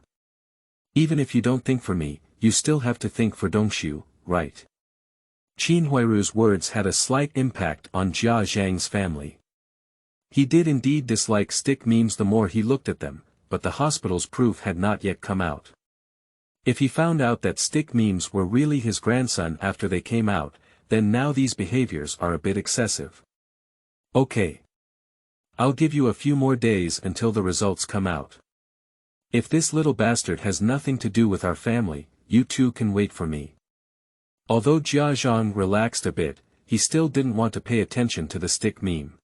Even if you don't think for me, you still have to think for Dongshu, right? Qin Huairu's words had a slight impact on Zhang's family. He did indeed dislike stick memes the more he looked at them, but the hospital's proof had not yet come out. If he found out that stick memes were really his grandson after they came out, then now these behaviors are a bit excessive. Okay. I'll give you a few more days until the results come out. If this little bastard has nothing to do with our family, you two can wait for me. Although Zhang relaxed a bit, he still didn't want to pay attention to the stick meme.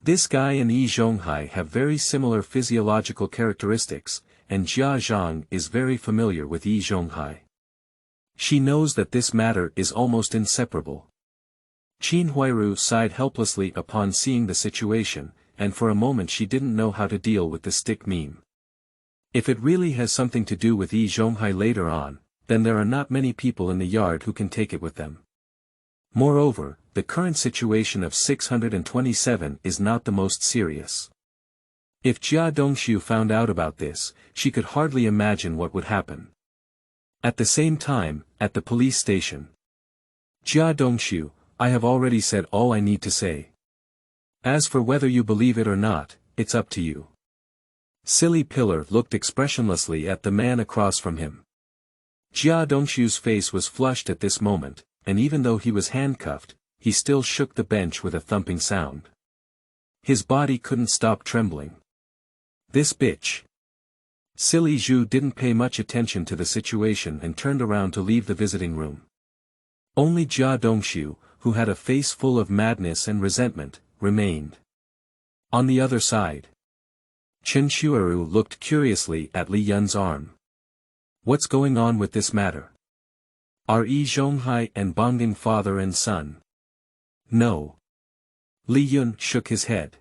This guy and Zhonghai have very similar physiological characteristics, and Zhang is very familiar with Zhonghai. She knows that this matter is almost inseparable. Qin Huairu sighed helplessly upon seeing the situation, and for a moment she didn't know how to deal with the stick meme. If it really has something to do with Zhonghai later on, then there are not many people in the yard who can take it with them. Moreover, the current situation of 627 is not the most serious. If Jia Dongshu found out about this, she could hardly imagine what would happen. At the same time, at the police station. Jia Dongshu, I have already said all I need to say. As for whether you believe it or not, it's up to you. Silly Pillar looked expressionlessly at the man across from him. Jia Dongshu's face was flushed at this moment, and even though he was handcuffed, he still shook the bench with a thumping sound. His body couldn't stop trembling. This bitch. Silly Zhu didn't pay much attention to the situation and turned around to leave the visiting room. Only Jia Dongshu, who had a face full of madness and resentment, remained. On the other side. Qin Huairu looked curiously at Li Yun's arm. What's going on with this matter? Are Zhonghai and Bongjing father and son? No. Li Yun shook his head.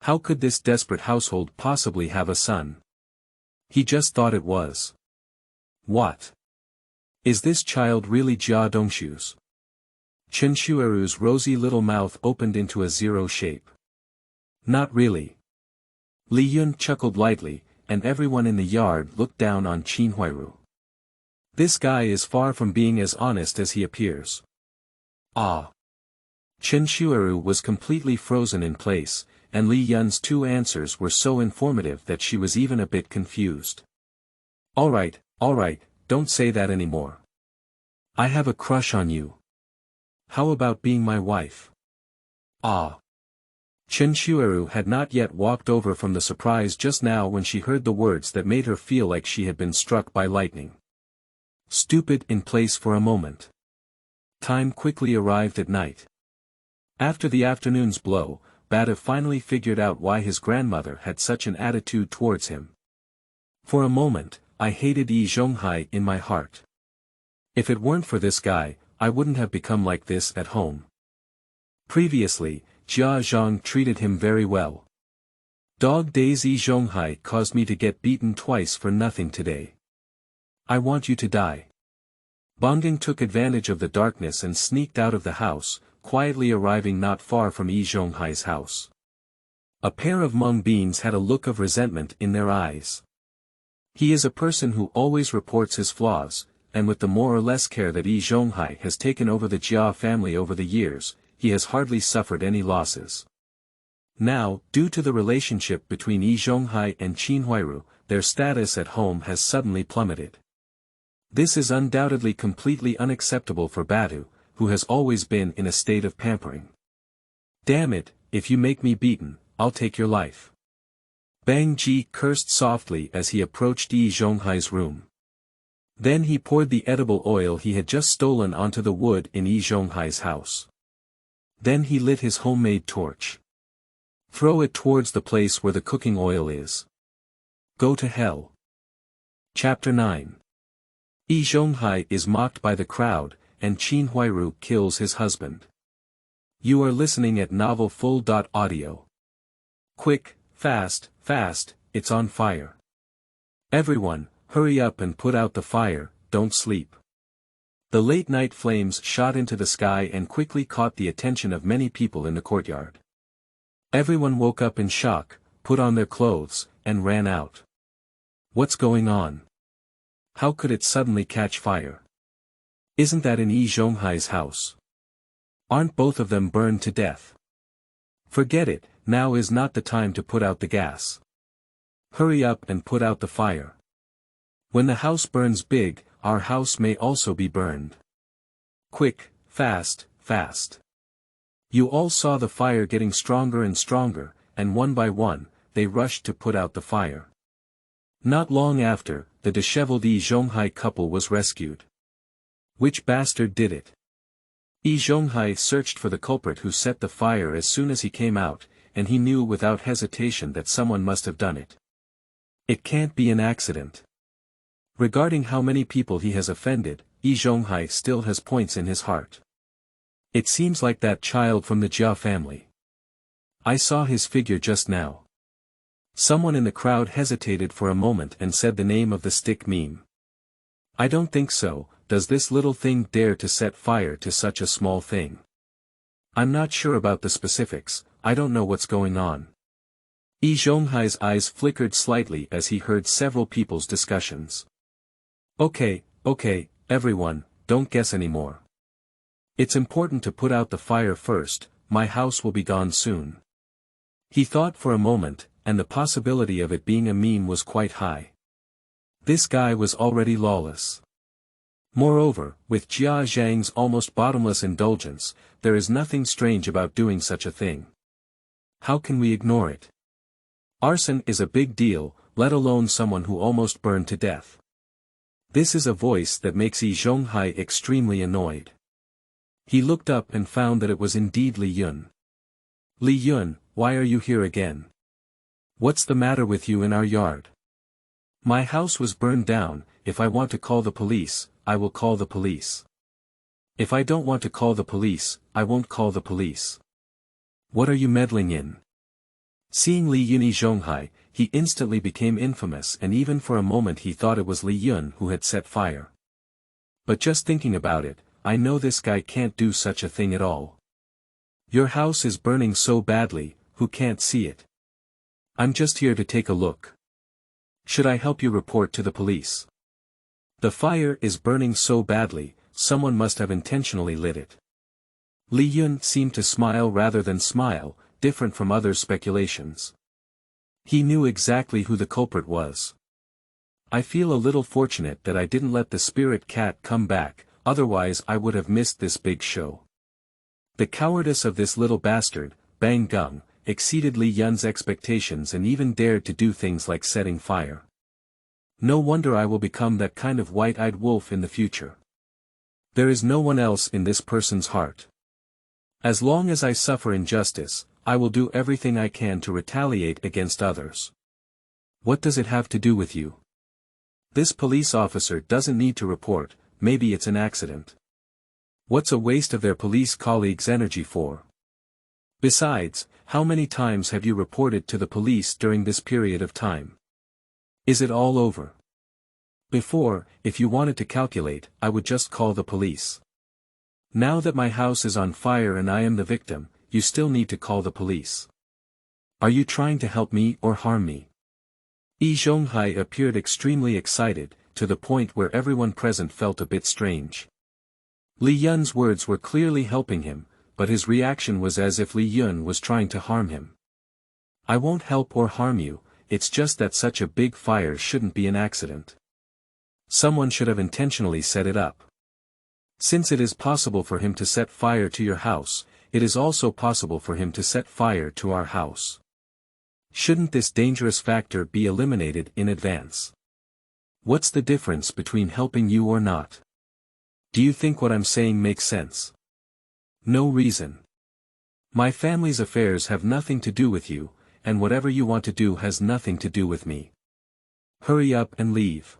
How could this desperate household possibly have a son? He just thought it was. What? Is this child really Jia Dongshu's? Qin Huairu's rosy little mouth opened into a zero shape. Not really. Li Yun chuckled lightly, and everyone in the yard looked down on Qin Huairu. This guy is far from being as honest as he appears. Ah. Qin Huairu was completely frozen in place, and Li Yun's two answers were so informative that she was even a bit confused. Alright, don't say that anymore. I have a crush on you. How about being my wife? Ah. Qin Huairu had not yet walked over from the surprise just now when she heard the words that made her feel like she had been struck by lightning. Stupid in place for a moment. Time quickly arrived at night. After the afternoon's blow, Bada finally figured out why his grandmother had such an attitude towards him. For a moment, I hated Zhonghai in my heart. If it weren't for this guy, I wouldn't have become like this at home. Previously, Zhang treated him very well. Dog days Zhonghai caused me to get beaten twice for nothing today. I want you to die. Bongjing took advantage of the darkness and sneaked out of the house, quietly arriving not far from Zhonghai's house. A pair of mung beans had a look of resentment in their eyes. He is a person who always reports his flaws, and with the more or less care that Zhonghai has taken over the Jia family over the years, he has hardly suffered any losses. Now, due to the relationship between Zhonghai and Qin Huairu, their status at home has suddenly plummeted. This is undoubtedly completely unacceptable for Badu, who has always been in a state of pampering. Damn it, if you make me beaten, I'll take your life. Bang Ji cursed softly as he approached Zhonghai's room. Then he poured the edible oil he had just stolen onto the wood in Zhonghai's house. Then he lit his homemade torch. Throw it towards the place where the cooking oil is. Go to hell. Chapter 9. Zhonghai is mocked by the crowd, and Qin Huairu kills his husband. You are listening at Novel Full.audio. Quick, fast, it's on fire. Everyone, hurry up and put out the fire, don't sleep. The late-night flames shot into the sky and quickly caught the attention of many people in the courtyard. Everyone woke up in shock, put on their clothes, and ran out. What's going on? How could it suddenly catch fire? Isn't that in Zhonghai's house? Aren't both of them burned to death? Forget it, now is not the time to put out the gas. Hurry up and put out the fire. When the house burns big, our house may also be burned. Quick, fast. You all saw the fire getting stronger and stronger, and one by one, they rushed to put out the fire. Not long after, the disheveled Zhonghai couple was rescued. Which bastard did it? Zhonghai searched for the culprit who set the fire as soon as he came out, and he knew without hesitation that someone must have done it. It can't be an accident. Regarding how many people he has offended, Zhonghai still has points in his heart. It seems like that child from the Jia family. I saw his figure just now. Someone in the crowd hesitated for a moment and said the name of the stick meme. I don't think so. Does this little thing dare to set fire to such a small thing? I'm not sure about the specifics, I don't know what's going on. Zhonghai's eyes flickered slightly as he heard several people's discussions. Okay, everyone, don't guess anymore. It's important to put out the fire first, my house will be gone soon. He thought for a moment, and the possibility of it being a meme was quite high. This guy was already lawless. Moreover, with Jia Zhang's almost bottomless indulgence, there is nothing strange about doing such a thing. How can we ignore it? Arson is a big deal, let alone someone who almost burned to death. This is a voice that makes Zhonghai extremely annoyed. He looked up and found that it was indeed Li Yun. Li Yun, why are you here again? What's the matter with you in our yard? My house was burned down. If I want to call the police, I will call the police. If I don't want to call the police, I won't call the police. What are you meddling in? Seeing Li Yun Zhonghai, he instantly became infamous, and even for a moment he thought it was Li Yun who had set fire. But just thinking about it, I know this guy can't do such a thing at all. Your house is burning so badly, who can't see it? I'm just here to take a look. Should I help you report to the police? The fire is burning so badly, someone must have intentionally lit it. Li Yun seemed to smile rather than smile, different from other speculations. He knew exactly who the culprit was. I feel a little fortunate that I didn't let the spirit cat come back, otherwise I would have missed this big show. The cowardice of this little bastard, Bang Gung, exceeded Li Yun's expectations and even dared to do things like setting fire. No wonder I will become that kind of white-eyed wolf in the future. There is no one else in this person's heart. As long as I suffer injustice, I will do everything I can to retaliate against others. What does it have to do with you? This police officer doesn't need to report, maybe it's an accident. What's a waste of their police colleagues' energy for? Besides, how many times have you reported to the police during this period of time? Is it all over? Before, if you wanted to calculate, I would just call the police. Now that my house is on fire and I am the victim, you still need to call the police. Are you trying to help me or harm me? Zhonghai appeared extremely excited, to the point where everyone present felt a bit strange. Li Yun's words were clearly helping him, but his reaction was as if Li Yun was trying to harm him. I won't help or harm you, it's just that such a big fire shouldn't be an accident. Someone should have intentionally set it up. Since it is possible for him to set fire to your house, it is also possible for him to set fire to our house. Shouldn't this dangerous factor be eliminated in advance? What's the difference between helping you or not? Do you think what I'm saying makes sense? No reason. My family's affairs have nothing to do with you, and whatever you want to do has nothing to do with me. Hurry up and leave.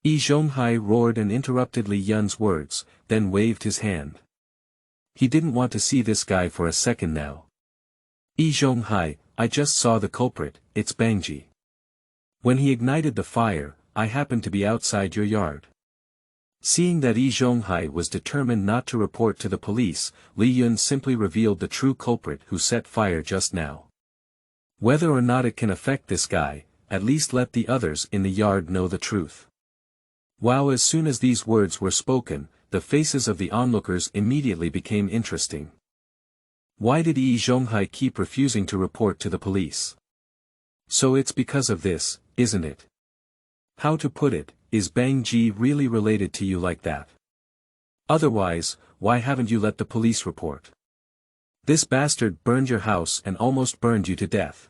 Zhonghai roared and interrupted Li Yun's words, then waved his hand. He didn't want to see this guy for a second now. Zhonghai, I just saw the culprit, it's Bangji. When he ignited the fire, I happened to be outside your yard. Seeing that Zhonghai was determined not to report to the police, Li Yun simply revealed the true culprit who set fire just now. Whether or not it can affect this guy, at least let the others in the yard know the truth. Wow! As soon as these words were spoken, the faces of the onlookers immediately became interesting. Why did Zhonghai keep refusing to report to the police? So it's because of this, isn't it? How to put it, is Bang Ji really related to you like that? Otherwise, why haven't you let the police report? This bastard burned your house and almost burned you to death.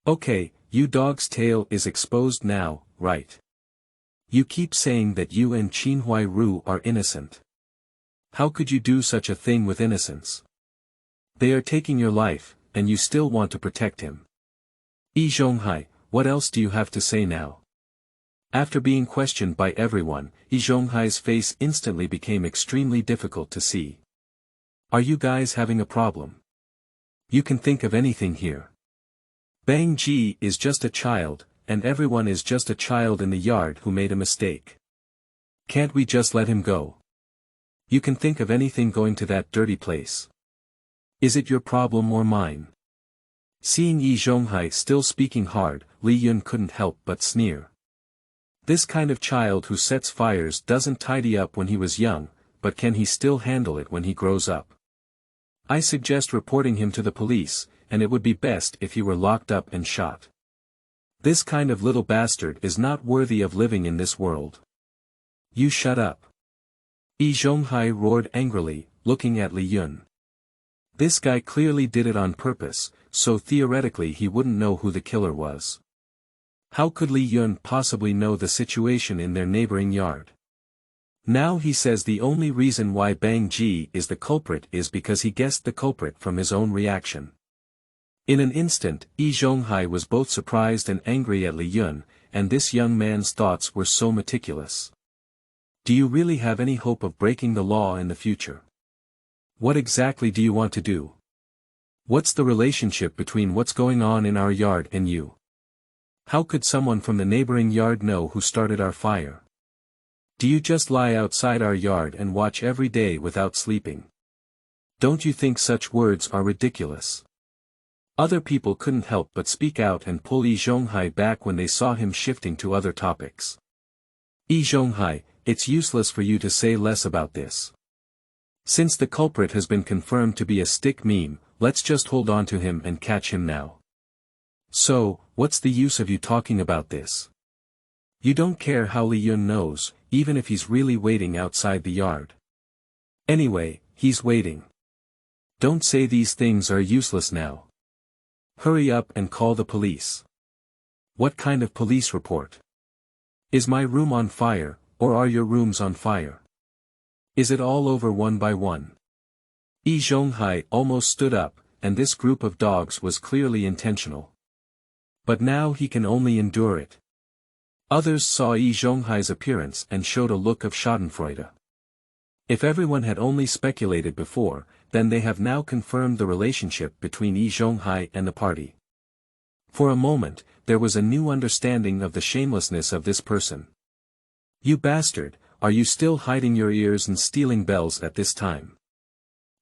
Okay, you dog's tail is exposed now, right? You keep saying that you and Qin Huairu are innocent. How could you do such a thing with innocence? They are taking your life, and you still want to protect him. Zhonghai, what else do you have to say now? After being questioned by everyone, Zhonghai's face instantly became extremely difficult to see. Are you guys having a problem? You can think of anything here. Bang Ji is just a child, and everyone is just a child in the yard who made a mistake. Can't we just let him go? You can think of anything going to that dirty place. Is it your problem or mine? Seeing Zhonghai still speaking hard, Li Yun couldn't help but sneer. This kind of child who sets fires doesn't tidy up when he was young, but can he still handle it when he grows up? I suggest reporting him to the police, and it would be best if he were locked up and shot. This kind of little bastard is not worthy of living in this world. You shut up. Zhonghai roared angrily, looking at Li Yun. This guy clearly did it on purpose, so theoretically he wouldn't know who the killer was. How could Li Yun possibly know the situation in their neighboring yard? Now he says the only reason why Bang Ji is the culprit is because he guessed the culprit from his own reaction. In an instant, Zhonghai was both surprised and angry at Li Yun, and this young man's thoughts were so meticulous. Do you really have any hope of breaking the law in the future? What exactly do you want to do? What's the relationship between what's going on in our yard and you? How could someone from the neighboring yard know who started our fire? Do you just lie outside our yard and watch every day without sleeping? Don't you think such words are ridiculous? Other people couldn't help but speak out and pull Zhonghai back when they saw him shifting to other topics. Zhonghai, it's useless for you to say less about this. Since the culprit has been confirmed to be a stick meme, let's just hold on to him and catch him now. So, what's the use of you talking about this? You don't care how Li Yun knows, even if he's really waiting outside the yard. Anyway, he's waiting. Don't say these things are useless now. Hurry up and call the police. What kind of police report? Is my room on fire, or are your rooms on fire? Is it all over one by one? Zhonghai almost stood up, and this group of dogs was clearly intentional. But now he can only endure it. Others saw Zhonghai's appearance and showed a look of schadenfreude. If everyone had only speculated before, then they have now confirmed the relationship between Zhonghai and the party. For a moment, there was a new understanding of the shamelessness of this person. You bastard, are you still hiding your ears and stealing bells at this time?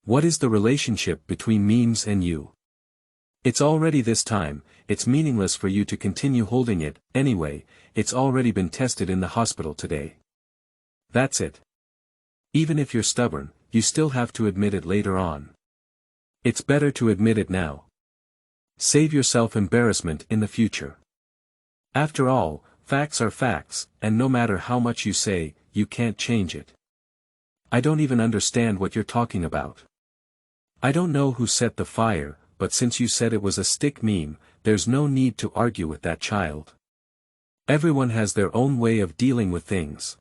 What is the relationship between memes and you? It's already this time, it's meaningless for you to continue holding it, anyway, it's already been tested in the hospital today. That's it. Even if you're stubborn, you still have to admit it later on. It's better to admit it now. Save yourself embarrassment in the future. After all, facts are facts, and no matter how much you say, you can't change it. I don't even understand what you're talking about. I don't know who set the fire, but since you said it was a stick meme, there's no need to argue with that child. Everyone has their own way of dealing with things.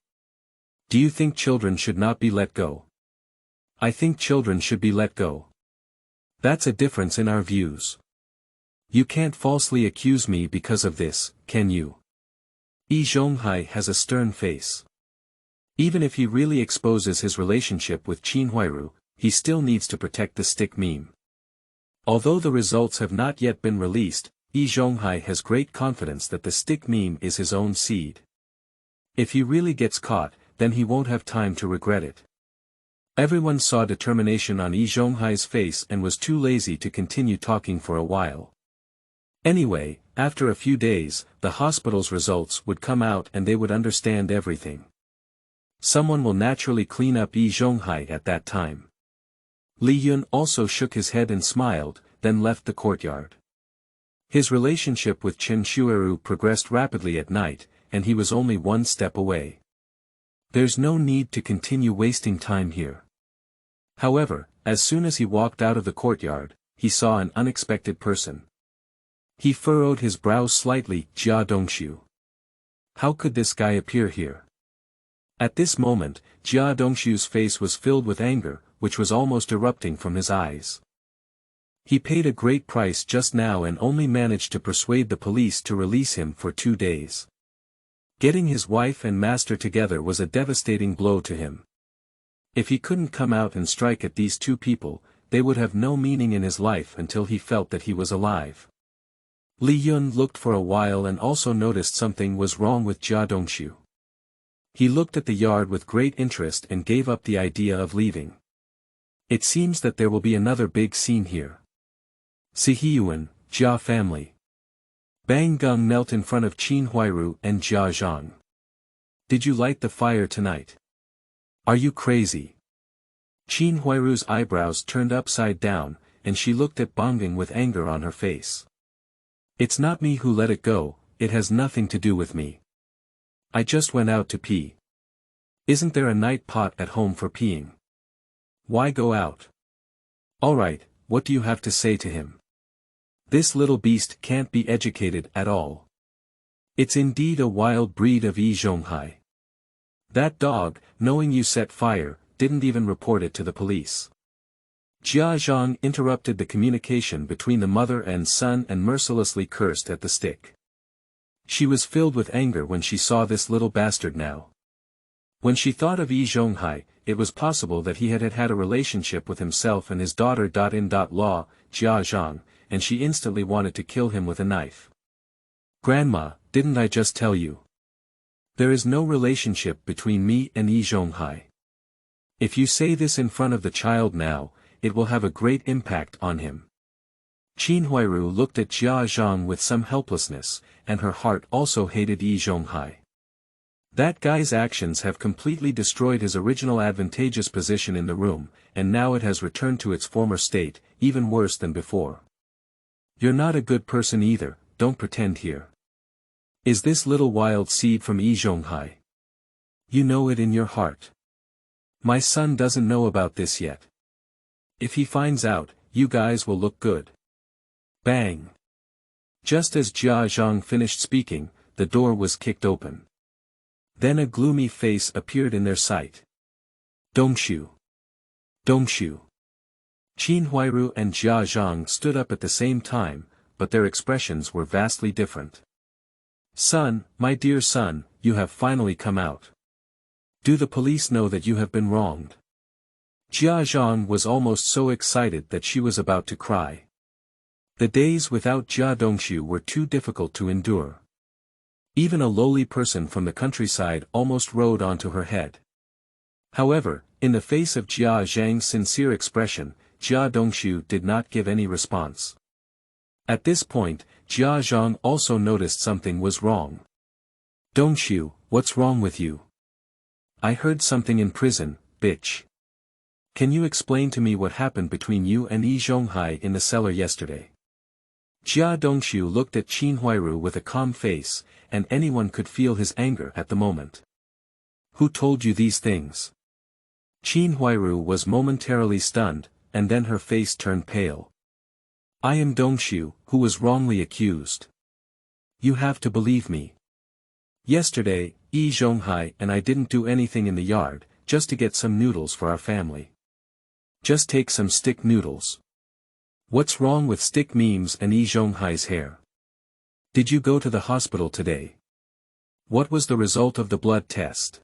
Do you think children should not be let go? I think children should be let go. That's a difference in our views. You can't falsely accuse me because of this, can you? Zhonghai has a stern face. Even if he really exposes his relationship with Qin Huairu, he still needs to protect the stick meme. Although the results have not yet been released, Zhonghai has great confidence that the stick meme is his own seed. If he really gets caught, then he won't have time to regret it. Everyone saw determination on Zhonghai's face and was too lazy to continue talking for a while. Anyway, after a few days, the hospital's results would come out and they would understand everything. Someone will naturally clean up Zhonghai at that time. Li Yun also shook his head and smiled, then left the courtyard. His relationship with Qin Huairu progressed rapidly at night, and he was only one step away. There's no need to continue wasting time here. However, as soon as he walked out of the courtyard, he saw an unexpected person. He furrowed his brows slightly. Jia Dongshu. How could this guy appear here? At this moment, Jia Dongshu's face was filled with anger, which was almost erupting from his eyes. He paid a great price just now and only managed to persuade the police to release him for 2 days. Getting his wife and master together was a devastating blow to him. If he couldn't come out and strike at these 2 people, they would have no meaning in his life until he felt that he was alive. Li Yun looked for a while and also noticed something was wrong with Jia Dongshu. He looked at the yard with great interest and gave up the idea of leaving. It seems that there will be another big scene here. Siheyuan, Jia family. Bang Gung knelt in front of Qin Huairu and Jia Zhang. Did you light the fire tonight? Are you crazy? Qin Huairu's eyebrows turned upside down, and she looked at Bang with anger on her face. It's not me who let it go, it has nothing to do with me. I just went out to pee. Isn't there a night pot at home for peeing? Why go out? Alright, what do you have to say to him? This little beast can't be educated at all. It's indeed a wild breed of Zhonghai. That dog, knowing you set fire, didn't even report it to the police. Jia Zhang interrupted the communication between the mother and son and mercilessly cursed at the stick. She was filled with anger when she saw this little bastard now. When she thought of Zhonghai, it was possible that he had had a relationship with himself and his daughter. Jia Zhang, and she instantly wanted to kill him with a knife. Grandma, didn't I just tell you? There is no relationship between me and Zhonghai. If you say this in front of the child now, it will have a great impact on him. Qin Huairu looked at Jia Zhang with some helplessness, and her heart also hated Zhonghai. That guy's actions have completely destroyed his original advantageous position in the room, and now it has returned to its former state, even worse than before. You're not a good person either, don't pretend here. Is this little wild seed from Zhonghai? You know it in your heart. My son doesn't know about this yet. If he finds out, you guys will look good. Bang! Just as Jia Zhang finished speaking, the door was kicked open. Then a gloomy face appeared in their sight. Dongshu! Dongshu! Qin Huairu and Jia Zhang stood up at the same time, but their expressions were vastly different. Son, my dear son, you have finally come out. Do the police know that you have been wronged? Jia Zhang was almost so excited that she was about to cry. The days without Jia Dongshu were too difficult to endure. Even a lowly person from the countryside almost rode onto her head. However, in the face of Jia Zhang's sincere expression, Jia Dongshu did not give any response. At this point, Jia Zhang also noticed something was wrong. Dongshu, what's wrong with you? I heard something in prison, bitch. Can you explain to me what happened between you and Zhonghai in the cellar yesterday? Jia Dongshu looked at Qin Huairu with a calm face, and anyone could feel his anger at the moment. Who told you these things? Qin Huairu was momentarily stunned, and then her face turned pale. I am Dongshu, who was wrongly accused. You have to believe me. Yesterday, Zhonghai and I didn't do anything in the yard, just to get some noodles for our family. Just take some stick noodles. What's wrong with stick memes and Zhonghai's hair? Did you go to the hospital today? What was the result of the blood test?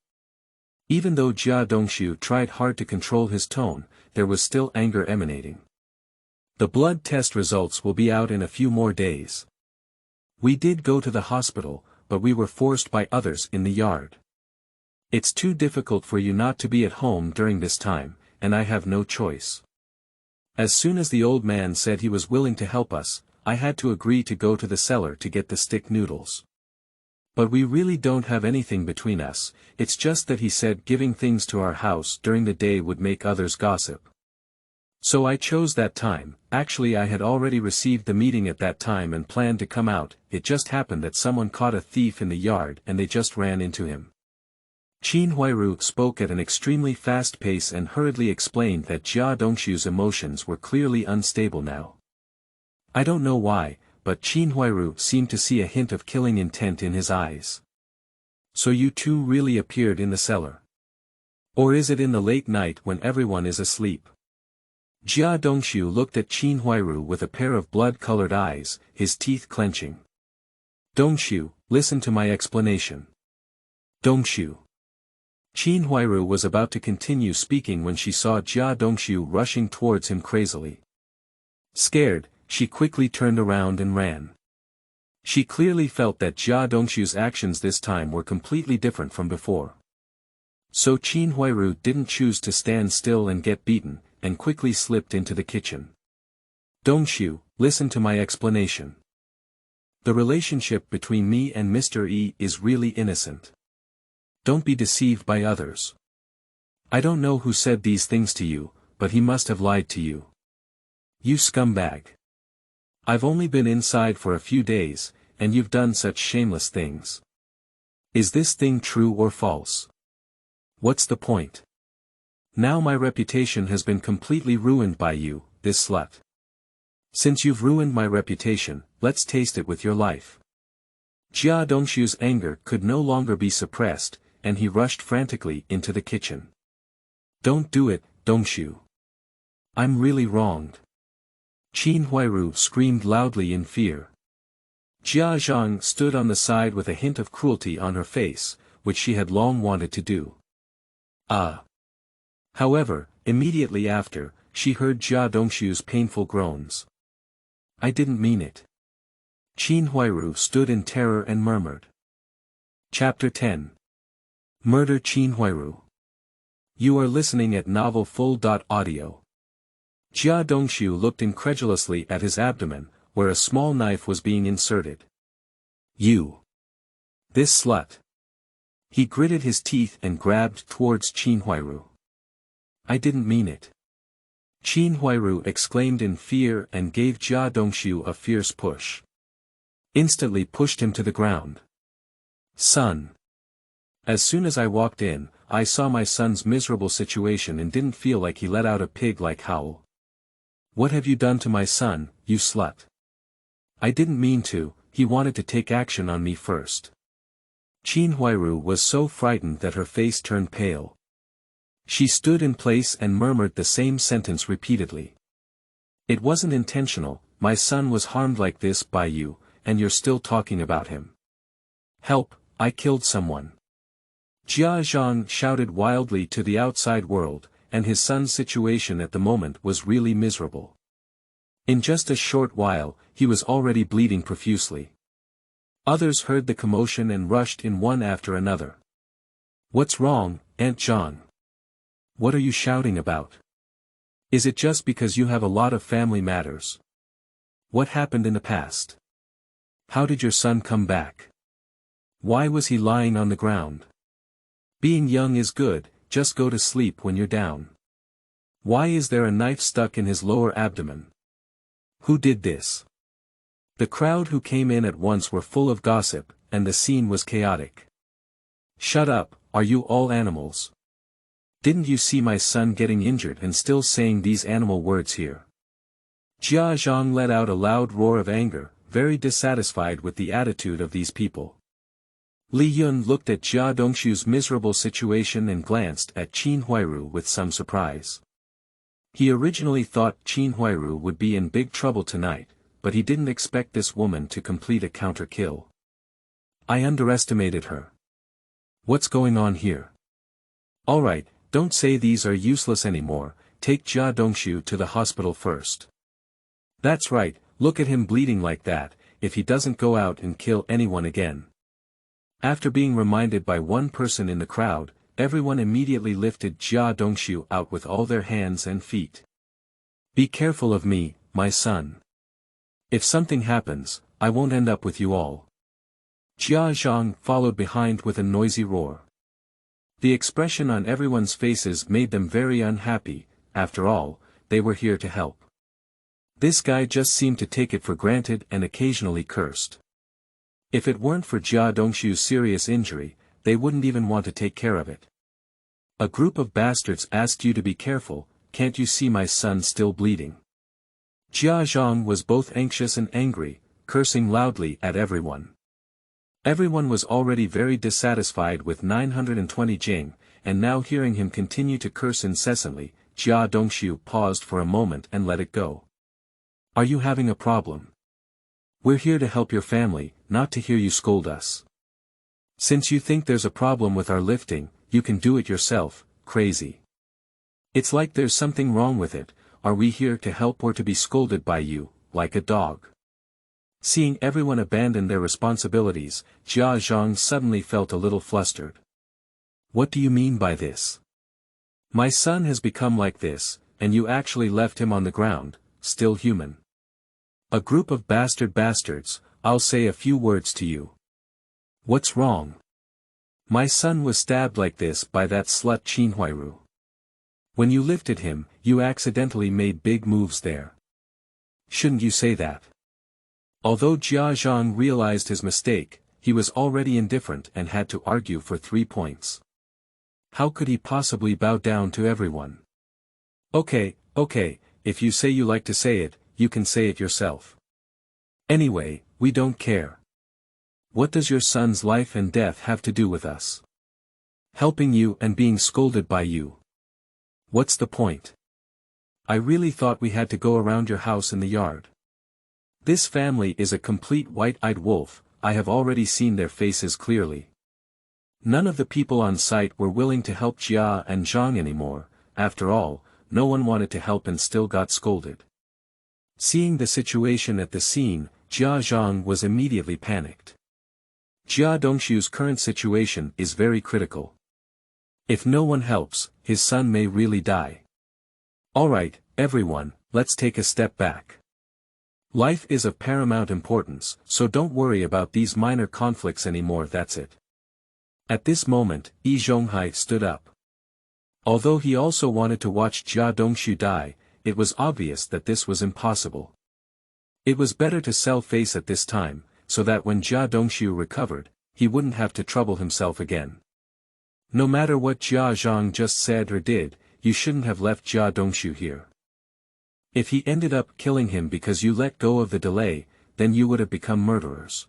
Even though Jia Dongshu tried hard to control his tone, there was still anger emanating. The blood test results will be out in a few more days. We did go to the hospital, but we were forced by others in the yard. It's too difficult for you not to be at home during this time, and I have no choice. As soon as the old man said he was willing to help us, I had to agree to go to the cellar to get the stick noodles. But we really don't have anything between us, it's just that he said giving things to our house during the day would make others gossip. So I chose that time. Actually I had already received the meeting at that time and planned to come out, it just happened that someone caught a thief in the yard and they just ran into him. Qin Huairu spoke at an extremely fast pace and hurriedly explained that Jia Dongshu's emotions were clearly unstable now. I don't know why, but Qin Huairu seemed to see a hint of killing intent in his eyes. So you two really appeared in the cellar. Or is it in the late night when everyone is asleep? Jia Dongxiu looked at Qin Huairu with a pair of blood-colored eyes, his teeth clenching. Dongxiu, listen to my explanation. Dongxiu. Qin Huairu was about to continue speaking when she saw Jia Dongxiu rushing towards him crazily. Scared, she quickly turned around and ran. She clearly felt that Jia Dongxiu's actions this time were completely different from before. So Qin Huairu didn't choose to stand still and get beaten, and quickly slipped into the kitchen. Dongxiu, listen to my explanation. The relationship between me and Mr. E is really innocent. Don't be deceived by others. I don't know who said these things to you, but he must have lied to you. You scumbag. I've only been inside for a few days, and you've done such shameless things. Is this thing true or false? What's the point? Now my reputation has been completely ruined by you, this slut. Since you've ruined my reputation, let's taste it with your life. Jia Dongxiu's anger could no longer be suppressed, and he rushed frantically into the kitchen. Don't do it, Dongxiu. I'm really wronged. Qin Huairu screamed loudly in fear. Jia Zhang stood on the side with a hint of cruelty on her face, which she had long wanted to do. However, immediately after, she heard Jia Dongxiu's painful groans. I didn't mean it. Qin Huairu stood in terror and murmured. Chapter 10. Murder Qin Huairu. You are listening at novelfull.audio. Jia Dongxiu looked incredulously at his abdomen, where a small knife was being inserted. You. This slut. He gritted his teeth and grabbed towards Qin Huairu. I didn't mean it. Qin Huairu exclaimed in fear and gave Jia Dongxiu a fierce push. Instantly pushed him to the ground. Son. As soon as I walked in, I saw my son's miserable situation and didn't feel like he let out a pig-like howl. What have you done to my son, you slut? I didn't mean to, he wanted to take action on me first. Qin Huairu was so frightened that her face turned pale. She stood in place and murmured the same sentence repeatedly. It wasn't intentional, my son was harmed like this by you, and you're still talking about him. Help, I killed someone. Jia Zhang shouted wildly to the outside world, and his son's situation at the moment was really miserable. In just a short while, he was already bleeding profusely. Others heard the commotion and rushed in one after another. What's wrong, Aunt Zhang? What are you shouting about? Is it just because you have a lot of family matters? What happened in the past? How did your son come back? Why was he lying on the ground? Being young is good, just go to sleep when you're down. Why is there a knife stuck in his lower abdomen? Who did this? The crowd who came in at once were full of gossip, and the scene was chaotic. Shut up, are you all animals? Didn't you see my son getting injured and still saying these animal words here? Jia Zhang let out a loud roar of anger, very dissatisfied with the attitude of these people. Li Yun looked at Jia Dongxiu's miserable situation and glanced at Qin Huairu with some surprise. He originally thought Qin Huairu would be in big trouble tonight, but he didn't expect this woman to complete a counter-kill. I underestimated her. What's going on here? Alright, don't say these are useless anymore, take Jia Dongxiu to the hospital first. That's right, look at him bleeding like that, if he doesn't go out and kill anyone again. After being reminded by one person in the crowd, everyone immediately lifted Jia Dongxiu out with all their hands and feet. Be careful of me, my son. If something happens, I won't end up with you all. Jia Zhang followed behind with a noisy roar. The expression on everyone's faces made them very unhappy, after all, they were here to help. This guy just seemed to take it for granted and occasionally cursed. If it weren't for Jia Dongxiu's serious injury, they wouldn't even want to take care of it. A group of bastards asked you to be careful, can't you see my son still bleeding? Jia Zhang was both anxious and angry, cursing loudly at everyone. Everyone was already very dissatisfied with 920 Jing, and now hearing him continue to curse incessantly, Jia Dongxiu paused for a moment and let it go. Are you having a problem? We're here to help your family, not to hear you scold us. Since you think there's a problem with our lifting, you can do it yourself, crazy. It's like there's something wrong with it. Are we here to help or to be scolded by you, like a dog? Seeing everyone abandon their responsibilities, Jia Zhang suddenly felt a little flustered. What do you mean by this? My son has become like this, and you actually left him on the ground, still human. A group of bastards, I'll say a few words to you. What's wrong? My son was stabbed like this by that slut Qin Huairu. When you lifted him, you accidentally made big moves there. Shouldn't you say that? Although Jia Zhang realized his mistake, he was already indifferent and had to argue for 3 points. How could he possibly bow down to everyone? Okay, if you say you like to say it, you can say it yourself. Anyway, we don't care. What does your son's life and death have to do with us? Helping you and being scolded by you. What's the point? I really thought we had to go around your house in the yard. This family is a complete white-eyed wolf, I have already seen their faces clearly. None of the people on site were willing to help Jia and Zhang anymore. After all, no one wanted to help and still got scolded. Seeing the situation at the scene, Jia Zhang was immediately panicked. Jia Dongxiu's current situation is very critical. If no one helps, his son may really die. Alright, everyone, let's take a step back. Life is of paramount importance, so don't worry about these minor conflicts anymore, that's it. At this moment, Zhonghai stood up. Although he also wanted to watch Jia Dongxiu die, it was obvious that this was impossible. It was better to sell face at this time, so that when Jia Dongxiu recovered, he wouldn't have to trouble himself again. No matter what Jia Zhang just said or did, you shouldn't have left Jia Dongxiu here. If he ended up killing him because you let go of the delay, then you would have become murderers.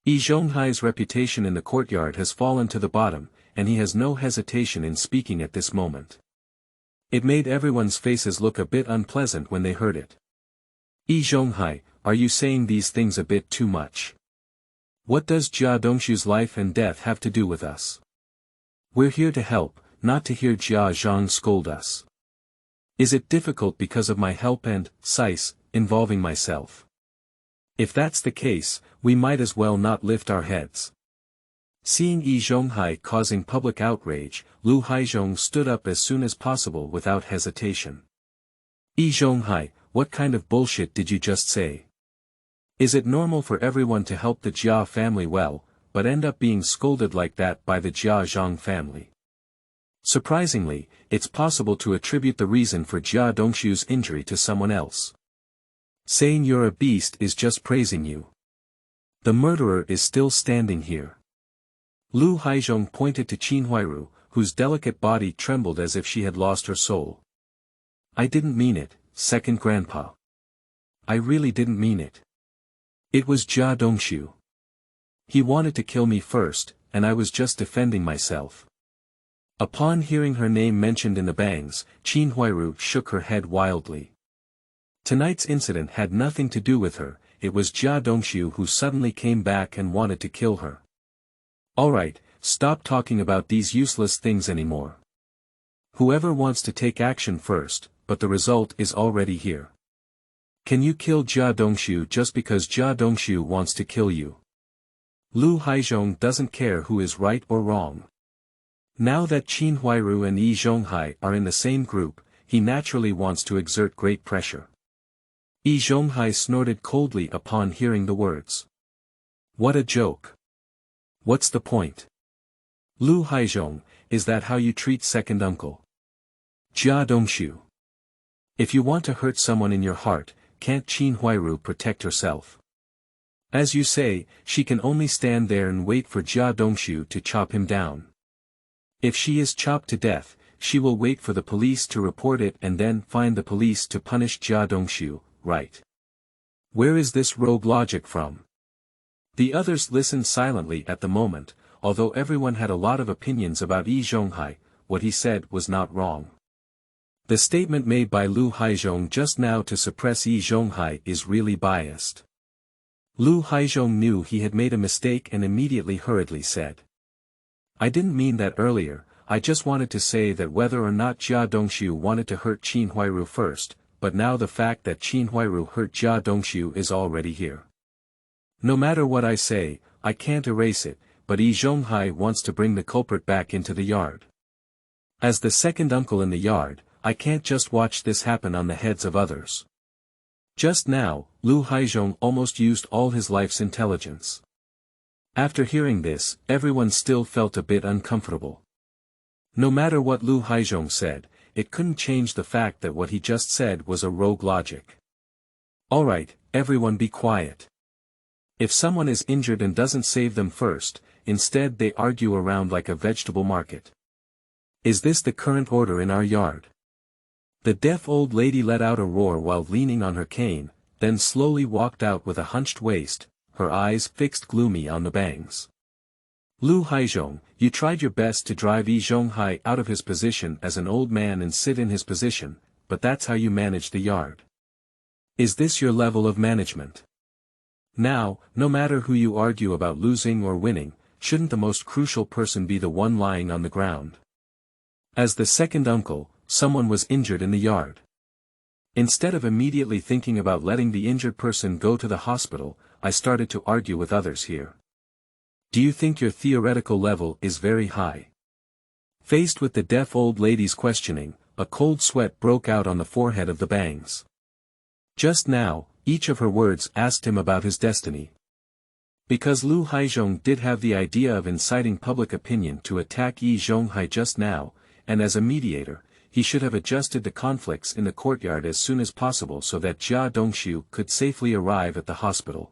Zhonghai's reputation in the courtyard has fallen to the bottom, and he has no hesitation in speaking at this moment. It made everyone's faces look a bit unpleasant when they heard it. Zhonghai, are you saying these things a bit too much? What does Jia Dongxiu's life and death have to do with us? We're here to help, not to hear Jia Zhang scold us. Is it difficult because of my help and, size, involving myself? If that's the case, we might as well not lift our heads. Seeing Zhonghai causing public outrage, Lu Haizhong stood up as soon as possible without hesitation. Zhonghai, what kind of bullshit did you just say? Is it normal for everyone to help the Jia family well, but end up being scolded like that by the Jia Zhang family? Surprisingly, it's possible to attribute the reason for Jia Dongxiu's injury to someone else. Saying you're a beast is just praising you. The murderer is still standing here. Lu Haizhong pointed to Qin Huairu, whose delicate body trembled as if she had lost her soul. I didn't mean it, second grandpa. I really didn't mean it. It was Jia Dongxiu. He wanted to kill me first, and I was just defending myself. Upon hearing her name mentioned in the bangs, Qin Huairu shook her head wildly. Tonight's incident had nothing to do with her, it was Jia Dongxiu who suddenly came back and wanted to kill her. Alright, stop talking about these useless things anymore. Whoever wants to take action first, but the result is already here. Can you kill Jia Dongxiu just because Jia Dongxiu wants to kill you? Lu Haizhong doesn't care who is right or wrong. Now that Qin Huairu and Zhonghai are in the same group, he naturally wants to exert great pressure. Zhonghai snorted coldly upon hearing the words. What a joke. What's the point? Lu Haizhong, is that how you treat second uncle? Jia Dongxiu. If you want to hurt someone in your heart, can't Qin Huairu protect herself? As you say, she can only stand there and wait for Jia Dongxiu to chop him down. If she is chopped to death, she will wait for the police to report it and then find the police to punish Jia Dongxiu, right? Where is this rogue logic from? The others listened silently at the moment, although everyone had a lot of opinions about Zhonghai. What he said was not wrong. The statement made by Lu Haizhong just now to suppress Zhonghai is really biased. Lu Haizhong knew he had made a mistake and immediately hurriedly said, "I didn't mean that earlier, I just wanted to say that whether or not Jia Dongxiu wanted to hurt Qin Huairu first, but now the fact that Qin Huairu hurt Jia Dongxiu is already here. No matter what I say, I can't erase it, but Zhonghai wants to bring the culprit back into the yard. As the second uncle in the yard, I can't just watch this happen on the heads of others." Just now, Lu Haizhong almost used all his life's intelligence. After hearing this, everyone still felt a bit uncomfortable. No matter what Lu Haizhong said, it couldn't change the fact that what he just said was a rogue logic. Alright, everyone be quiet. If someone is injured and doesn't save them first, instead they argue around like a vegetable market. Is this the current order in our yard? The deaf old lady let out a roar while leaning on her cane, then slowly walked out with a hunched waist, her eyes fixed gloomy on the bangs. Lu Haizhong, you tried your best to drive Zhonghai out of his position as an old man and sit in his position, but that's how you manage the yard. Is this your level of management? Now, no matter who you argue about losing or winning, shouldn't the most crucial person be the one lying on the ground? As the second uncle, someone was injured in the yard. Instead of immediately thinking about letting the injured person go to the hospital, I started to argue with others here. Do you think your theoretical level is very high? Faced with the deaf old lady's questioning, a cold sweat broke out on the forehead of the bangs. Just now, each of her words asked him about his destiny. Because Lu Haizhong did have the idea of inciting public opinion to attack Zhonghai just now, and as a mediator, he should have adjusted the conflicts in the courtyard as soon as possible so that Jia Dongxiu could safely arrive at the hospital.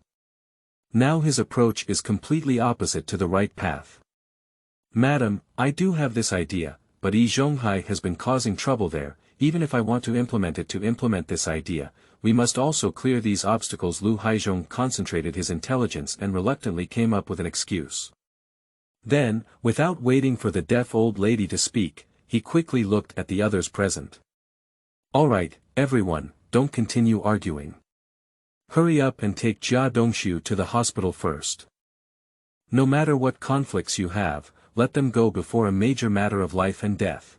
Now his approach is completely opposite to the right path. Madam, I do have this idea, but Zhonghai has been causing trouble there. Even if I want to implement this idea, we must also clear these obstacles. Lu Haizhong concentrated his intelligence and reluctantly came up with an excuse. Then, without waiting for the deaf old lady to speak, he quickly looked at the others present. Alright, everyone, don't continue arguing. Hurry up and take Jia Dongxiu to the hospital first. No matter what conflicts you have, let them go before a major matter of life and death.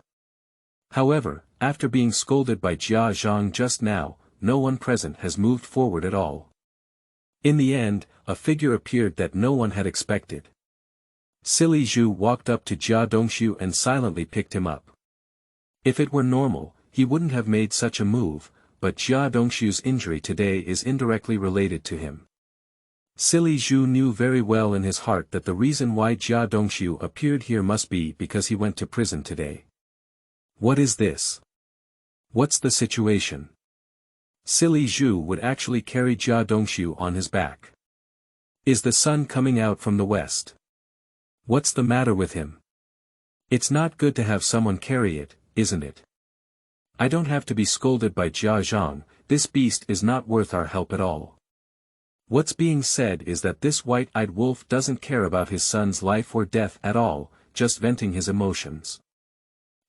However, after being scolded by Jia Zhang just now, no one present has moved forward at all. In the end, a figure appeared that no one had expected. Silly Zhu walked up to Jia Dongxiu and silently picked him up. If it were normal, he wouldn't have made such a move, but Jia Dongxiu's injury today is indirectly related to him. Silly Zhu knew very well in his heart that the reason why Jia Dongxiu appeared here must be because he went to prison today. What is this? What's the situation? Silly Zhu would actually carry Jia Dongxiu on his back. Is the sun coming out from the west? What's the matter with him? It's not good to have someone carry it, isn't it? I don't have to be scolded by Jia Zhang, this beast is not worth our help at all. What's being said is that this white-eyed wolf doesn't care about his son's life or death at all, just venting his emotions.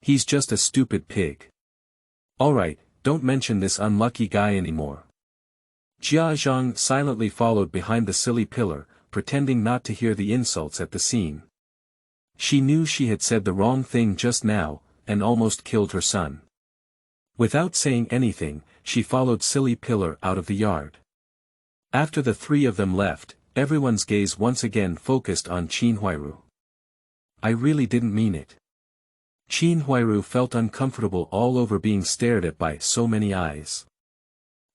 He's just a stupid pig. Alright, don't mention this unlucky guy anymore. Jia Zhang silently followed behind the silly pillar, pretending not to hear the insults at the scene. She knew she had said the wrong thing just now, and almost killed her son. Without saying anything, she followed silly pillar out of the yard. After the three of them left, everyone's gaze once again focused on Qin Huairu. I really didn't mean it. Qin Huairu felt uncomfortable all over being stared at by so many eyes.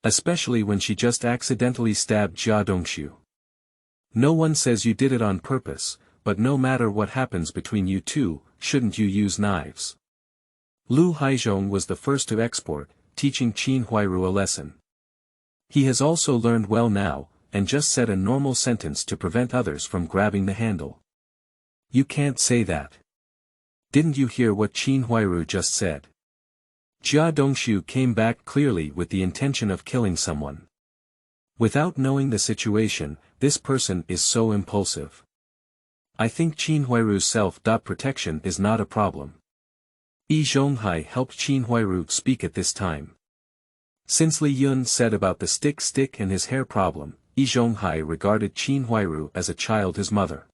Especially when she just accidentally stabbed Jia Dongxiu. No one says you did it on purpose, but no matter what happens between you two, shouldn't you use knives? Lu Haizhong was the first to export, teaching Qin Huairu a lesson. He has also learned well now, and just said a normal sentence to prevent others from grabbing the handle. You can't say that. Didn't you hear what Qin Huairu just said? Jia Dongxiu came back clearly with the intention of killing someone. Without knowing the situation, this person is so impulsive. I think Qin Huairu's self-protection is not a problem. Zhonghai helped Qin Huairu speak at this time. Since Li Yun said about the stick and his hair problem, Zhonghai regarded Qin Huairu as a child his mother.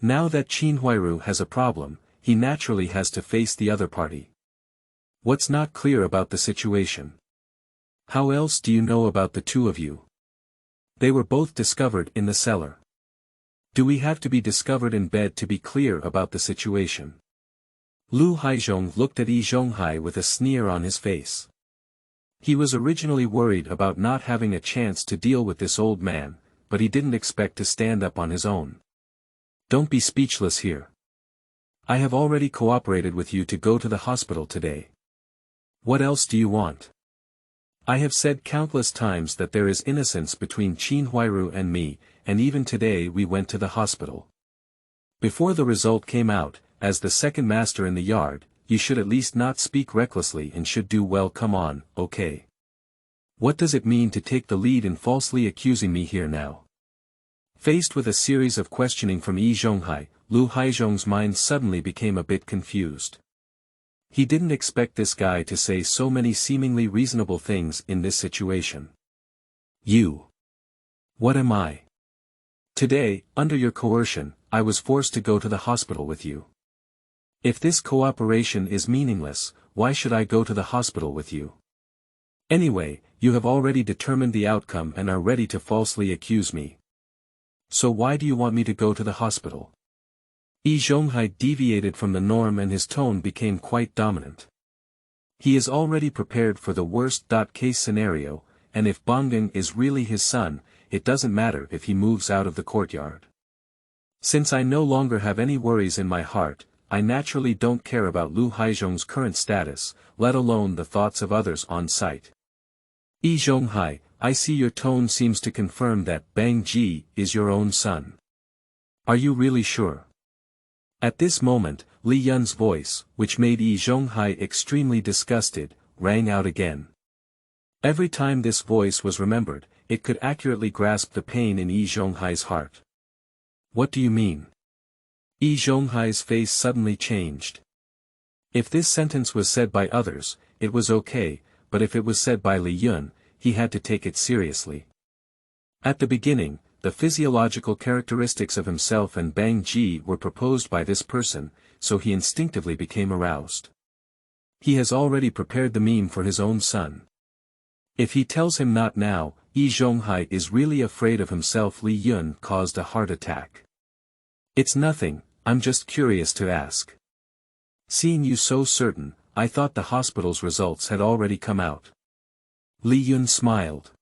Now that Qin Huairu has a problem, he naturally has to face the other party. What's not clear about the situation? How else do you know about the two of you? They were both discovered in the cellar. Do we have to be discovered in bed to be clear about the situation? Lu Haizhong looked at Zhonghai with a sneer on his face. He was originally worried about not having a chance to deal with this old man, but he didn't expect to stand up on his own. Don't be speechless here. I have already cooperated with you to go to the hospital today. What else do you want? I have said countless times that there is innocence between Qin Huairu and me, and even today we went to the hospital. Before the result came out, as the second master in the yard, you should at least not speak recklessly and should do well. Come on, okay? What does it mean to take the lead in falsely accusing me here now? Faced with a series of questioning from Zhonghai, Lu Haizhong's mind suddenly became a bit confused. He didn't expect this guy to say so many seemingly reasonable things in this situation. You. What am I? Today, under your coercion, I was forced to go to the hospital with you. If this cooperation is meaningless, why should I go to the hospital with you? Anyway, you have already determined the outcome and are ready to falsely accuse me. So why do you want me to go to the hospital? Zhonghai deviated from the norm and his tone became quite dominant. He is already prepared for the worst-case scenario, and if Bonggeng is really his son, it doesn't matter if he moves out of the courtyard. Since I no longer have any worries in my heart, I naturally don't care about Lu Haizhong's current status, let alone the thoughts of others on site. Zhonghai, I see your tone seems to confirm that Bang Ji is your own son. Are you really sure? At this moment, Li Yun's voice, which made Zhonghai extremely disgusted, rang out again. Every time this voice was remembered, it could accurately grasp the pain in Zhonghai's heart. What do you mean? Zhonghai's face suddenly changed. If this sentence was said by others, it was okay, but if it was said by Li Yun, he had to take it seriously. At the beginning, the physiological characteristics of himself and Bang Ji were proposed by this person, so he instinctively became aroused. He has already prepared the meme for his own son. If he tells him not now, Zhonghai is really afraid of himself. Li Yun caused a heart attack. It's nothing, I'm just curious to ask. Seeing you so certain, I thought the hospital's results had already come out. Li Yun smiled.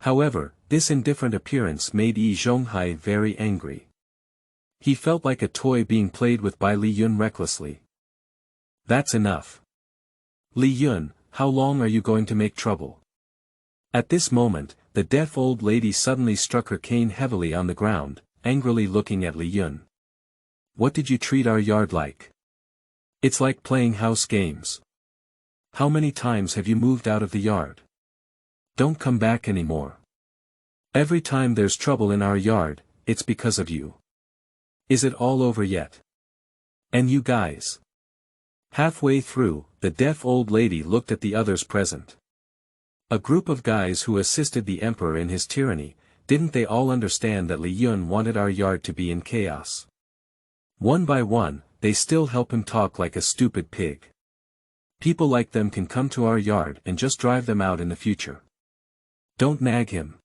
However, this indifferent appearance made Zhonghai very angry. He felt like a toy being played with by Li Yun recklessly. That's enough. Li Yun, how long are you going to make trouble? At this moment, the deaf old lady suddenly struck her cane heavily on the ground, angrily looking at Li Yun. What did you treat our yard like? It's like playing house games. How many times have you moved out of the yard? Don't come back anymore. Every time there's trouble in our yard, it's because of you. Is it all over yet? And you guys? Halfway through, the deaf old lady looked at the others present. A group of guys who assisted the emperor in his tyranny, didn't they all understand that Li Yun wanted our yard to be in chaos? One by one, they still help him talk like a stupid pig. People like them can come to our yard and just drive them out in the future. Don't nag him.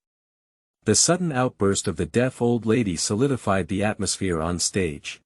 The sudden outburst of the deaf old lady solidified the atmosphere on stage.